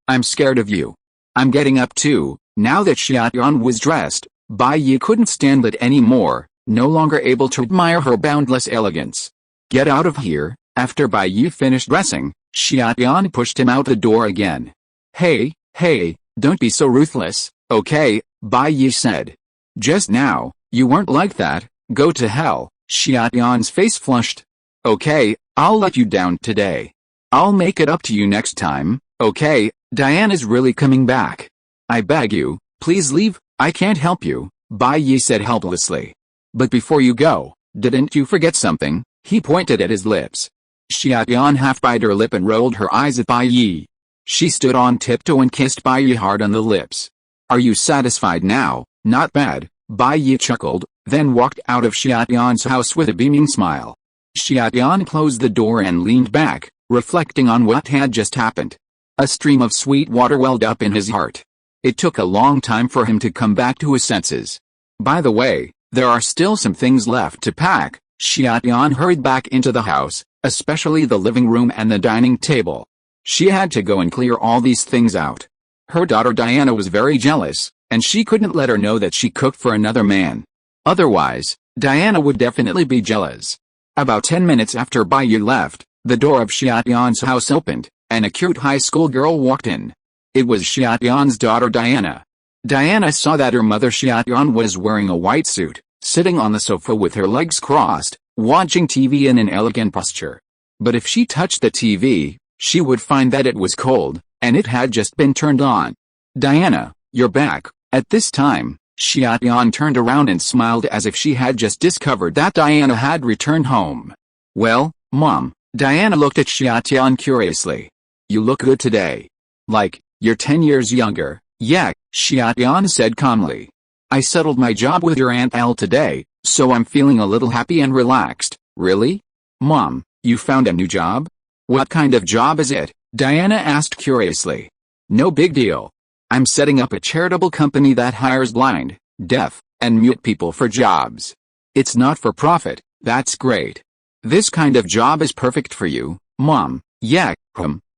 I'm scared of you. I'm getting up too. Now that Xiaoyan was dressed, Bai Yi couldn't stand it anymore, no longer able to admire her boundless elegance. Get out of here. After Bai Yi finished dressing, Xiaoyan pushed him out the door again. Hey, don't be so ruthless, okay? Bai Yi said. Just now, you weren't like that. Go to hell. Xiaoyan's face flushed. Okay, I'll let you down today. I'll make it up to you next time, okay? Diana's really coming back. I beg you, please leave. I can't help you, Bai Yi said helplessly. But before you go, Didn't you forget something? He pointed at his lips. Xiaoyan half bit her lip and rolled her eyes at Bai Yi. She stood on tiptoe and kissed Bai Yi hard on the lips. Are you satisfied now? Not bad, Bai Yi chuckled, then walked out of Xiaoyan's house with a beaming smile. Xiaoyan closed the door and leaned back, reflecting on what had just happened. A stream of sweet water welled up in his heart. It took a long time for him to come back to his senses. By the way, there are still some things left to pack. Xiaoyan hurried back into the house, especially the living room and the dining table. She had to go and clear all these things out. Her daughter Diana was very jealous, and she couldn't let her know that she cooked for another man. Otherwise, Diana would definitely be jealous. About 10 minutes after Bai Yi left, the door of Xiaoyan's house opened, and a cute high school girl walked in. It was Xiaoyan's daughter Diana. Diana saw that her mother Xiaoyan was wearing a white suit, sitting on the sofa with her legs crossed, watching TV in an elegant posture. But if she touched the TV, she would find that it was cold, and it had just been turned on. Diana, you're back. At this time, Xiaoyan turned around and smiled as if she had just discovered that Diana had returned home. Well, Mom, Diana looked at Xiaoyan curiously. You look good today. Like, you're 10 years younger. Yeah, Xiaoyan said calmly. I settled my job with your Aunt Elle today, so I'm feeling a little happy and relaxed. Really? Mom, you found a new job? What kind of job is it? Diana asked curiously. No big deal. I'm setting up a charitable company that hires blind, deaf, and mute people for jobs. It's not for profit. That's great. This kind of job is perfect for you, Mom. Yeah,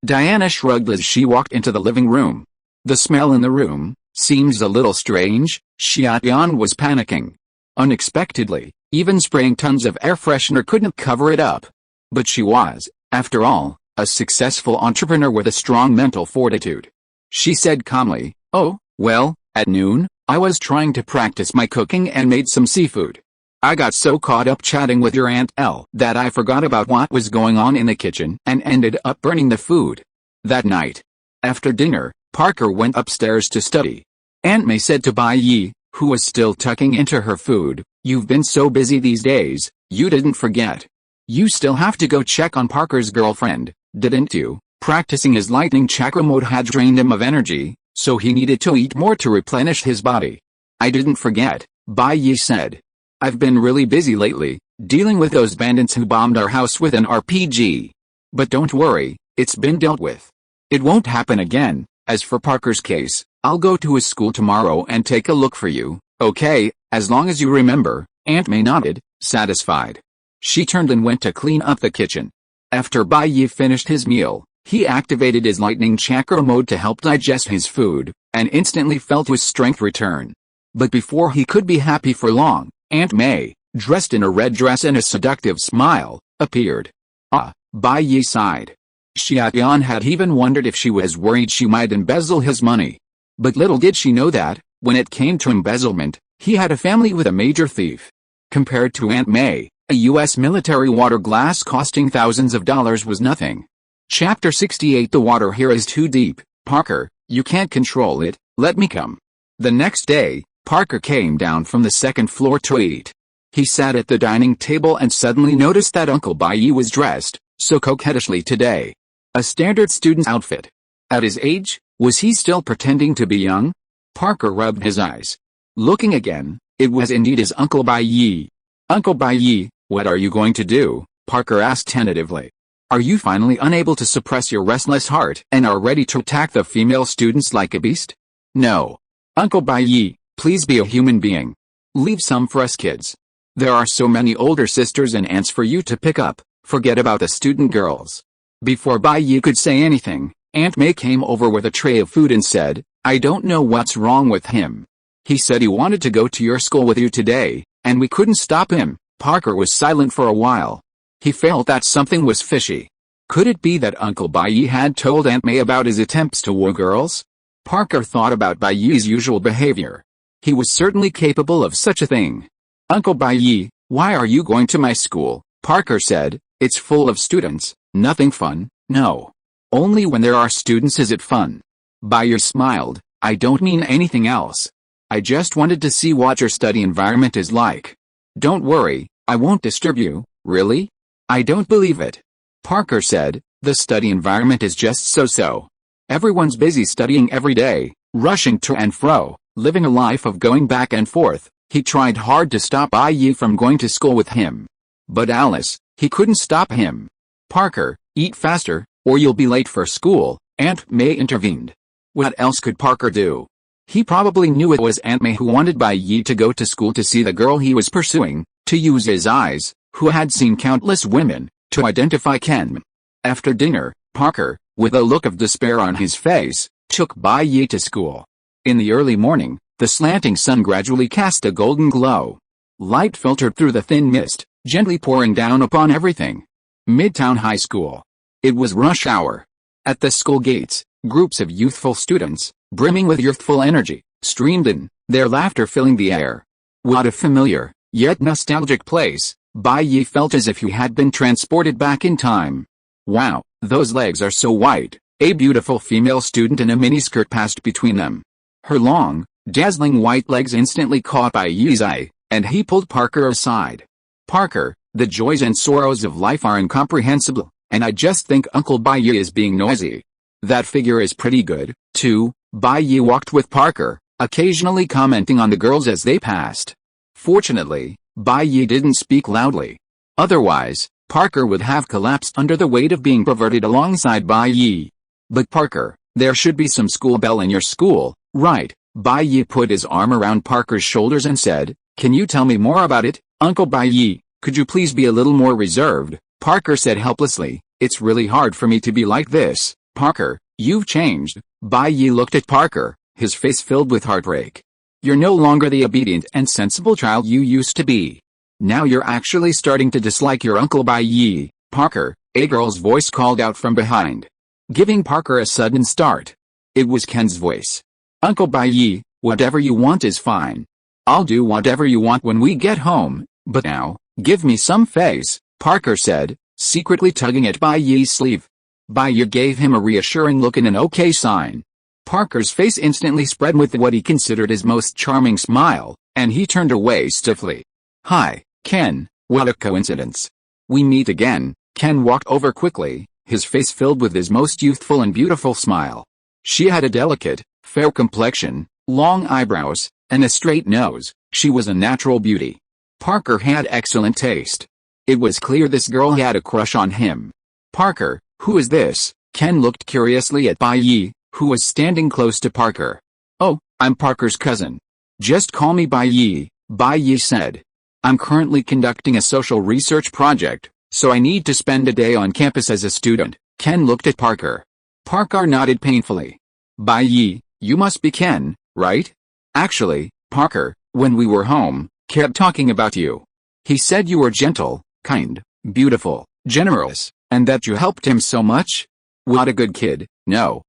Diana shrugged as she walked into the living room. The smell in the room seems a little strange. Xiaoyan was panicking. Unexpectedly, even spraying tons of air freshener couldn't cover it up. But she was, after all, a successful entrepreneur with a strong mental fortitude. She said calmly, oh, well, at noon, I was trying to practice my cooking and made some seafood. I got so caught up chatting with your Aunt Elle that I forgot about what was going on in the kitchen and ended up burning the food. That night, after dinner, Parker went upstairs to study. Aunt May said to Bai Yi, who was still tucking into her food, you've been so busy these days, you didn't forget. You still have to go check on Parker's girlfriend, didn't you? Practicing his lightning chakra mode had drained him of energy, so he needed to eat more to replenish his body. I didn't forget, Bai Yi said. I've been really busy lately, dealing with those bandits who bombed our house with an RPG. But don't worry, it's been dealt with. It won't happen again. As for Parker's case, I'll go to his school tomorrow and take a look for you, okay, as long as you remember. Aunt May nodded, satisfied. She turned and went to clean up the kitchen. After Bai Yi finished his meal, he activated his lightning chakra mode to help digest his food, and instantly felt his strength return. But before he could be happy for long, Aunt May, dressed in a red dress and a seductive smile, appeared. Ah, Bai Yi sighed. Xiaoyan had even wondered if she was worried she might embezzle his money. But little did she know that, when it came to embezzlement, he had a family with a major thief. Compared to Aunt May, a U.S. military water glass costing thousands of dollars was nothing. Chapter 68. The water here is too deep. Parker, you can't control it, let me come. The next day, Parker came down from the second floor to eat. He sat at the dining table and suddenly noticed that Uncle Bai Yi was dressed so coquettishly today. A standard student's outfit. At his age, was he still pretending to be young? Parker rubbed his eyes. Looking again, it was indeed his Uncle Bai Yi. Uncle Bai Yi, what are you going to do? Parker asked tentatively. Are you finally unable to suppress your restless heart and are ready to attack the female students like a beast? No. Uncle Bai Yi, please be a human being. Leave some for us kids. There are so many older sisters and aunts for you to pick up, forget about the student girls. Before Bai Yi could say anything, Aunt May came over with a tray of food and said, I don't know what's wrong with him. He said he wanted to go to your school with you today, and we couldn't stop him. Parker was silent for a while. He felt that something was fishy. Could it be that Uncle Bai Yi had told Aunt May about his attempts to woo girls? Parker thought about Bai Yi's usual behavior. He was certainly capable of such a thing. Uncle Bai Yi, why are you going to my school? Parker said, it's full of students, nothing fun, no. Only when there are students is it fun. Bai Yi smiled, I don't mean anything else. I just wanted to see what your study environment is like. Don't worry, I won't disturb you, really? I don't believe it. Parker said, the study environment is just so-so. Everyone's busy studying every day, rushing to and fro, living a life of going back and forth. He tried hard to stop IE from going to school with him. But Alice, he couldn't stop him. Parker, eat faster, or you'll be late for school, Aunt May intervened. What else could Parker do? He probably knew it was Aunt May who wanted IE to go to school to see the girl he was pursuing, to use his eyes, who had seen countless women, to identify Ken. After dinner, Parker, with a look of despair on his face, took IE to school. In the early morning, the slanting sun gradually cast a golden glow. Light filtered through the thin mist, gently pouring down upon everything. Midtown High School. It was rush hour. At the school gates, groups of youthful students, brimming with youthful energy, streamed in, their laughter filling the air. What a familiar, yet nostalgic place. IE felt as if he had been transported back in time. Wow, those legs are so white. A beautiful female student in a miniskirt passed between them. Her long, dazzling white legs instantly caught IE's eye, and he pulled Parker aside. Parker, the joys and sorrows of life are incomprehensible, and I just think Uncle IE is being noisy. That figure is pretty good, too. IE walked with Parker, occasionally commenting on the girls as they passed. Fortunately, IE didn't speak loudly. Otherwise, Parker would have collapsed under the weight of being perverted alongside IE. But Parker, there should be some school bell in your school, right? IE put his arm around Parker's shoulders and said, can you tell me more about it, Uncle IE? Could you please be a little more reserved? Parker said helplessly, it's really hard for me to be like this. Parker, you've changed. IE looked at Parker, his face filled with heartbreak. You're no longer the obedient and sensible child you used to be. Now you're actually starting to dislike your Uncle IE. Parker, a girl's voice called out from behind, giving Parker a sudden start. It was Ken's voice. Uncle IE, whatever you want is fine. I'll do whatever you want when we get home, but now, give me some face, Parker said, secretly tugging at IE's sleeve. IE gave him a reassuring look and an okay sign. Parker's face instantly spread with what he considered his most charming smile, and he turned away stiffly. Hi, Ken, what a coincidence. We meet again. Ken walked over quickly, his face filled with his most youthful and beautiful smile. She had a delicate, fair complexion, long eyebrows, and a straight nose. She was a natural beauty. Parker had excellent taste. It was clear this girl had a crush on him. Parker, who is this? Ken looked curiously at IE, who was standing close to Parker. Oh, I'm Parker's cousin. Just call me IE, IE said. I'm currently conducting a social research project, so I need to spend a day on campus as a student. Ken looked at Parker. Parker nodded painfully. IE, you must be Ken, right? Actually, Parker, when we were home, kept talking about you. He said you were gentle, kind, beautiful, generous, and that you helped him so much. What a good kid. No.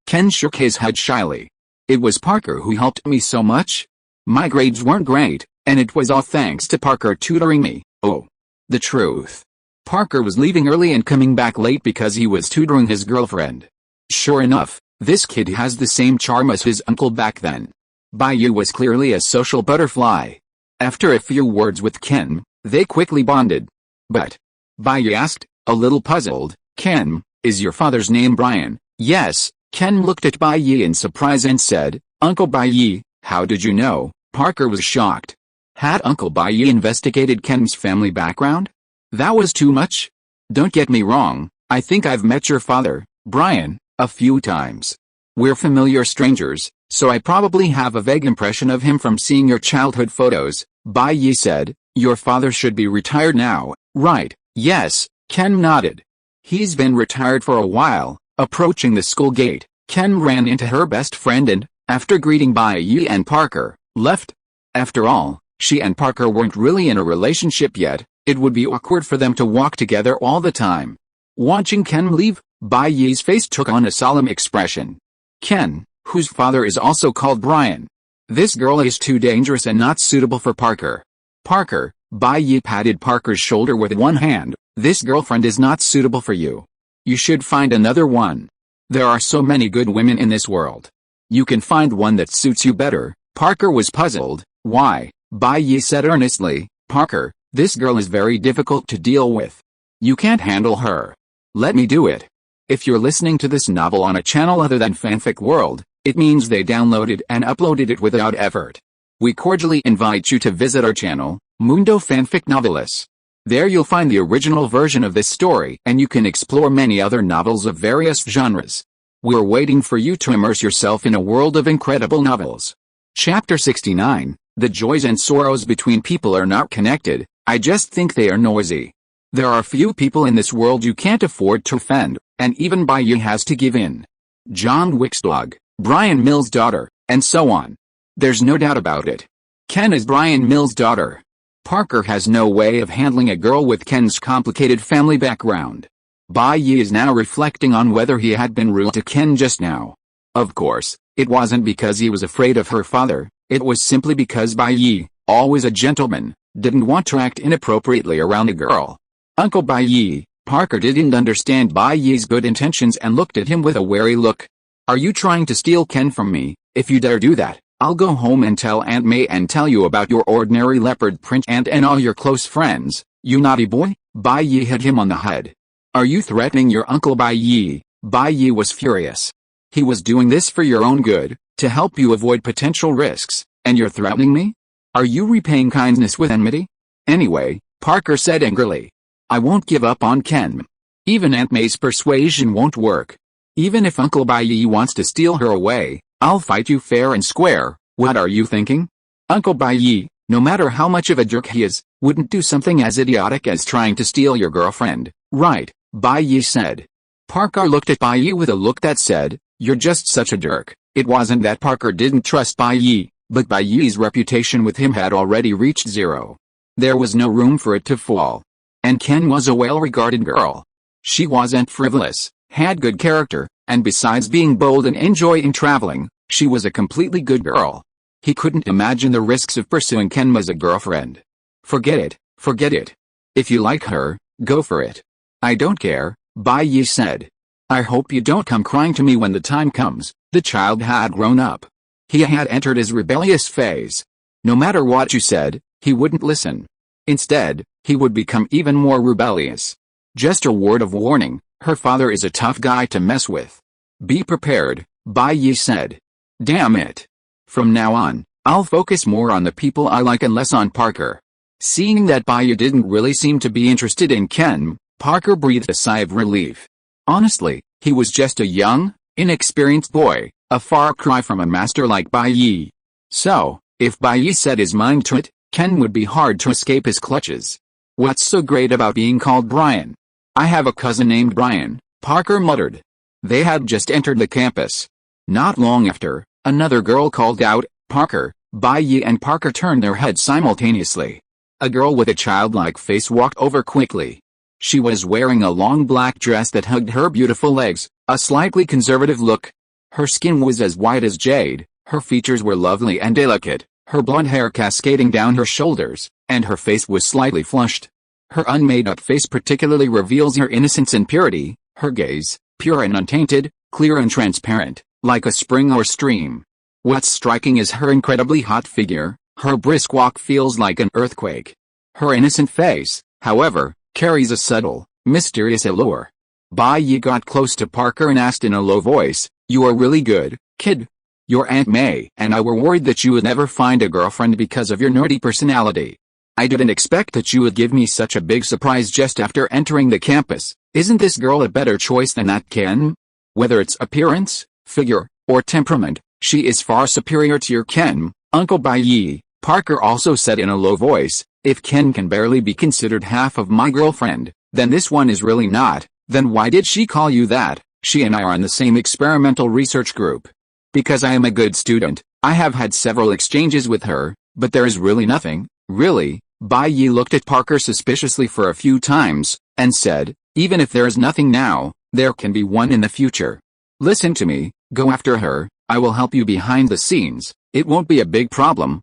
Ken shook his head shyly. It was Parker who helped me so much. My grades weren't great, and it was all thanks to Parker tutoring me. Oh. The truth. Parker was leaving early and coming back late because he was tutoring his girlfriend. Sure enough, this kid has the same charm as his uncle back then. IE was clearly a social butterfly. After a few words with Ken, they quickly bonded. But, IE asked, a little puzzled, Ken, is your father's name Brian? Yes. Ken looked at IE in surprise and said, Uncle IE, how did you know? Parker was shocked. Had Uncle IE investigated Ken's family background? That was too much. Don't get me wrong, I think I've met your father, Brian, a few times. We're familiar strangers, so I probably have a vague impression of him from seeing your childhood photos. IE said, your father should be retired now, right? Yes, Ken nodded. He's been retired for a while. Approaching the school gate, Ken ran into her best friend and, after greeting IE and Parker, left. After all, she and Parker weren't really in a relationship yet. It would be awkward for them to walk together all the time. Watching Ken leave, IE's face took on a solemn expression. Ken, whose father is also called Brian. This girl is too dangerous and not suitable for Parker. Parker, IE patted Parker's shoulder with one hand. This girlfriend is not suitable for you. You should find another one. There are so many good women in this world. You can find one that suits you better. Parker was puzzled. Why? IE said earnestly, Parker, this girl is very difficult to deal with. You can't handle her. Let me do it. If you're listening to this novel on a channel other than Fanfic World, it means they downloaded and uploaded it without effort. We cordially invite you to visit our channel, Mundo Fanfic Novelis. There you'll find the original version of this story and you can explore many other novels of various genres. We're waiting for you to immerse yourself in a world of incredible novels. Chapter 69, The joys and sorrows between people are not connected, I just think they are noisy. There are few people in this world you can't afford to offend, and even Bai has to give in. John Wick's dog, Brian Mills' daughter, and so on. There's no doubt about it. Ken is Brian Mills' daughter. Parker has no way of handling a girl with Ken's complicated family background. Bai is now reflecting on whether he had been rude to Ken just now. Of course, it wasn't because he was afraid of her father, it was simply because Bai, always a gentleman, didn't want to act inappropriately around a girl. Uncle Bai, Parker didn't understand Bai's good intentions and looked at him with a wary look. Are you trying to steal Ken from me? If you dare do that, I'll go home and tell Aunt May and tell you about your ordinary leopard print aunt and all your close friends, you naughty boy. Bai hit him on the head. Are you threatening your Uncle Bai? Bai was furious. He was doing this for your own good, to help you avoid potential risks, and you're threatening me? Are you repaying kindness with enmity? Anyway, Parker said angrily. I won't give up on Ken. Even Aunt May's persuasion won't work. Even if Uncle Bai wants to steal her away, I'll fight you fair and square. What are you thinking? Uncle Bai, no matter how much of a jerk he is, wouldn't do something as idiotic as trying to steal your girlfriend, right? Bai said. Parker looked at Bai with a look that said, you're just such a jerk. It wasn't that Parker didn't trust Bai, but Bai's reputation with him had already reached zero. There was no room for it to fall. And Ken was a well-regarded girl. She wasn't frivolous, had good character, and besides being bold and enjoying traveling, she was a completely good girl. He couldn't imagine the risks of pursuing Ken as a girlfriend. Forget it, forget it. If you like her, go for it. I don't care, Bai said. I hope you don't come crying to me when the time comes. The child had grown up. He had entered his rebellious phase. No matter what you said, he wouldn't listen. Instead, he would become even more rebellious. Just a word of warning, her father is a tough guy to mess with. Be prepared, Bai said. Damn it. From now on, I'll focus more on the people I like and less on Parker. Seeing that Bai didn't really seem to be interested in Ken, Parker breathed a sigh of relief. Honestly, he was just a young, inexperienced boy, a far cry from a master like Bai. So, if Bai set his mind to it, Ken would be hard to escape his clutches. What's so great about being called Brian? I have a cousin named Brian, Parker muttered. They had just entered the campus. Not long after, another girl called out, Parker. Bai and Parker turned their heads simultaneously. A girl with a childlike face walked over quickly. She was wearing a long black dress that hugged her beautiful legs, a slightly conservative look. Her skin was as white as jade, her features were lovely and delicate, her blonde hair cascading down her shoulders, and her face was slightly flushed. Her unmade-up face particularly reveals her innocence and purity, her gaze, pure and untainted, clear and transparent, like a spring or stream. What's striking is her incredibly hot figure, her brisk walk feels like an earthquake. Her innocent face, however, carries a subtle, mysterious allure. Bai got close to Parker and asked in a low voice, you are really good, kid. Your Aunt May and I were worried that you would never find a girlfriend because of your nerdy personality. I didn't expect that you would give me such a big surprise just after entering the campus. Isn't this girl a better choice than that Ken? Whether it's appearance, figure, or temperament, she is far superior to your Ken, Uncle Bai. Parker also said in a low voice, if Ken can barely be considered half of my girlfriend, then this one is really not. Then why did she call you that? She and I are in the same experimental research group. Because I am a good student, I have had several exchanges with her, but there is really nothing, really. Bai looked at Parker suspiciously for a few times, and said, even if there is nothing now, there can be one in the future. Listen to me, go after her, I will help you behind the scenes, it won't be a big problem.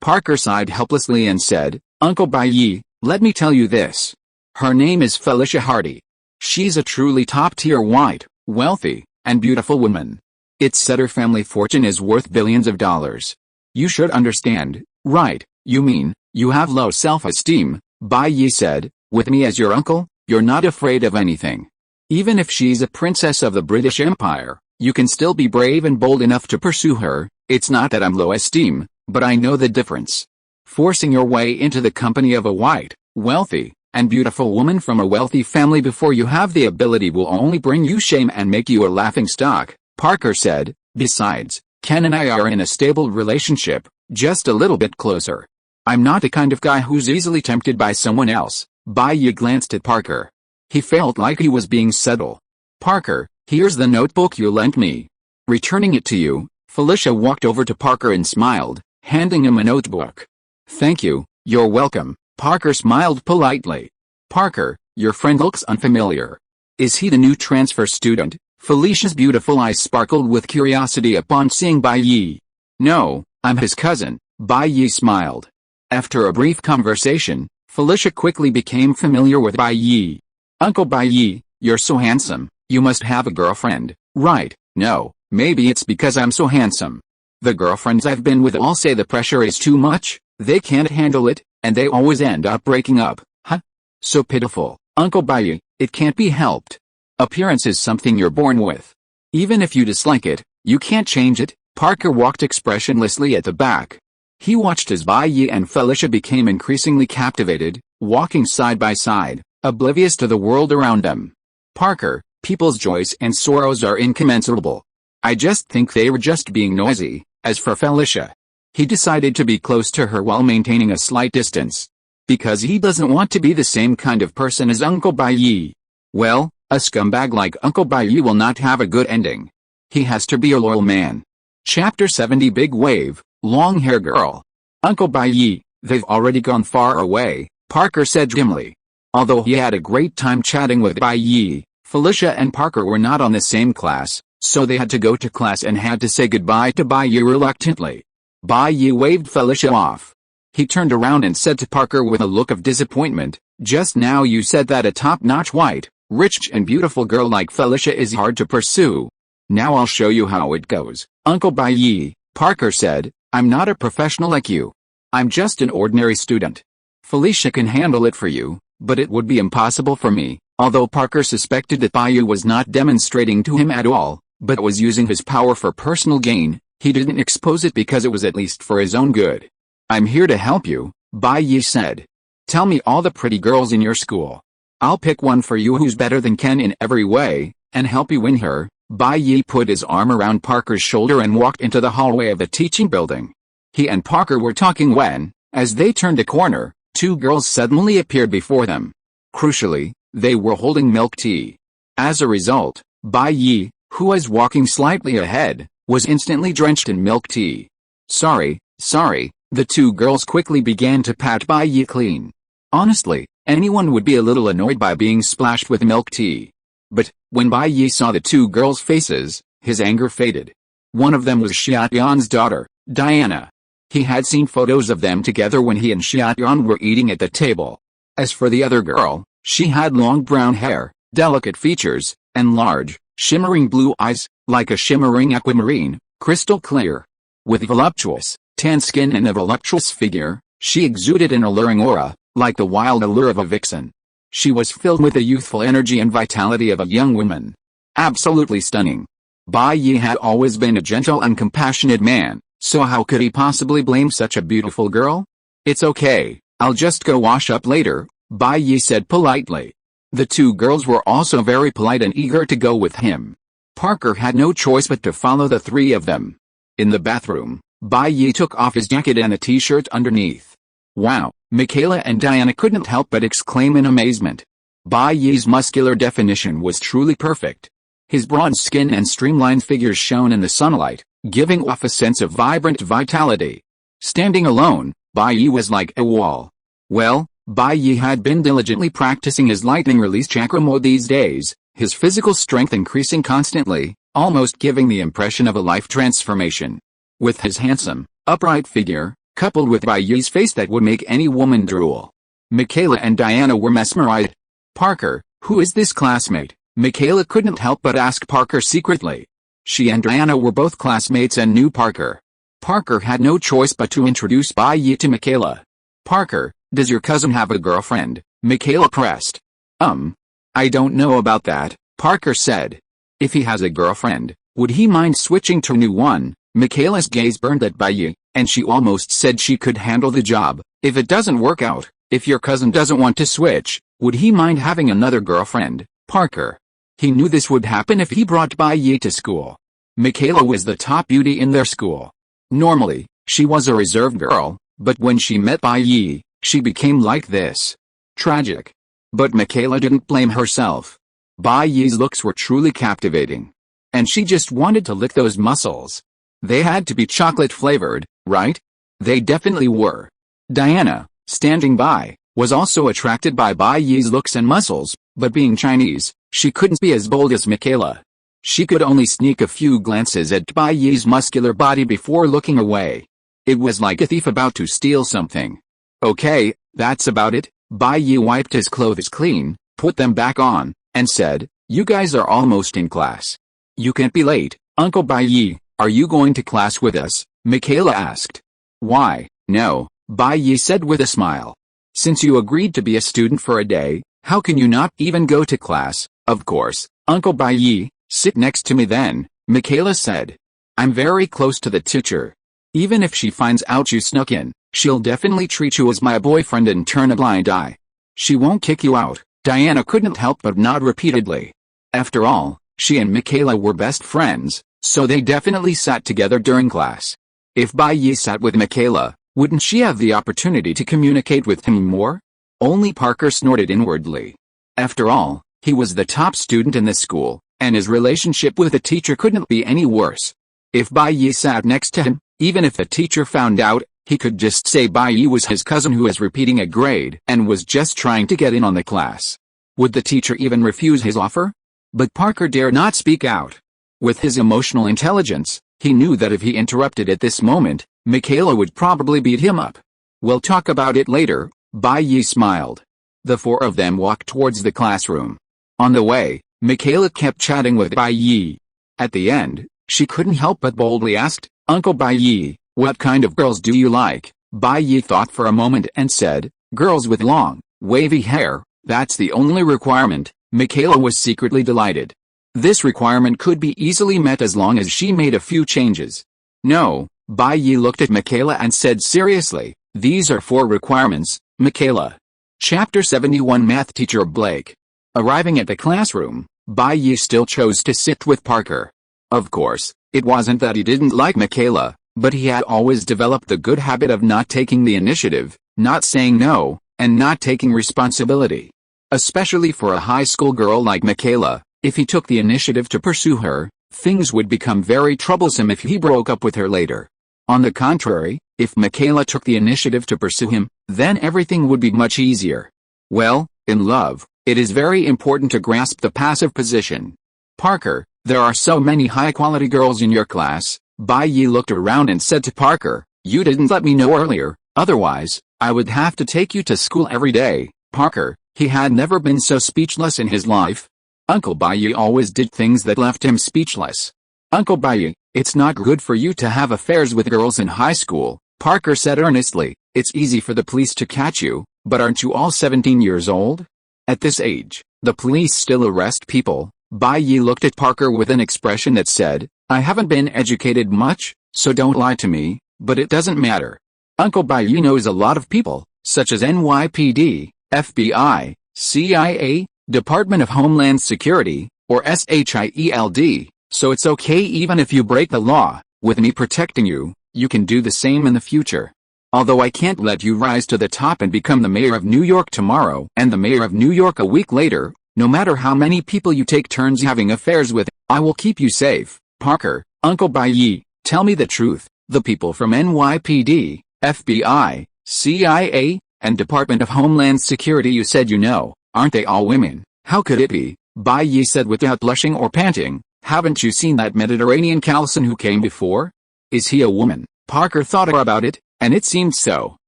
Parker sighed helplessly and said, Uncle Bai, let me tell you this. Her name is Felicia Hardy. She's a truly top-tier white, wealthy, and beautiful woman. It's said her family fortune is worth billions of dollars. You should understand, right? You mean, You have low self-esteem, Bai Yi said. With me as your uncle, you're not afraid of anything. Even if she's a princess of the British Empire, you can still be brave and bold enough to pursue her. It's not that I'm low esteem, but I know the difference. Forcing your way into the company of a white, wealthy, and beautiful woman from a wealthy family before you have the ability will only bring you shame and make you a laughingstock, Parker said. Besides, Ken and I are in a stable relationship, just a little bit closer. I'm not the kind of guy who's easily tempted by someone else. Bai Yi glanced at Parker. He felt like he was being subtle. Parker, here's the notebook you lent me. Returning it to you, Felicia walked over to Parker and smiled, handing him a notebook. Thank you, you're welcome. Parker smiled politely. Parker, your friend looks unfamiliar. Is he the new transfer student? Felicia's beautiful eyes sparkled with curiosity upon seeing Bai Yi. No, I'm his cousin, Bai Yi smiled. After a brief conversation, Felicia quickly became familiar with Bai Yi. Uncle Bai Yi, you're so handsome, you must have a girlfriend, right? No, maybe it's because I'm so handsome. The girlfriends I've been with all say the pressure is too much, they can't handle it, and they always end up breaking up. Huh? So pitiful, Uncle Bai Yi, it can't be helped. Appearance is something you're born with. Even if you dislike it, you can't change it. Parker walked expressionlessly at the back. He watched as Bai Yi and Felicia became increasingly captivated, walking side by side, oblivious to the world around them. Parker, people's joys and sorrows are incommensurable. I just think they were just being noisy. As for Felicia, he decided to be close to her while maintaining a slight distance. Because he doesn't want to be the same kind of person as Uncle Bai Yi. Well, a scumbag like Uncle Bai Yi will not have a good ending. He has to be a loyal man. Chapter 70 Big Wave, Long Hair Girl. Uncle Bai Yi, they've already gone far away, Parker said dimly. Although he had a great time chatting with Bai Yi, Felicia and Parker were not on the same class, so they had to go to class and had to say goodbye to Bai Yi reluctantly. Bai Yi waved Felicia off. He turned around and said to Parker with a look of disappointment, just now you said that a top-notch white, rich and beautiful girl like Felicia is hard to pursue. Now I'll show you how it goes, Uncle Bai Yi, Parker said. I'm not a professional like you. I'm just an ordinary student. Felicia can handle it for you, but it would be impossible for me. Although Parker suspected that Bai Yi was not demonstrating to him at all, but was using his power for personal gain, he didn't expose it because it was at least for his own good. I'm here to help you, Bai Yi said. Tell me all the pretty girls in your school. I'll pick one for you who's better than Ken in every way, and help you win her. Bai Yi put his arm around Parker's shoulder and walked into the hallway of the teaching building. He and Parker were talking when, as they turned a corner, two girls suddenly appeared before them. Crucially, they were holding milk tea. As a result, Bai Yi, who was walking slightly ahead, was instantly drenched in milk tea. Sorry, the two girls quickly began to pat Bai Yi clean. Honestly, anyone would be a little annoyed by being splashed with milk tea. But, when Bai Yi saw the two girls' faces, his anger faded. One of them was Xiaotian's daughter, Diana. He had seen photos of them together when he and Xiaotian were eating at the table. As for the other girl, she had long brown hair, delicate features, and large, shimmering blue eyes, like a shimmering aquamarine, crystal clear. With voluptuous, tan skin and a voluptuous figure, she exuded an alluring aura, like the wild allure of a vixen. She was filled with the youthful energy and vitality of a young woman. Absolutely stunning. Bai Yi had always been a gentle and compassionate man, so how could he possibly blame such a beautiful girl? It's okay, I'll just go wash up later, Bai Yi said politely. The two girls were also very polite and eager to go with him. Parker had no choice but to follow the three of them. In the bathroom, Bai Yi took off his jacket and a t-shirt underneath. Wow, Michaela and Diana couldn't help but exclaim in amazement. Bai Yi's muscular definition was truly perfect. His bronze skin and streamlined figure shone in the sunlight, giving off a sense of vibrant vitality. Standing alone, Bai Yi was like a wall. Well, Bai Yi had been diligently practicing his lightning release chakra mode these days, his physical strength increasing constantly, almost giving the impression of a life transformation. With his handsome, upright figure, coupled with Bai Yi's face that would make any woman drool, Michaela and Diana were mesmerized. Parker, who is this classmate? Michaela couldn't help but ask Parker secretly. She and Diana were both classmates and knew Parker. Parker had no choice but to introduce Bai Yi to Michaela. Parker, does your cousin have a girlfriend? Michaela pressed. I don't know about that, Parker said. If he has a girlfriend, would he mind switching to a new one? Michaela's gaze burned at Bai, and she almost said she could handle the job. If it doesn't work out, if your cousin doesn't want to switch, would he mind having another girlfriend? Parker. He knew this would happen if he brought Bai to school. Michaela was the top beauty in their school. Normally, she was a reserved girl, but when she met Bai, she became like this. Tragic. But Michaela didn't blame herself. Bai's looks were truly captivating. And she just wanted to lick those muscles. They had to be chocolate flavored, right? They definitely were. Diana, standing by, was also attracted by Bai's looks and muscles, but being Chinese, she couldn't be as bold as Michaela. She could only sneak a few glances at Bai's muscular body before looking away. It was like a thief about to steal something. Okay, that's about it. Bai wiped his clothes clean, put them back on, and said, you guys are almost in class. You can't be late, Uncle Bai. Are you going to class with us? Michaela asked. Why, no, Bai said with a smile. Since you agreed to be a student for a day, how can you not even go to class? Of course, Uncle Bai, sit next to me then, Michaela said. I'm very close to the teacher. Even if she finds out you snuck in, she'll definitely treat you as my boyfriend and turn a blind eye. She won't kick you out. Diana couldn't help but nod repeatedly. After all, she and Michaela were best friends, so they definitely sat together during class. If Bai sat with Michaela, wouldn't she have the opportunity to communicate with him more? Only Parker snorted inwardly. After all, he was the top student in the school, and his relationship with the teacher couldn't be any worse. If Bai sat next to him, even if the teacher found out, he could just say Bai was his cousin who was repeating a grade and was just trying to get in on the class. Would the teacher even refuse his offer? But Parker dared not speak out. With his emotional intelligence, he knew that if he interrupted at this moment, Michaela would probably beat him up. We'll talk about it later, Bai smiled. The four of them walked towards the classroom. On the way, Michaela kept chatting with Bai. At the end, she couldn't help but boldly asked, Uncle Bai, what kind of girls do you like? Bai thought for a moment and said, girls with long, wavy hair, that's the only requirement. Michaela was secretly delighted. This requirement could be easily met as long as she made a few changes. No, Bai looked at Michaela and said seriously, these are 4 requirements, Michaela. Chapter 71 Math Teacher Blake. Arriving at the classroom, Bai still chose to sit with Parker. Of course, it wasn't that he didn't like Michaela, but he had always developed the good habit of not taking the initiative, not saying no, and not taking responsibility. Especially for a high school girl like Michaela, if he took the initiative to pursue her, things would become very troublesome if he broke up with her later. On the contrary, if Michaela took the initiative to pursue him, then everything would be much easier. Well, in love, it is very important to grasp the passive position. Parker, there are so many high-quality girls in your class. Bai looked around and said to Parker, you didn't let me know earlier, otherwise, I would have to take you to school every day. Parker, he had never been so speechless in his life. Uncle Bai always did things that left him speechless. Uncle Bai, it's not good for you to have affairs with girls in high school, Parker said earnestly. It's easy for the police to catch you, but aren't you all 17 years old? At this age, the police still arrest people. Bai looked at Parker with an expression that said, I haven't been educated much, so don't lie to me, but it doesn't matter. Uncle Bai knows a lot of people, such as NYPD, FBI, CIA, Department of Homeland Security, or SHIELD, so it's okay even if you break the law. With me protecting you, you can do the same in the future. Although I can't let you rise to the top and become the mayor of New York tomorrow and the mayor of New York a week later, no matter how many people you take turns having affairs with, I will keep you safe. Parker, Uncle Bai, tell me the truth. The people from NYPD, FBI, CIA, and Department of Homeland Security you said you know, aren't they all women? How could it be? Bai said without blushing or panting. Haven't you seen that Mediterranean Callison who came before? Is he a woman? Parker thought about it, and it seemed so.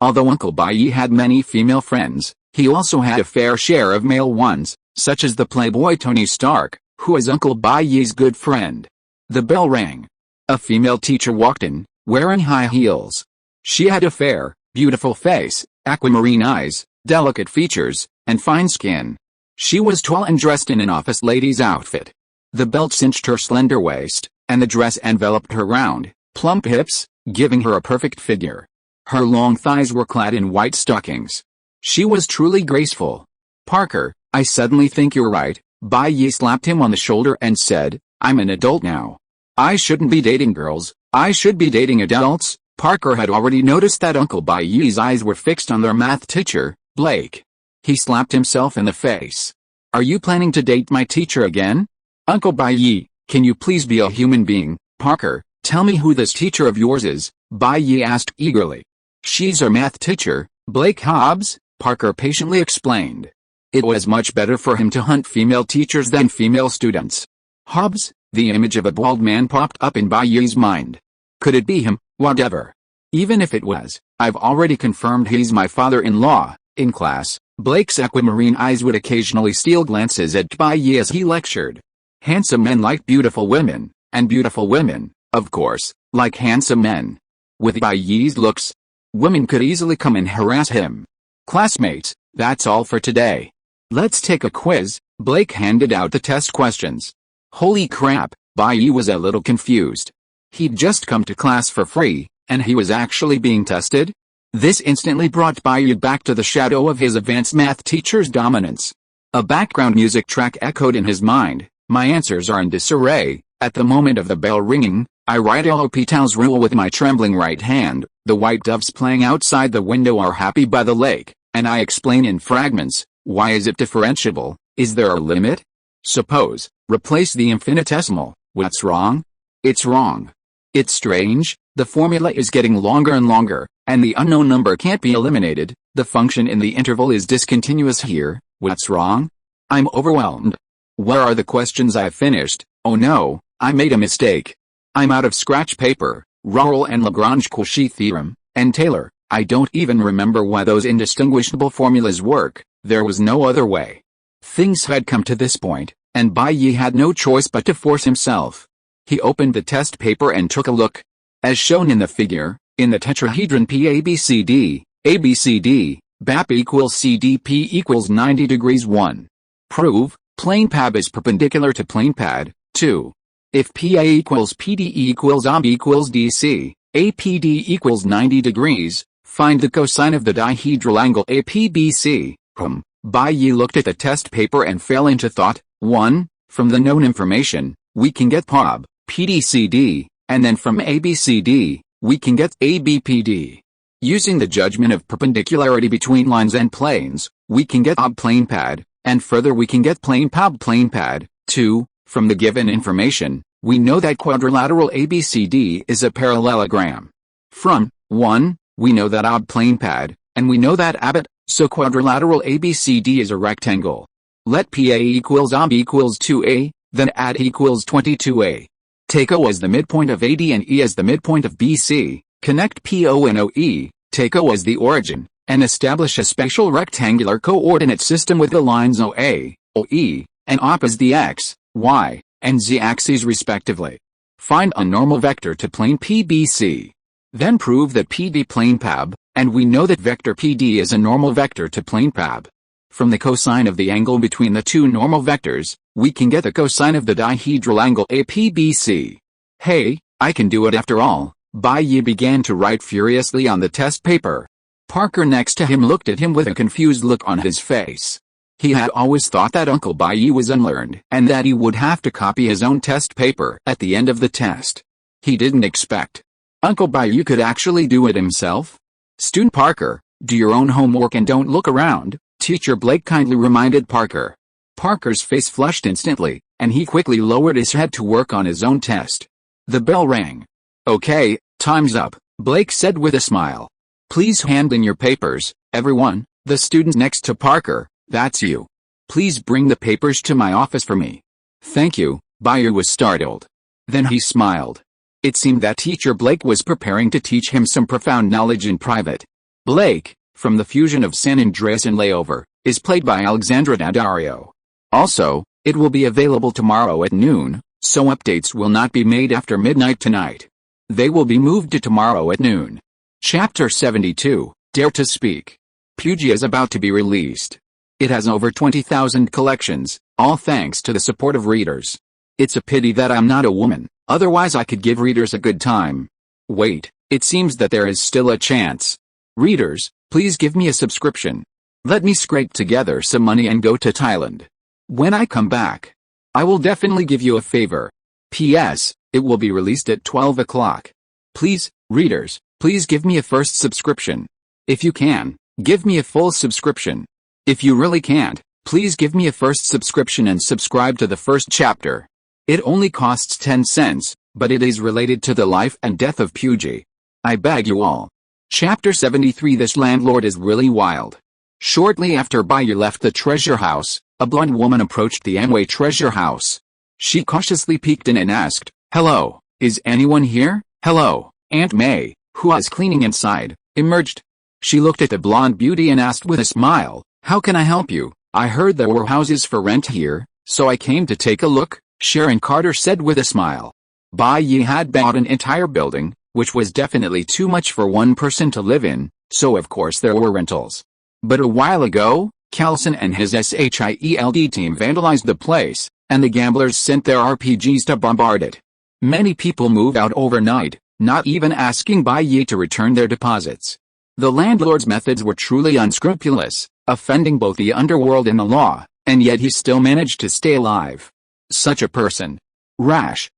Although Uncle Bai had many female friends, he also had a fair share of male ones, such as the playboy Tony Stark, who was Uncle Bai's good friend. The bell rang. A female teacher walked in, wearing high heels. She had a fair, beautiful face, aquamarine eyes, delicate features, and fine skin. She was tall and dressed in an office lady's outfit. The belt cinched her slender waist, and the dress enveloped her round, plump hips, giving her a perfect figure. Her long thighs were clad in white stockings. She was truly graceful. "Parker, I suddenly think you're right," Bai Yi slapped him on the shoulder and said, "I'm an adult now. I shouldn't be dating girls, I should be dating adults." Parker had already noticed that Uncle Bai Yi's eyes were fixed on their math teacher, Blake. He slapped himself in the face. "Are you planning to date my teacher again? Uncle Bai Yi, can you please be a human being?" "Parker, tell me who this teacher of yours is," Bai Yi asked eagerly. "She's our math teacher, Blake Hobbs," Parker patiently explained. It was much better for him to hunt female teachers than female students. Hobbs, the image of a bald man popped up in Bai Yi's mind. Could it be him? Whatever. Even if it was, I've already confirmed he's my father-in-law. In class, Blake's aquamarine eyes would occasionally steal glances at Bai Yi as he lectured. Handsome men like beautiful women, and beautiful women, of course, like handsome men. With Bai Yi's looks, women could easily come and harass him. "Classmates, that's all for today. Let's take a quiz." Blake handed out the test questions. Holy crap, Bai Yi was a little confused. He'd just come to class for free, and he was actually being tested? This instantly brought Bai Yi back to the shadow of his advanced math teacher's dominance. A background music track echoed in his mind. My answers are in disarray. At the moment of the bell ringing, I write L'Hôpital's rule with my trembling right hand. The white doves playing outside the window are happy by the lake, and I explain in fragments. Why is it differentiable? Is there a limit? Suppose, replace the infinitesimal. What's wrong? It's wrong. It's strange, the formula is getting longer and longer, and the unknown number can't be eliminated. The function in the interval is discontinuous here. What's wrong? I'm overwhelmed. Where are the questions I've finished? Oh no, I made a mistake. I'm out of scratch paper, Russell and Lagrange-Cauchy theorem, and Taylor. I don't even remember why those indistinguishable formulas work. There was no other way. Things had come to this point, and Bai Yi had no choice but to force himself. He opened the test paper and took a look. As shown in the figure, in the tetrahedron PABCD, ABCD, BAP equals CDP equals 90 degrees 1. Prove, plane PAB is perpendicular to plane PAD, 2. If PA equals PD equals AB equals DC, APD equals 90 degrees, find the cosine of the dihedral angle APBC. Bai Yi looked at the test paper and fell into thought. 1. From the known information, we can get PAB, PDCD, and then from ABCD, we can get ABPD. Using the judgment of perpendicularity between lines and planes, we can get AB plane PAD, and further we can get plane PAB plane PAD. 2. From the given information, we know that quadrilateral ABCD is a parallelogram. From 1, we know that AB plane PAD, and we know that AB, so quadrilateral ABCD is a rectangle. Let PA equals AB equals 2A, then AD equals 22A. Take O as the midpoint of AD and E as the midpoint of BC, connect PO and OE, take O as the origin, and establish a spatial rectangular coordinate system with the lines OA, OE, and OP as the X, Y, and Z axes respectively. Find a normal vector to plane PBC. Then prove that PD plane PAB, and we know that vector PD is a normal vector to plane PAB. From the cosine of the angle between the two normal vectors, we can get the cosine of the dihedral angle APBC. Hey, I can do it after all. Bai Yi began to write furiously on the test paper. Parker next to him looked at him with a confused look on his face. He had always thought that Uncle Bai Yi was unlearned and that he would have to copy his own test paper at the end of the test. He didn't expect Uncle Bai Yi could actually do it himself. Student Parker, do your own homework and don't look around, Teacher Blake kindly reminded Parker. Parker's face flushed instantly, and he quickly lowered his head to work on his own test. The bell rang. Okay, time's up, Blake said with a smile. Please hand in your papers, everyone. The student next to Parker, that's you. Please bring the papers to my office for me. Thank you, Bai Yi was startled. Then he smiled. It seemed that Teacher Blake was preparing to teach him some profound knowledge in private. Blake, from the fusion of San Andreas and Layover, is played by Alexandra Daddario. Also, it will be available tomorrow at noon, so updates will not be made after midnight tonight. They will be moved to tomorrow at noon. Chapter 72, Dare to Speak. Pugy is about to be released. It has over 20,000 collections, all thanks to the support of readers. It's a pity that I'm not a woman, otherwise I could give readers a good time. Wait, it seems that there is still a chance. Readers, please give me a subscription. Let me scrape together some money and go to Thailand. When I come back, I will definitely give you a favor. P.S. It will be released at 12 o'clock. Please, readers, please give me a first subscription. If you can, give me a full subscription. If you really can't, please give me a first subscription and subscribe to the first chapter. It only costs 10 cents, but it is related to the life and death of Pugy. I beg you all. Chapter 73. This landlord is really wild. Shortly after Bai left the treasure house, a blonde woman approached the Amway treasure house. She cautiously peeked in and asked, "Hello, is anyone here?" "Hello." Aunt May, who was cleaning inside, emerged. She looked at the blonde beauty and asked with a smile, "How can I help you? I heard there were houses for rent here, so I came to take a look," Sharon Carter said with a smile. Bai had bought an entire building, which was definitely too much for one person to live in, so of course there were rentals. But a while ago, Carlson and his SHIELD team vandalized the place, and the gamblers sent their RPGs to bombard it. Many people move out overnight, not even asking Bai to return their deposits. The landlord's methods were truly unscrupulous, offending both the underworld and the law, and yet he still managed to stay alive. Such a person. Rash,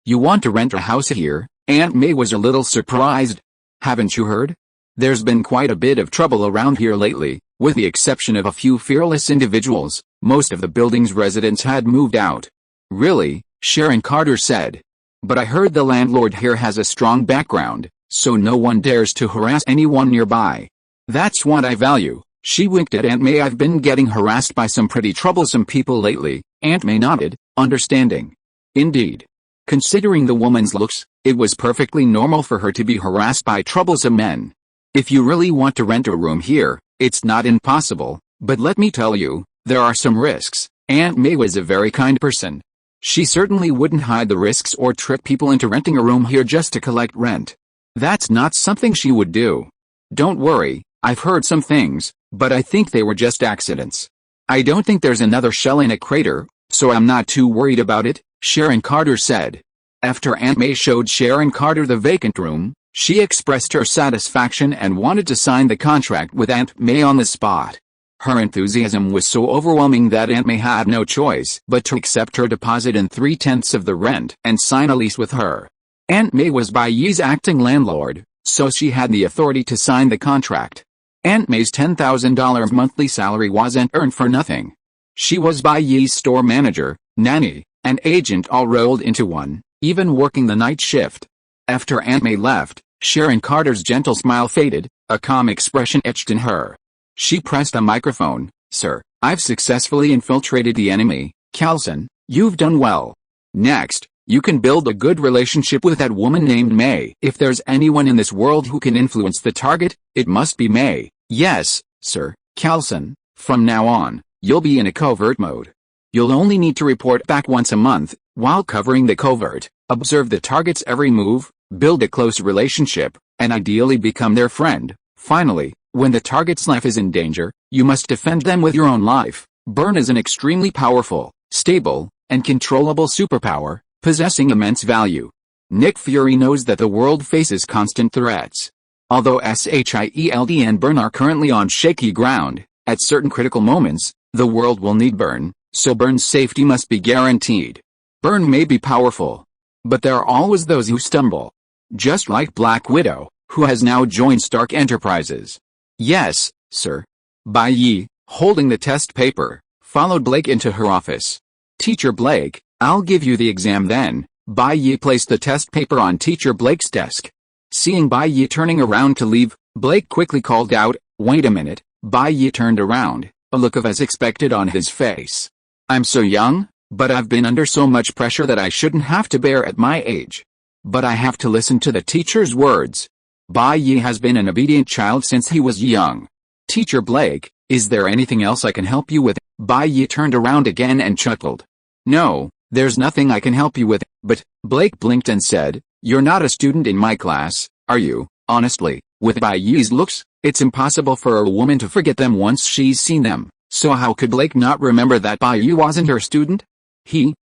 you want to rent a house here? Aunt May was a little surprised. Haven't you heard? There's been quite a bit of trouble around here lately, with the exception of a few fearless individuals. Most of the building's residents had moved out. Really? Sharon Carter said. But I heard the landlord here has a strong background, so no one dares to harass anyone nearby. That's what I value. She winked at Aunt May. I've been getting harassed by some pretty troublesome people lately. Aunt May nodded, understanding. Indeed. Considering the woman's looks, it was perfectly normal for her to be harassed by troublesome men. If you really want to rent a room here, it's not impossible, but let me tell you, there are some risks. Aunt May was a very kind person. She certainly wouldn't hide the risks or trick people into renting a room here just to collect rent. That's not something she would do. Don't worry, I've heard some things, but I think they were just accidents. I don't think there's another shell in a crater, so I'm not too worried about it, Sharon Carter said. After Aunt May showed Sharon Carter the vacant room, she expressed her satisfaction and wanted to sign the contract with Aunt May on the spot. Her enthusiasm was so overwhelming that Aunt May had no choice but to accept her deposit and 3/10 of the rent and sign a lease with her. Aunt May was Bai's acting landlord, so she had the authority to sign the contract. Aunt May's $10,000 monthly salary wasn't earned for nothing. She was Bai's store manager, nanny, and agent all rolled into one, even working the night shift. After Aunt May left, Sharon Carter's gentle smile faded, a calm expression etched in her. She pressed a microphone. "Sir, I've successfully infiltrated the enemy. Carlson, you've done well. Next, you can build a good relationship with that woman named May. If there's anyone in this world who can influence the target, it must be May." "Yes, sir." "Carlson, from now on, you'll be in a covert mode. You'll only need to report back once a month. While covering the covert, observe the target's every move, build a close relationship, and ideally become their friend. Finally, when the target's life is in danger, you must defend them with your own life." Burn is an extremely powerful, stable, and controllable superpower, possessing immense value. Nick Fury knows that the world faces constant threats. Although SHIELD and Burn are currently on shaky ground, at certain critical moments, the world will need Burn, so Burn's safety must be guaranteed. Burn may be powerful, but there are always those who stumble. Just like Black Widow, who has now joined Stark Enterprises. "Yes, sir." Bai, holding the test paper, followed Blake into her office. "Teacher Blake, I'll give you the exam then." Bai placed the test paper on Teacher Blake's desk. Seeing Bai turning around to leave, Blake quickly called out, "Wait a minute." Bai turned around, a look of as expected on his face. "I'm so young, but I've been under so much pressure that I shouldn't have to bear at my age. But I have to listen to the teacher's words." Bai has been an obedient child since he was young. "Teacher Blake, is there anything else I can help you with?" Bai turned around again and chuckled. "No, there's nothing I can help you with, but," Blake blinked and said, "you're not a student in my class, are you?" Honestly, with Bai's looks, It's impossible for a woman to forget them once she's seen them, so how could Blake not remember that Bai wasn't her student?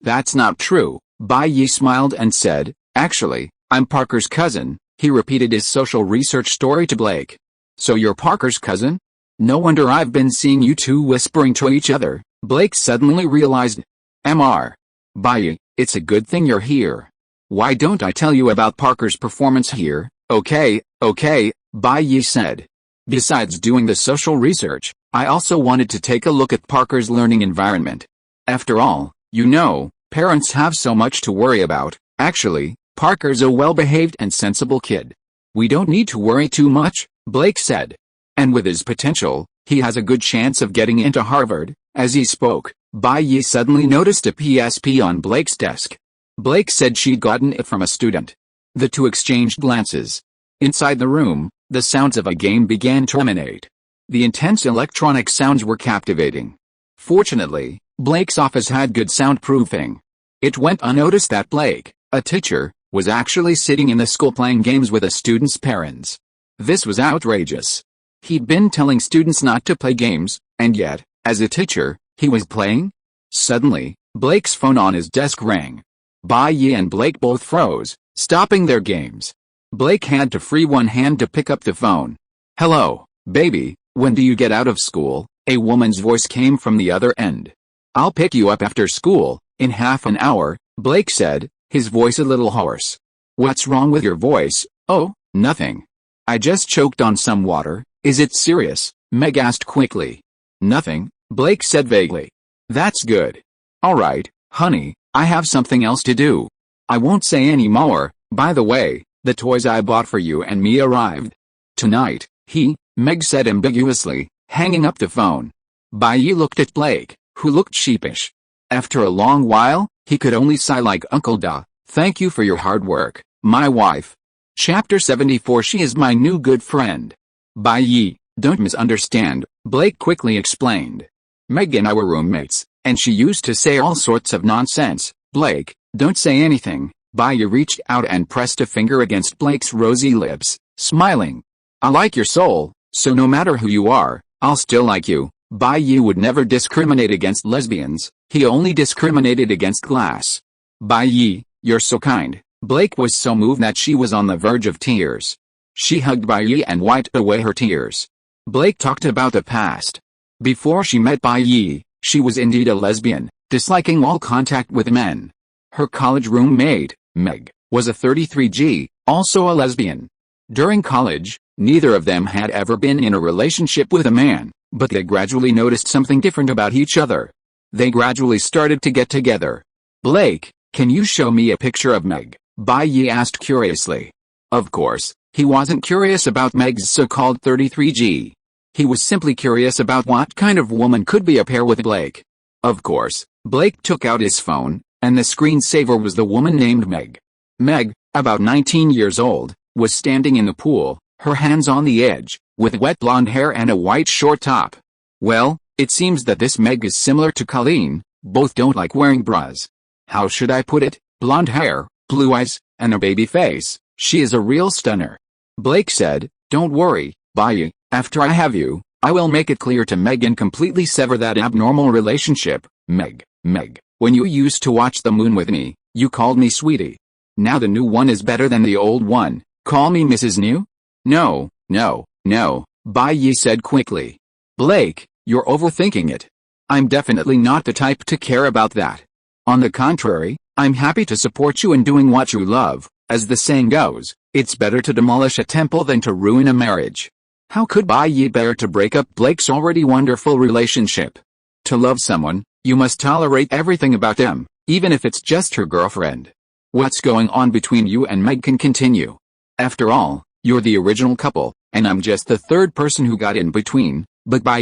That's not true. Bai smiled and said, actually, I'm Parker's cousin. He repeated his social research story to Blake. So you're Parker's cousin? No wonder I've been seeing you two whispering to each other. Blake suddenly realized. Bai, it's a good thing you're here. Why don't I tell you about Parker's performance here? Okay, Bai said. Besides doing the social research, I also wanted to take a look at Parker's learning environment. After all, parents have so much to worry about. Actually, Parker's a well-behaved and sensible kid. We don't need to worry too much, Blake said. And with his potential, he has a good chance of getting into Harvard. As he spoke, Bai suddenly noticed a PSP on Blake's desk. Blake said she'd gotten it from a student. The two exchanged glances. Inside the room, the sounds of a game began to emanate. The intense electronic sounds were captivating. Fortunately, Blake's office had good soundproofing. It went unnoticed that Blake, a teacher, was actually sitting in the school playing games with a student's parents. This was outrageous. He'd been telling students not to play games, and yet, as a teacher, he was playing? Suddenly, Blake's phone on his desk rang. Bai and Blake both froze, stopping their games. Blake had to free one hand to pick up the phone. Hello, baby, when do you get out of school? A woman's voice came from the other end. I'll pick you up after school, in half an hour, Blake said, his voice a little hoarse. What's wrong with your voice? Oh, nothing. I just choked on some water. Is it serious? Meg asked quickly. Nothing, Blake said vaguely. That's good. Alright, honey, I have something else to do. I won't say any more. By the way, the toys I bought for you and me arrived tonight, Meg said ambiguously, hanging up the phone. Bai looked at Blake, who looked sheepish. After a long while, he could only sigh like Uncle Da. Thank you for your hard work, my wife. Chapter 74. She is my new good friend. Bai, don't misunderstand, Blake quickly explained. Meg and I were roommates, and she used to say all sorts of nonsense. Blake, don't say anything. Bai reached out and pressed a finger against Blake's rosy lips, smiling. I like your soul, so no matter who you are, I'll still like you. Bai would never discriminate against lesbians, he only discriminated against glass. Bai, you're so kind. Blake was so moved that she was on the verge of tears. She hugged Bai and wiped away her tears. Blake talked about the past. Before she met Bai, she was indeed a lesbian, disliking all contact with men. Her college roommate, Meg, was a 33G, also a lesbian. During college, neither of them had ever been in a relationship with a man, but they gradually noticed something different about each other. They gradually started to get together. Blake, can you show me a picture of Meg? Bai asked curiously. Of course, he wasn't curious about Meg's so-called 33G. He was simply curious about what kind of woman could be a pair with Blake. Of course, Blake took out his phone, and the screensaver was the woman named Meg. Meg, about 19 years old, was standing in the pool, her hands on the edge, with wet blonde hair and a white short top. Well, it seems that this Meg is similar to Colleen, both don't like wearing bras. How should I put it? Blonde hair, blue eyes, and a baby face. She is a real stunner. Blake said, don't worry, Bai, after I have you, I will make it clear to Meg and completely sever that abnormal relationship. Meg, when you used to watch the moon with me, you called me sweetie. Now the new one is better than the old one. Call me Mrs. New? No, Bai said quickly. Blake, you're overthinking it. I'm definitely not the type to care about that. On the contrary, I'm happy to support you in doing what you love. As the saying goes, it's better to demolish a temple than to ruin a marriage. How could Bai bear to break up Blake's already wonderful relationship? To love someone, you must tolerate everything about them, even if it's just her girlfriend. What's going on between you and Meg can continue. After all, you're the original couple, and I'm just the third person who got in between. But Bai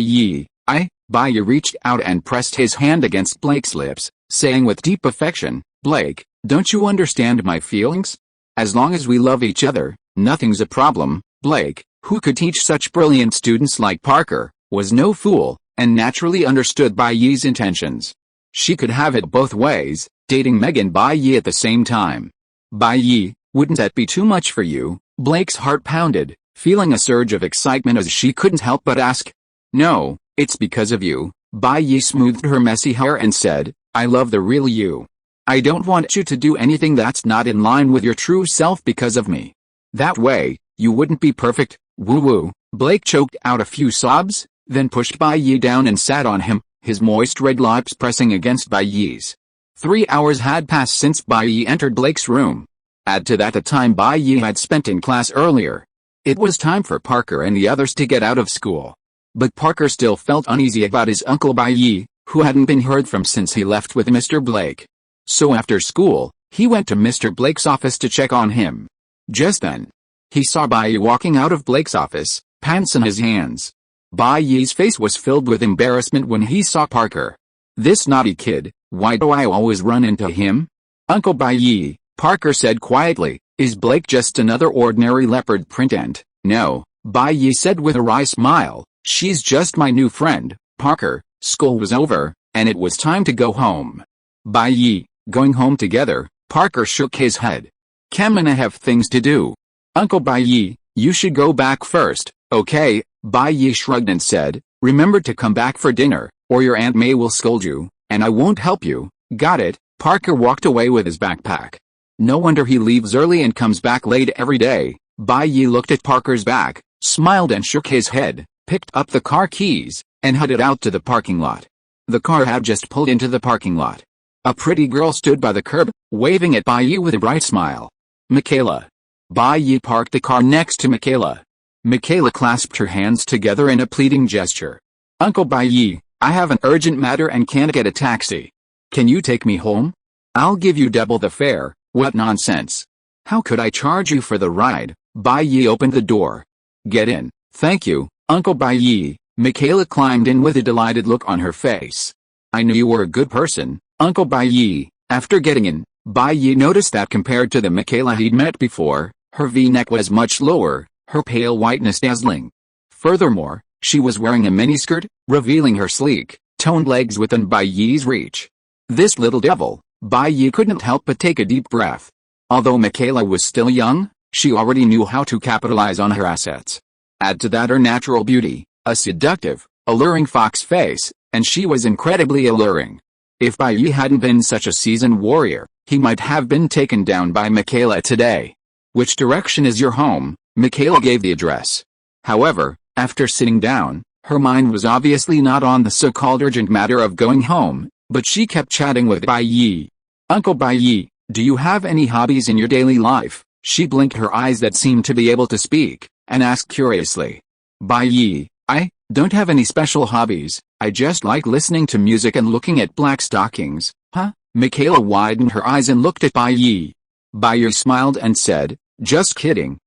reached out and pressed his hand against Blake's lips, saying with deep affection, Blake, don't you understand my feelings? As long as we love each other, nothing's a problem. Blake, who could teach such brilliant students like Parker, was no fool, and naturally understood Bai's intentions. She could have it both ways, dating Meg and Bai at the same time. Bai, wouldn't that be too much for you? Blake's heart pounded, feeling a surge of excitement as she couldn't help but ask. No, it's because of you. Bai Yi smoothed her messy hair and said, I love the real you. I don't want you to do anything that's not in line with your true self because of me. That way, you wouldn't be perfect. Woo-woo. Blake choked out a few sobs, then pushed Bai Yi down and sat on him, his moist red lips pressing against Bai Yi's. 3 hours had passed since Bai Yi entered Blake's room. Add to that the time Bai Yi had spent in class earlier. It was time for Parker and the others to get out of school. But Parker still felt uneasy about his uncle Bai Yi, who hadn't been heard from since he left with Mr. Blake. So after school, he went to Mr. Blake's office to check on him. Just then, he saw Bai Yi walking out of Blake's office, pants in his hands. Bai Yi's face was filled with embarrassment when he saw Parker. This naughty kid, why do I always run into him? Uncle Bai Yi, Parker said quietly, is Blake just another ordinary leopard print ant? No, Bai Yi said with a wry smile, she's just my new friend, Parker. School was over, and it was time to go home. Bai Yi, going home together? Parker shook his head. Cam and I have things to do. Uncle Bai Yi, you should go back first, okay? Bai Yi shrugged and said, remember to come back for dinner, or your Aunt May will scold you, and I won't help you. Got it? Parker walked away with his backpack. No wonder he leaves early and comes back late every day. Bai Yi looked at Parker's back, smiled and shook his head, picked up the car keys, and headed out to the parking lot. The car had just pulled into the parking lot. A pretty girl stood by the curb, waving at Bai Yi with a bright smile. Michaela. Bai Yi parked the car next to Michaela. Michaela clasped her hands together in a pleading gesture. Uncle Bai Yi, I have an urgent matter and can't get a taxi. Can you take me home? I'll give you double the fare. What nonsense. How could I charge you for the ride? Bai Yi opened the door. Get in. Thank you, Uncle Bai Yi. Michaela climbed in with a delighted look on her face. I knew you were a good person, Uncle Bai Yi. After getting in, Bai Yi noticed that compared to the Michaela he'd met before, her V-neck was much lower, her pale whiteness dazzling. Furthermore, she was wearing a miniskirt, revealing her sleek, toned legs within Bai Yi's reach. This little devil, Bai Yi couldn't help but take a deep breath. Although Michaela was still young, she already knew how to capitalize on her assets. Add to that her natural beauty, a seductive, alluring fox face, and she was incredibly alluring. If Bai Yi hadn't been such a seasoned warrior, he might have been taken down by Michaela today. Which direction is your home? Michaela gave the address. However, after sitting down, her mind was obviously not on the so-called urgent matter of going home, but she kept chatting with Bai Yi. Uncle Bai Yi, do you have any hobbies in your daily life? She blinked her eyes that seemed to be able to speak, and asked curiously. Bai Yi, I don't have any special hobbies, I just like listening to music and looking at black stockings. Huh? Michaela widened her eyes and looked at Bai Yi. Bai Yi smiled and said, just kidding,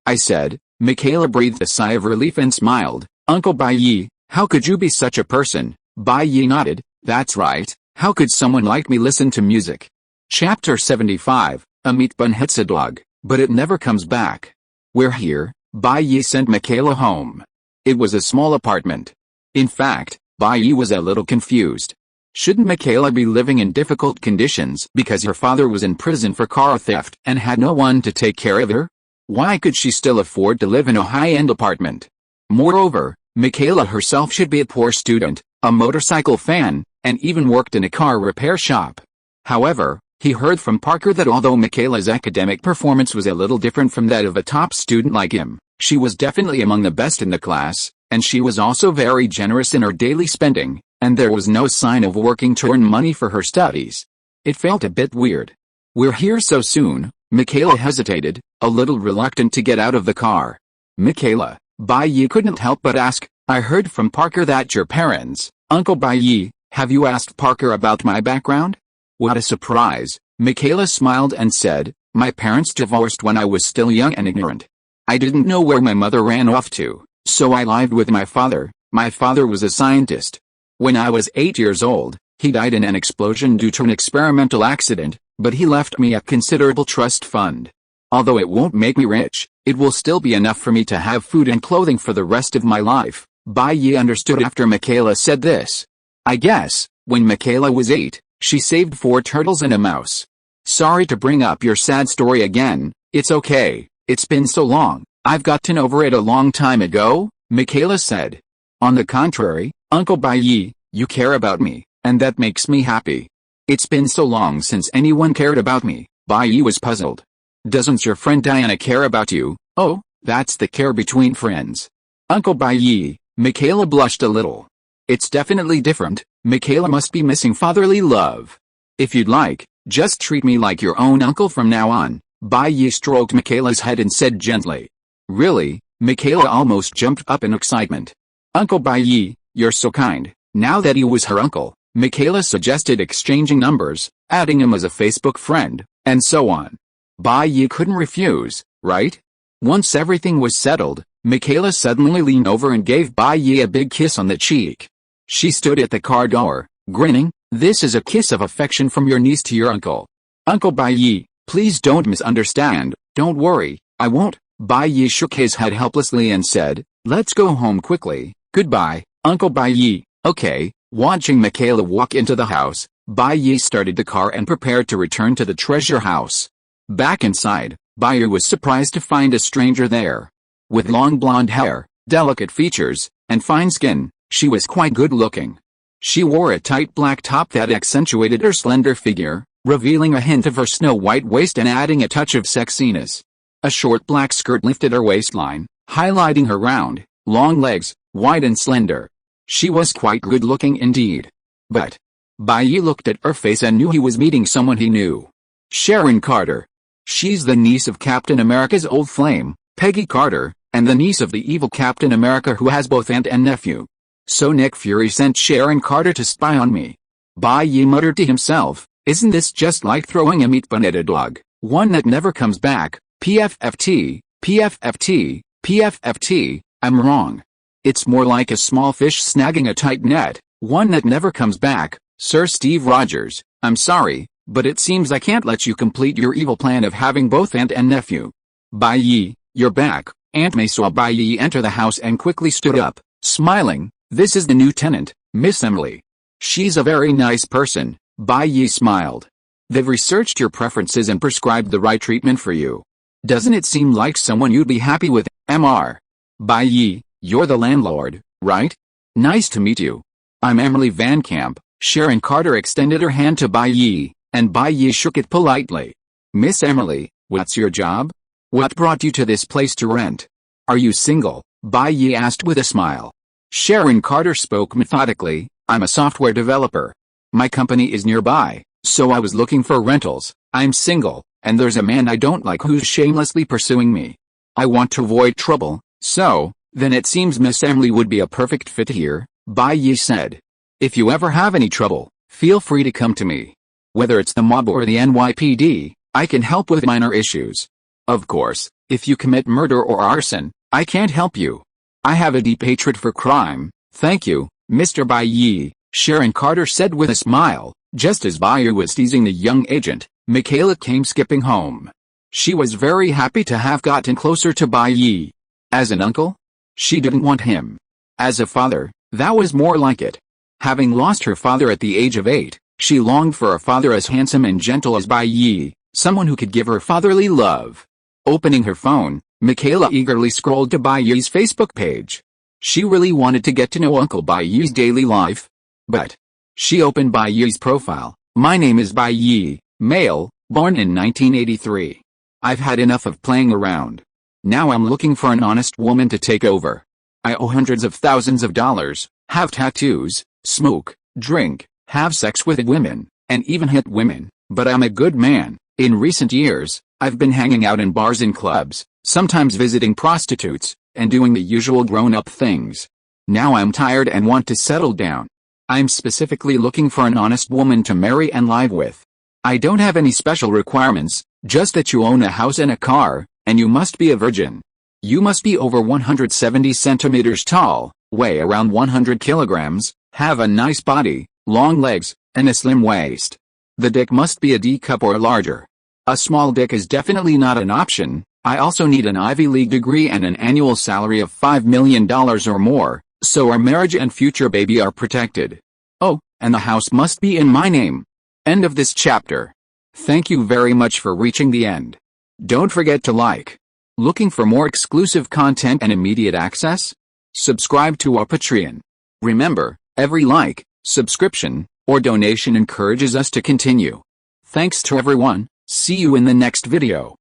I said. Michaela breathed a sigh of relief and smiled. Uncle Bai Yi, how could you be such a person? Bai Yi nodded, that's right, how could someone like me listen to music? Chapter 75, a meat bun hits a dog, but it never comes back. We're here. Bai Yi sent Michaela home. It was a small apartment. In fact, Bai Yi was a little confused. Shouldn't Michaela be living in difficult conditions because her father was in prison for car theft and had no one to take care of her? Why could she still afford to live in a high-end apartment? Moreover, Michaela herself should be a poor student, a motorcycle fan, and even worked in a car repair shop. However, he heard from Parker that although Michaela's academic performance was a little different from that of a top student like him, she was definitely among the best in the class, and she was also very generous in her daily spending, and there was no sign of working to earn money for her studies. It felt a bit weird. We're here so soon, Michaela hesitated, a little reluctant to get out of the car. Michaela, Bai Yi couldn't help but ask, I heard from Parker that your parents, Uncle Bai Yi, have you asked Parker about my background? What a surprise, Michaela smiled and said, my parents divorced when I was still young and ignorant. I didn't know where my mother ran off to, so I lived with my father. My father was a scientist. When I was 8 years old, he died in an explosion due to an experimental accident, but he left me a considerable trust fund. Although it won't make me rich, it will still be enough for me to have food and clothing for the rest of my life. Bai Yi understood after Michaela said this. I guess, when Michaela was 8, she saved 4 turtles and a mouse. Sorry to bring up your sad story again, it's okay, it's been so long, I've gotten over it a long time ago, Michaela said. On the contrary, Uncle Bai, you care about me, and that makes me happy. It's been so long since anyone cared about me. Bai was puzzled. Doesn't your friend Diana care about you? Oh, that's the care between friends. Uncle Bai, Michaela blushed a little. It's definitely different. Michaela must be missing fatherly love. If you'd like, just treat me like your own uncle from now on. Bai stroked Michaela's head and said gently. Really? Michaela almost jumped up in excitement. Uncle Bai, you're so kind. Now that he was her uncle, Michaela suggested exchanging numbers, adding him as a Facebook friend, and so on. Bai couldn't refuse, right? Once everything was settled, Michaela suddenly leaned over and gave Bai a big kiss on the cheek. She stood at the car door, grinning. This is a kiss of affection from your niece to your uncle. Uncle Bai, please don't misunderstand. Don't worry, I won't. Bai shook his head helplessly and said, let's go home quickly. Goodbye, Uncle Bai. Okay. Watching Michaela walk into the house, Bai started the car and prepared to return to the treasure house. Back inside, Bai was surprised to find a stranger there. With long blonde hair, delicate features, and fine skin, she was quite good-looking. She wore a tight black top that accentuated her slender figure, revealing a hint of her snow-white waist and adding a touch of sexiness. A short black skirt lifted her waistline, highlighting her round, long legs, wide and slender. She was quite good-looking indeed. But Bai looked at her face and knew he was meeting someone he knew. Sharon Carter. She's the niece of Captain America's old flame, Peggy Carter, and the niece of the evil Captain America who has both aunt and nephew. So Nick Fury sent Sharon Carter to spy on me. Bai muttered to himself, isn't this just like throwing a meat bun at a dog, one that never comes back? PFFT, PFFT, PFFT, I'm wrong. It's more like a small fish snagging a tight net, one that never comes back. Sir Steve Rogers, I'm sorry, but it seems I can't let you complete your evil plan of having both aunt and nephew. Bai, you're back. Aunt May saw Bai enter the house and quickly stood up, smiling. This is the new tenant, Miss Emily. She's a very nice person. Bai smiled. They've researched your preferences and prescribed the right treatment for you. Doesn't it seem like someone you'd be happy with, Mr. Bai, you're the landlord, right? Nice to meet you. I'm Emily Van Camp. Sharon Carter extended her hand to Bai, and Bai shook it politely. Miss Emily, what's your job? What brought you to this place to rent? Are you single? Bai asked with a smile. Sharon Carter spoke methodically, I'm a software developer. My company is nearby, so I was looking for rentals. I'm single, and there's a man I don't like who's shamelessly pursuing me. I want to avoid trouble, so, then it seems Miss Emily would be a perfect fit here, Bai said. If you ever have any trouble, feel free to come to me. Whether it's the mob or the NYPD, I can help with minor issues. Of course, if you commit murder or arson, I can't help you. I have a deep hatred for crime. Thank you, Mr. Bai, Sharon Carter said with a smile. Just as Bai was teasing the young agent, Michaela came skipping home. She was very happy to have gotten closer to Bai. As an uncle? She didn't want him. As a father, that was more like it. Having lost her father at the age of 8, she longed for a father as handsome and gentle as Bai, someone who could give her fatherly love. Opening her phone, Michaela eagerly scrolled to Bai's Facebook page. She really wanted to get to know Uncle Bai's daily life. But she opened Bai's profile. My name is Bai, male, born in 1983. I've had enough of playing around. Now I'm looking for an honest woman to take over. I owe hundreds of thousands of dollars, have tattoos, smoke, drink, have sex with women, and even hit women, but I'm a good man. In recent years, I've been hanging out in bars and clubs, sometimes visiting prostitutes, and doing the usual grown-up things. Now I'm tired and want to settle down. I'm specifically looking for an honest woman to marry and live with. I don't have any special requirements, just that you own a house and a car, and you must be a virgin. You must be over 170 centimeters tall, weigh around 100 kilograms, have a nice body, long legs, and a slim waist. The dick must be a D cup or larger. A small dick is definitely not an option. I also need an Ivy League degree and an annual salary of $5 million or more, so our marriage and future baby are protected. Oh, and the house must be in my name. End of this chapter. Thank you very much for reaching the end. Don't forget to like, Looking for more exclusive content and immediate access? Subscribe to our Patreon. Remember, every like, subscription, or donation encourages us to continue. Thanks to everyone. See you in the next video.